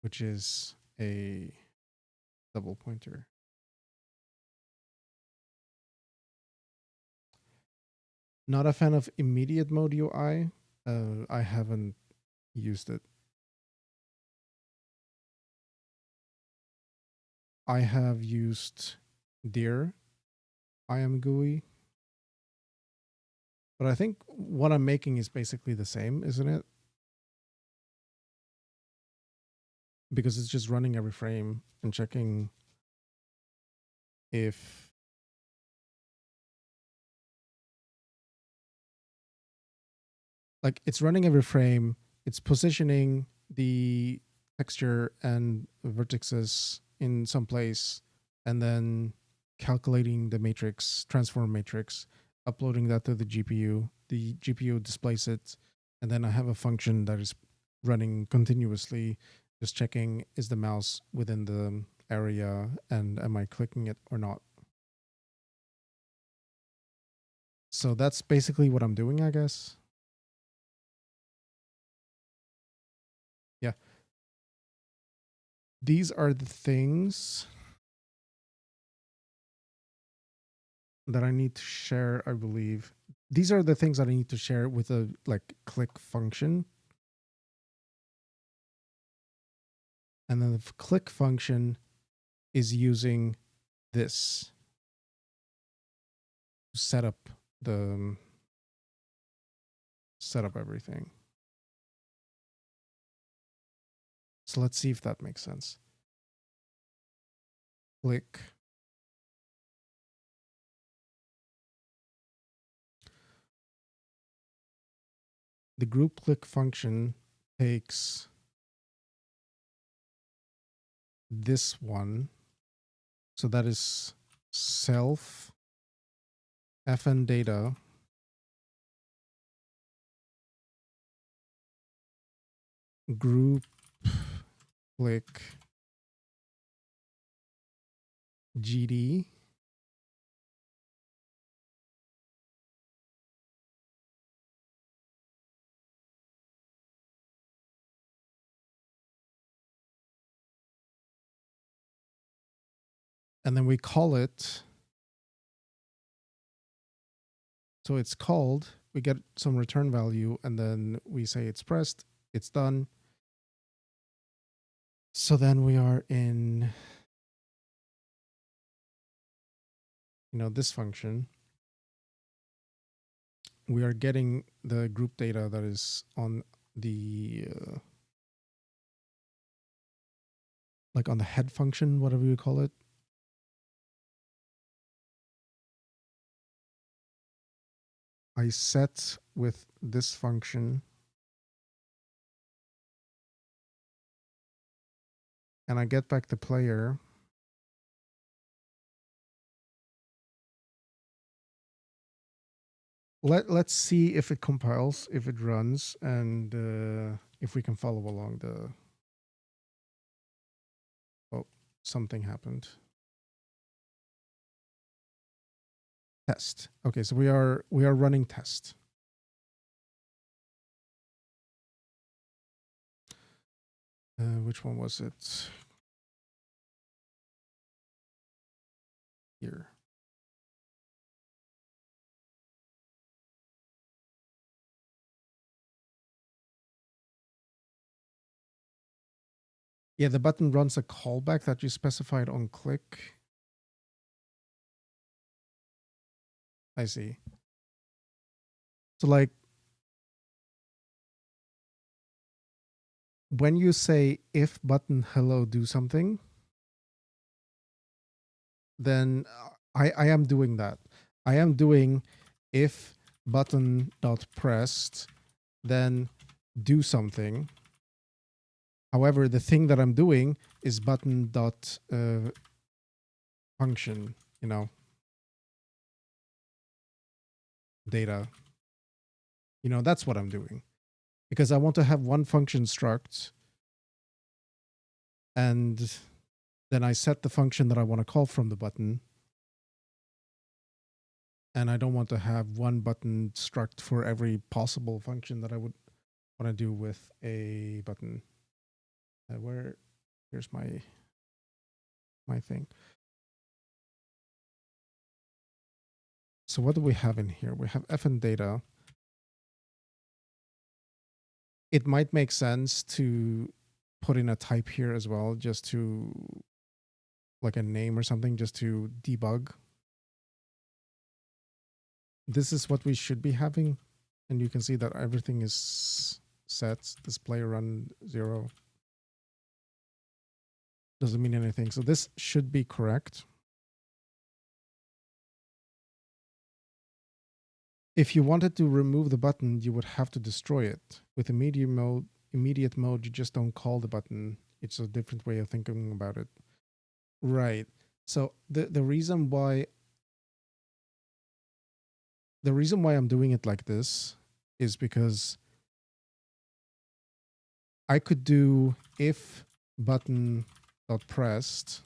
Which is a double pointer. Not a fan of immediate mode UI. I haven't used it. I have used Deer IAM GUI. But I think what I'm making is basically the same, isn't it? Because it's just running every frame and checking if like it's running every frame, it's positioning the texture and vertices in some place, and then calculating the matrix, transform matrix, uploading that to the GPU. The GPU displays it, and then I have a function that is running continuously, just checking is the mouse within the area and am I clicking it or not. So that's basically what I'm doing, I guess. Yeah. These are the things that I need to share, I believe. These are the things that I need to share with a like click function. And then the click function is using this to set up everything. So let's see if that makes sense. Click. The group click function takes this one. So that is self fn data group click GD and then we call it. So it's called, we get some return value, and then we say it's pressed, it's done. So then we are in, this function. We are getting the group data that is on the, like on the head function, whatever you call it. I set with this function, and I get back the player. Let's see if it compiles, if it runs, and if we can follow along the. Oh, something happened. Test. Okay, so we are running test. Which one was it? Here. Yeah, the button runs a callback that you specified on click. I see. So like when you say if button hello do something, then I am doing that. I am doing if button dot pressed, then do something. However, the thing that I'm doing is button dot function, data. That's what I'm doing, because I want to have one function struct, and then I set the function that I want to call from the button. And I don't want to have one button struct for every possible function that I would want to do with a button. Here's my thing. So what do we have in here? We have fn data. It might make sense to put in a type here as well, just to, like a name or something, just to debug. This is what we should be having. And you can see that everything is set. Display run 0. Doesn't mean anything. So this should be correct. If you wanted to remove the button, you would have to destroy it. With immediate mode, you just don't call the button. It's a different way of thinking about it. Right. So the reason why I'm doing it like this is because I could do if button dot pressed,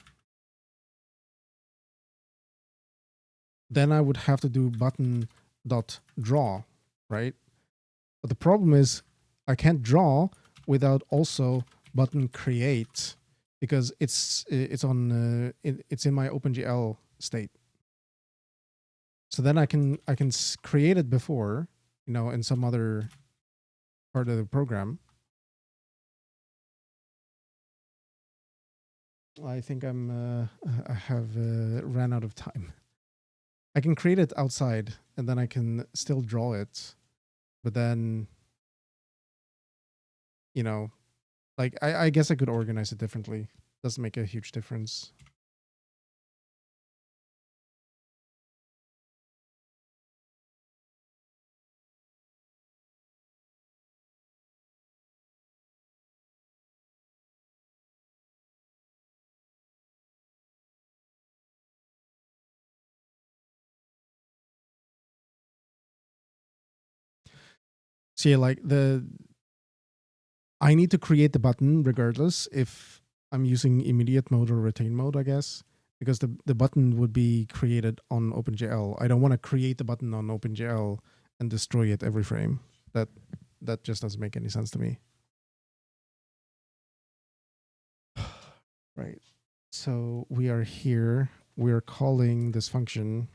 then I would have to do button dot draw, right? But the problem is I can't draw without also button create, because it's in my OpenGL state. So then I can create it before, in some other part of the program. I think I have ran out of time. I can create it outside and then I can still draw it, but then, you know, like I guess I could organize it differently. Doesn't make a huge difference. So yeah, like I need to create the button regardless if I'm using immediate mode or retain mode, I guess, because the button would be created on OpenGL. I don't want to create the button on OpenGL and destroy it every frame. That just doesn't make any sense to me. Right. So we are here. We are calling this function,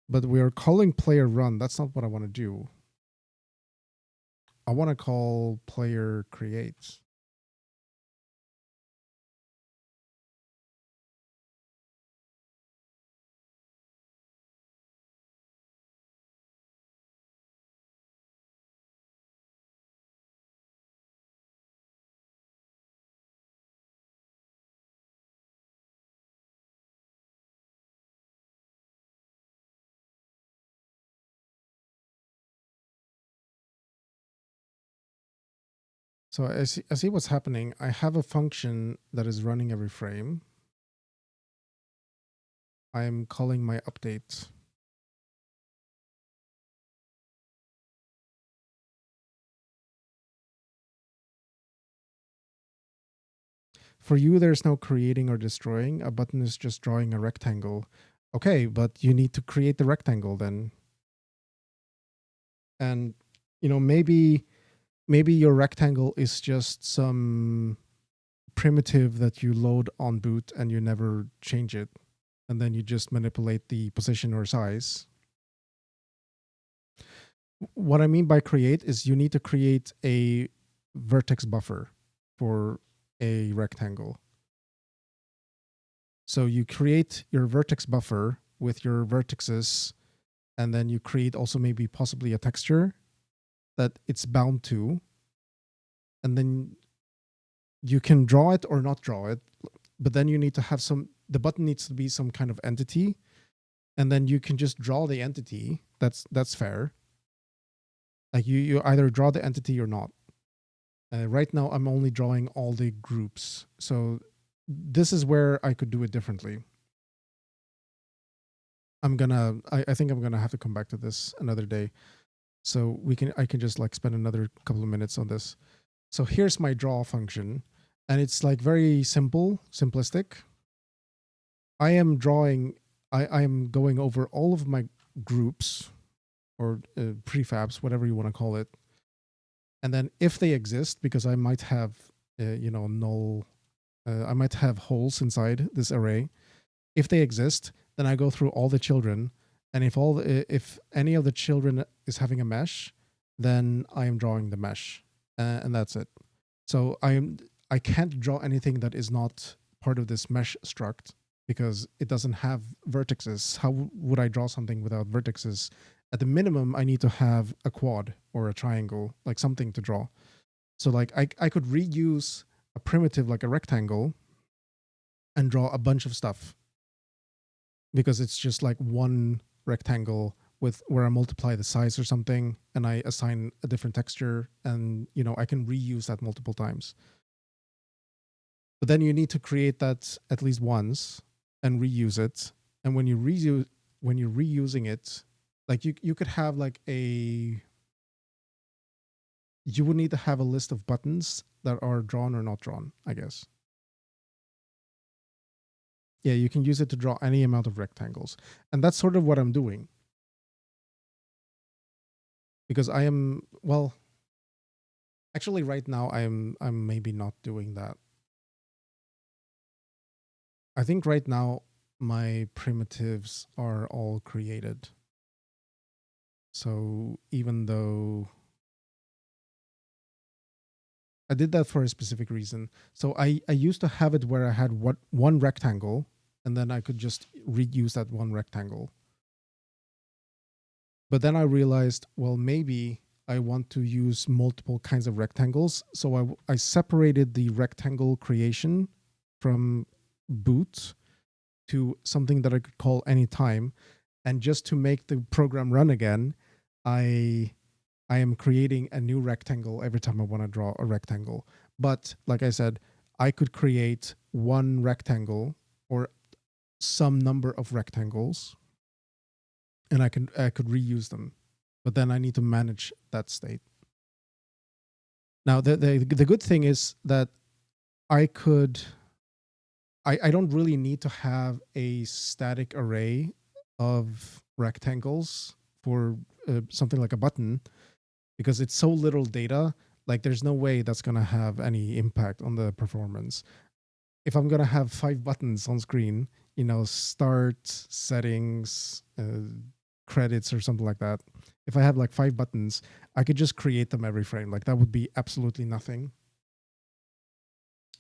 but we are calling player run. That's not what I want to do. I want to call player create. So I see what's happening. I have a function that is running every frame. I am calling my update. For you, there's no creating or destroying. A button is just drawing a rectangle. Okay, but you need to create the rectangle then. And, you know, maybe your rectangle is just some primitive that you load on boot and you never change it. And then you just manipulate the position or size. What I mean by create is you need to create a vertex buffer for a rectangle. So you create your vertex buffer with your vertices, and then you create also maybe possibly a texture that it's bound to. And then you can draw it or not draw it, but then you need to have the button needs to be some kind of entity. And then you can just draw the entity. That's fair. Like you either draw the entity or not. Right now, I'm only drawing all the groups. So this is where I could do it differently. I think I'm gonna have to come back to this another day. So I can just like spend another couple of minutes on this. So here's my draw function, and it's like very simplistic. I am drawing, I am going over all of my groups or prefabs, whatever you want to call it. And then if they exist, because I might have, null, I might have holes inside this array. If they exist, then I go through all the children. And if any of the children is having a mesh, then I am drawing the mesh, and that's it. So I can't draw anything that is not part of this mesh struct because it doesn't have vertices. How would I draw something without vertices? At the minimum, I need to have a quad or a triangle, like something to draw. So like I could reuse a primitive like a rectangle and draw a bunch of stuff because it's just like one rectangle with where I multiply the size or something and I assign a different texture, and I can reuse that multiple times. But then you need to create that at least once and reuse it. And when you're reusing it, like you could have like you would need to have a list of buttons that are drawn or not drawn, I guess. Yeah, you can use it to draw any amount of rectangles. And that's sort of what I'm doing. Because I am, well, actually right now I'm maybe not doing that. I think right now my primitives are all created. So even though I did that for a specific reason. So I used to have it where I had one rectangle, and then I could just reuse that one rectangle. But then I realized, well, maybe I want to use multiple kinds of rectangles. So I separated the rectangle creation from boot to something that I could call anytime. And just to make the program run again, I am creating a new rectangle every time I want to draw a rectangle. But like I said, I could create one rectangle or some number of rectangles, and I could reuse them. But then I need to manage that state. Now the good thing is that I don't really need to have a static array of rectangles for something like a button, because it's so little data. Like there's no way that's going to have any impact on the performance. If I'm going to have 5 buttons on screen, start, settings, credits, or something like that. If I have like 5 buttons, I could just create them every frame. Like that would be absolutely nothing.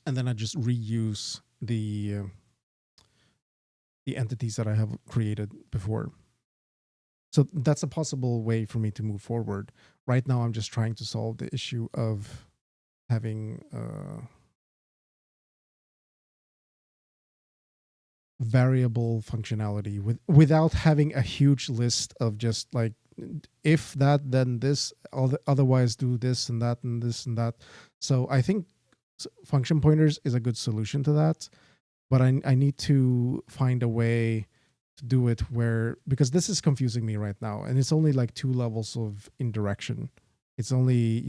And then I just reuse the entities that I have created before. So that's a possible way for me to move forward. Right now, I'm just trying to solve the issue of having variable functionality without having a huge list of just like, if that, then this, otherwise do this and that and this and that. So I think function pointers is a good solution to that. But I need to find a way to do it where, because this is confusing me right now, and it's only like 2 levels of indirection. It's only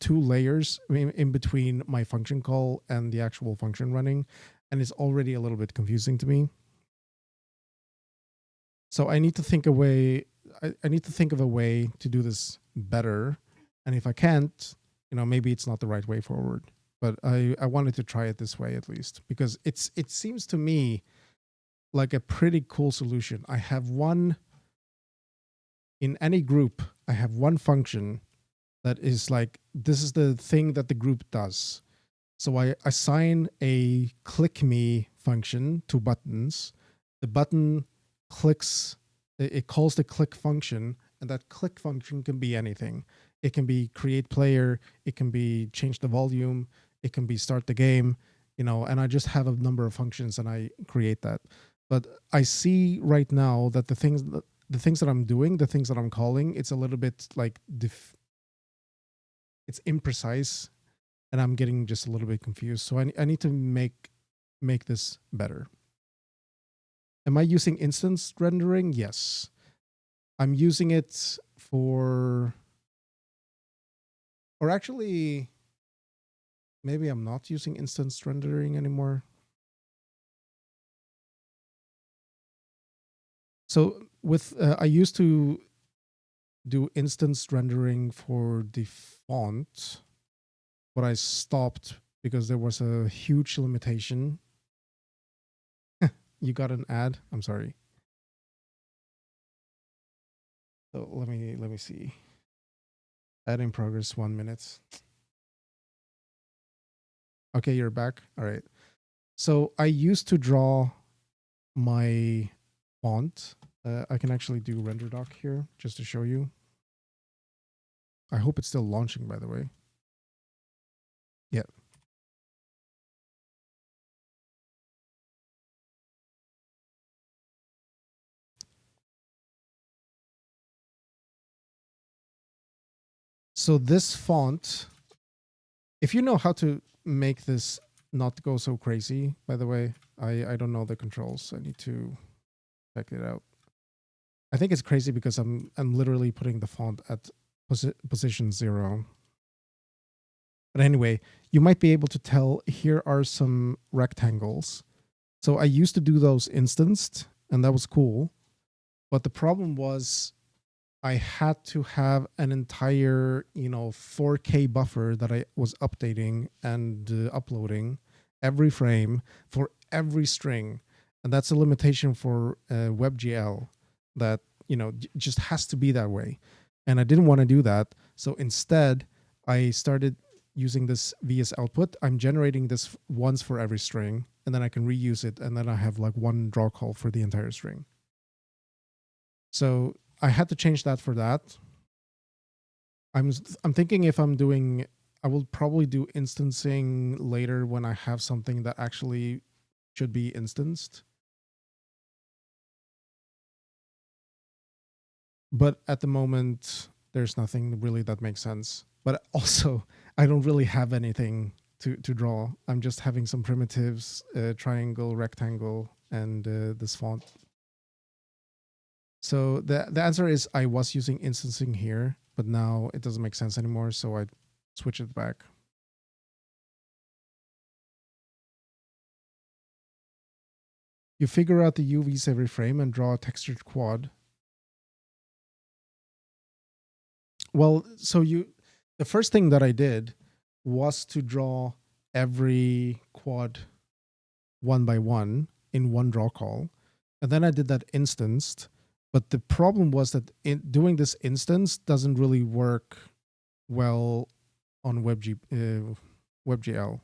2 layers in between my function call and the actual function running, and it's already a little bit confusing to me. So I need to think I need to think of a way to do this better, and if I can't, maybe it's not the right way forward. But I wanted to try it this way at least, because it seems to me like a pretty cool solution. I have in any group, I have one function that is like, this is the thing that the group does. So I assign a click me function to buttons. The button clicks, it calls the click function, and that click function can be anything. It can be create player, it can be change the volume, it can be start the game, and I just have a number of functions and I create that. But I see right now that the things that I'm doing, the things that I'm calling, it's a little bit like it's imprecise, and I'm getting just a little bit confused. So I need to make this better. Am I using instance rendering? Yes. I'm using it or actually, maybe I'm not using instance rendering anymore. So I used to do instance rendering for the font, but I stopped because there was a huge limitation. You got an ad? I'm sorry. So let me see. Ad in progress, 1 minute. Okay, you're back. All right. So I used to draw my font. I can actually do render doc here just to show you. I hope it's still launching, by the way. Yeah. So this font, if you know how to make this not go so crazy, by the way, I don't know the controls. I need to check it out. I think it's crazy because I'm literally putting the font at position 0. But anyway, you might be able to tell here are some rectangles. So I used to do those instanced, and that was cool. But the problem was I had to have an entire, 4K buffer that I was updating and uploading every frame for every string. And that's a limitation for WebGL that, just has to be that way. And I didn't want to do that. So instead, I started using this VS output, I'm generating this once for every string, and then I can reuse it, and then I have like one draw call for the entire string. So I had to change that for that. I'm thinking if I'm doing, I will probably do instancing later when I have something that actually should be instanced. But at the moment, there's nothing really that makes sense. But also, I don't really have anything to draw. I'm just having some primitives, triangle, rectangle, and this font. So the answer is I was using instancing here, but now it doesn't make sense anymore, so I switch it back. You figure out the UVs every frame and draw a textured quad. Well, so the first thing that I did was to draw every quad one by one in one draw call. And then I did that instanced. But the problem was that doing this instance doesn't really work well on WebGL.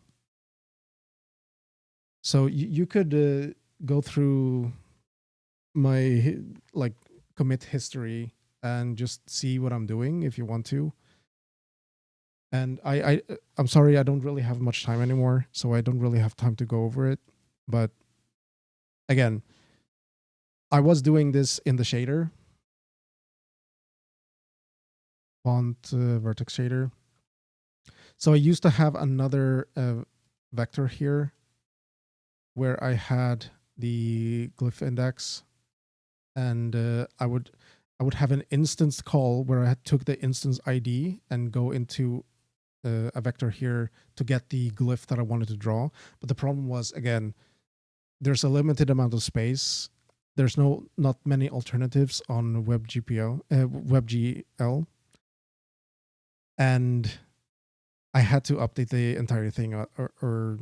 So you could go through my like commit history and just see what I'm doing if you want to. And I'm sorry, I don't really have much time anymore, so I don't really have time to go over it. But again, I was doing this in the shader, font vertex shader. So I used to have another vector here where I had the glyph index, and I would have an instance call where I took the instance ID and go into a vector here to get the glyph that I wanted to draw. But the problem was, again, there's a limited amount of space. There's not many alternatives on WebGL, and I had to update the entire thing, or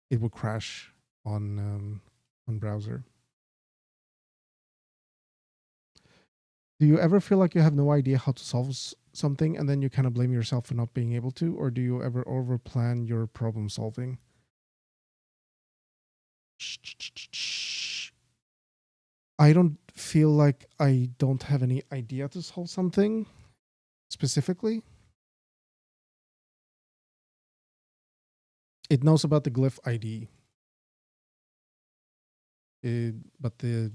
it would crash on browser. Do you ever feel like you have no idea how to solve something and then you kind of blame yourself for not being able to? Or do you ever overplan your problem solving? I don't feel like I don't have any idea to solve something specifically. It knows about the glyph ID. But the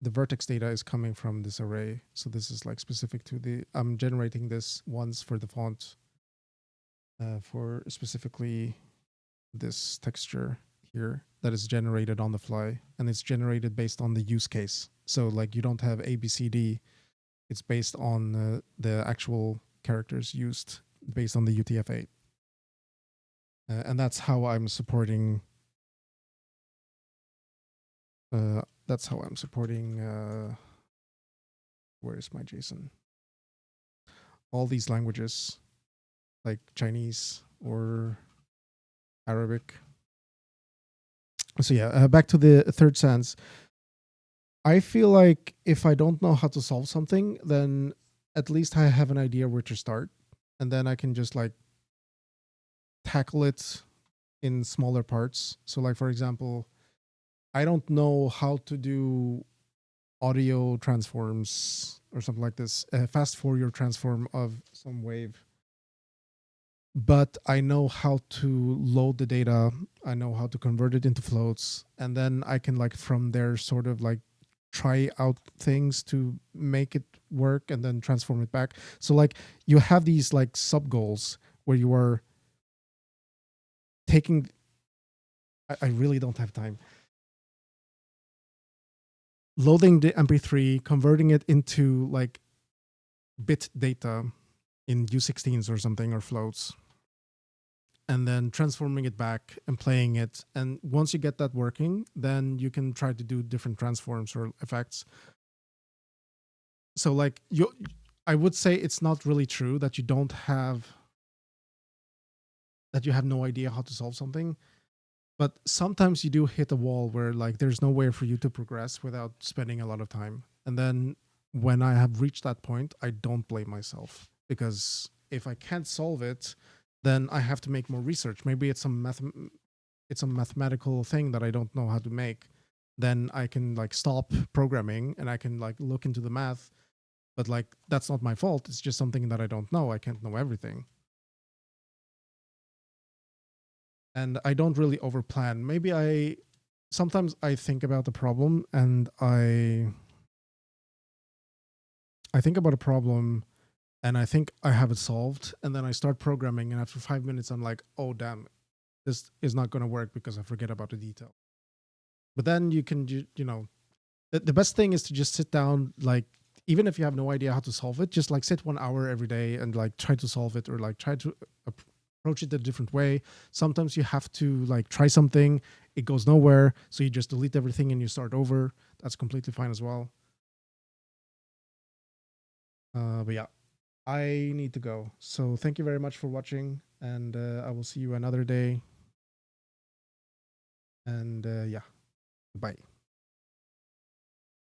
vertex data is coming from this array. So this is like specific to I'm generating this once for the font for specifically this texture here that is generated on the fly, and it's generated based on the use case. So like you don't have ABCD, it's based on the actual characters used based on the UTF-8. And that's how I'm supporting where is my JSON? All these languages like Chinese or Arabic. So yeah, back to the third sense. I feel like if I don't know how to solve something, then at least I have an idea where to start, and then I can just like tackle it in smaller parts. So like, for example, I don't know how to do audio transforms or something like this, fast Fourier transform of some wave. But I know how to load the data. I know how to convert it into floats. And then I can like from there sort of like try out things to make it work and then transform it back. So like you have these like sub goals where you are taking, I really don't have time. Loading the MP3, converting it into like bit data in U16s or something or floats, and then transforming it back and playing it. And once you get that working, then you can try to do different transforms or effects. So like I would say it's not really true that you have no idea how to solve something. But sometimes you do hit a wall where like there's no way for you to progress without spending a lot of time. And then when I have reached that point, I don't blame myself because if I can't solve it, then I have to make more research. Maybe it's some mathematical thing that I don't know how to make. Then I can like stop programming and I can like look into the math. But like that's not my fault. It's just something that I don't know. I can't know everything. And I don't really overplan. Maybe sometimes I think about the problem and I think about a problem and I think I have it solved, and then I start programming, and after 5 minutes I'm like, oh damn, this is not going to work because I forget about the detail. But then you can, you know, the best thing is to just sit down, like, even if you have no idea how to solve it, just like sit 1 hour every day and like try to solve it, or like try to approach it a different way. Sometimes you have to like try something, it goes nowhere, so you just delete everything and you start over. That's completely fine as well. But yeah, I need to go. So thank you very much for watching, and I will see you another day. And yeah, bye.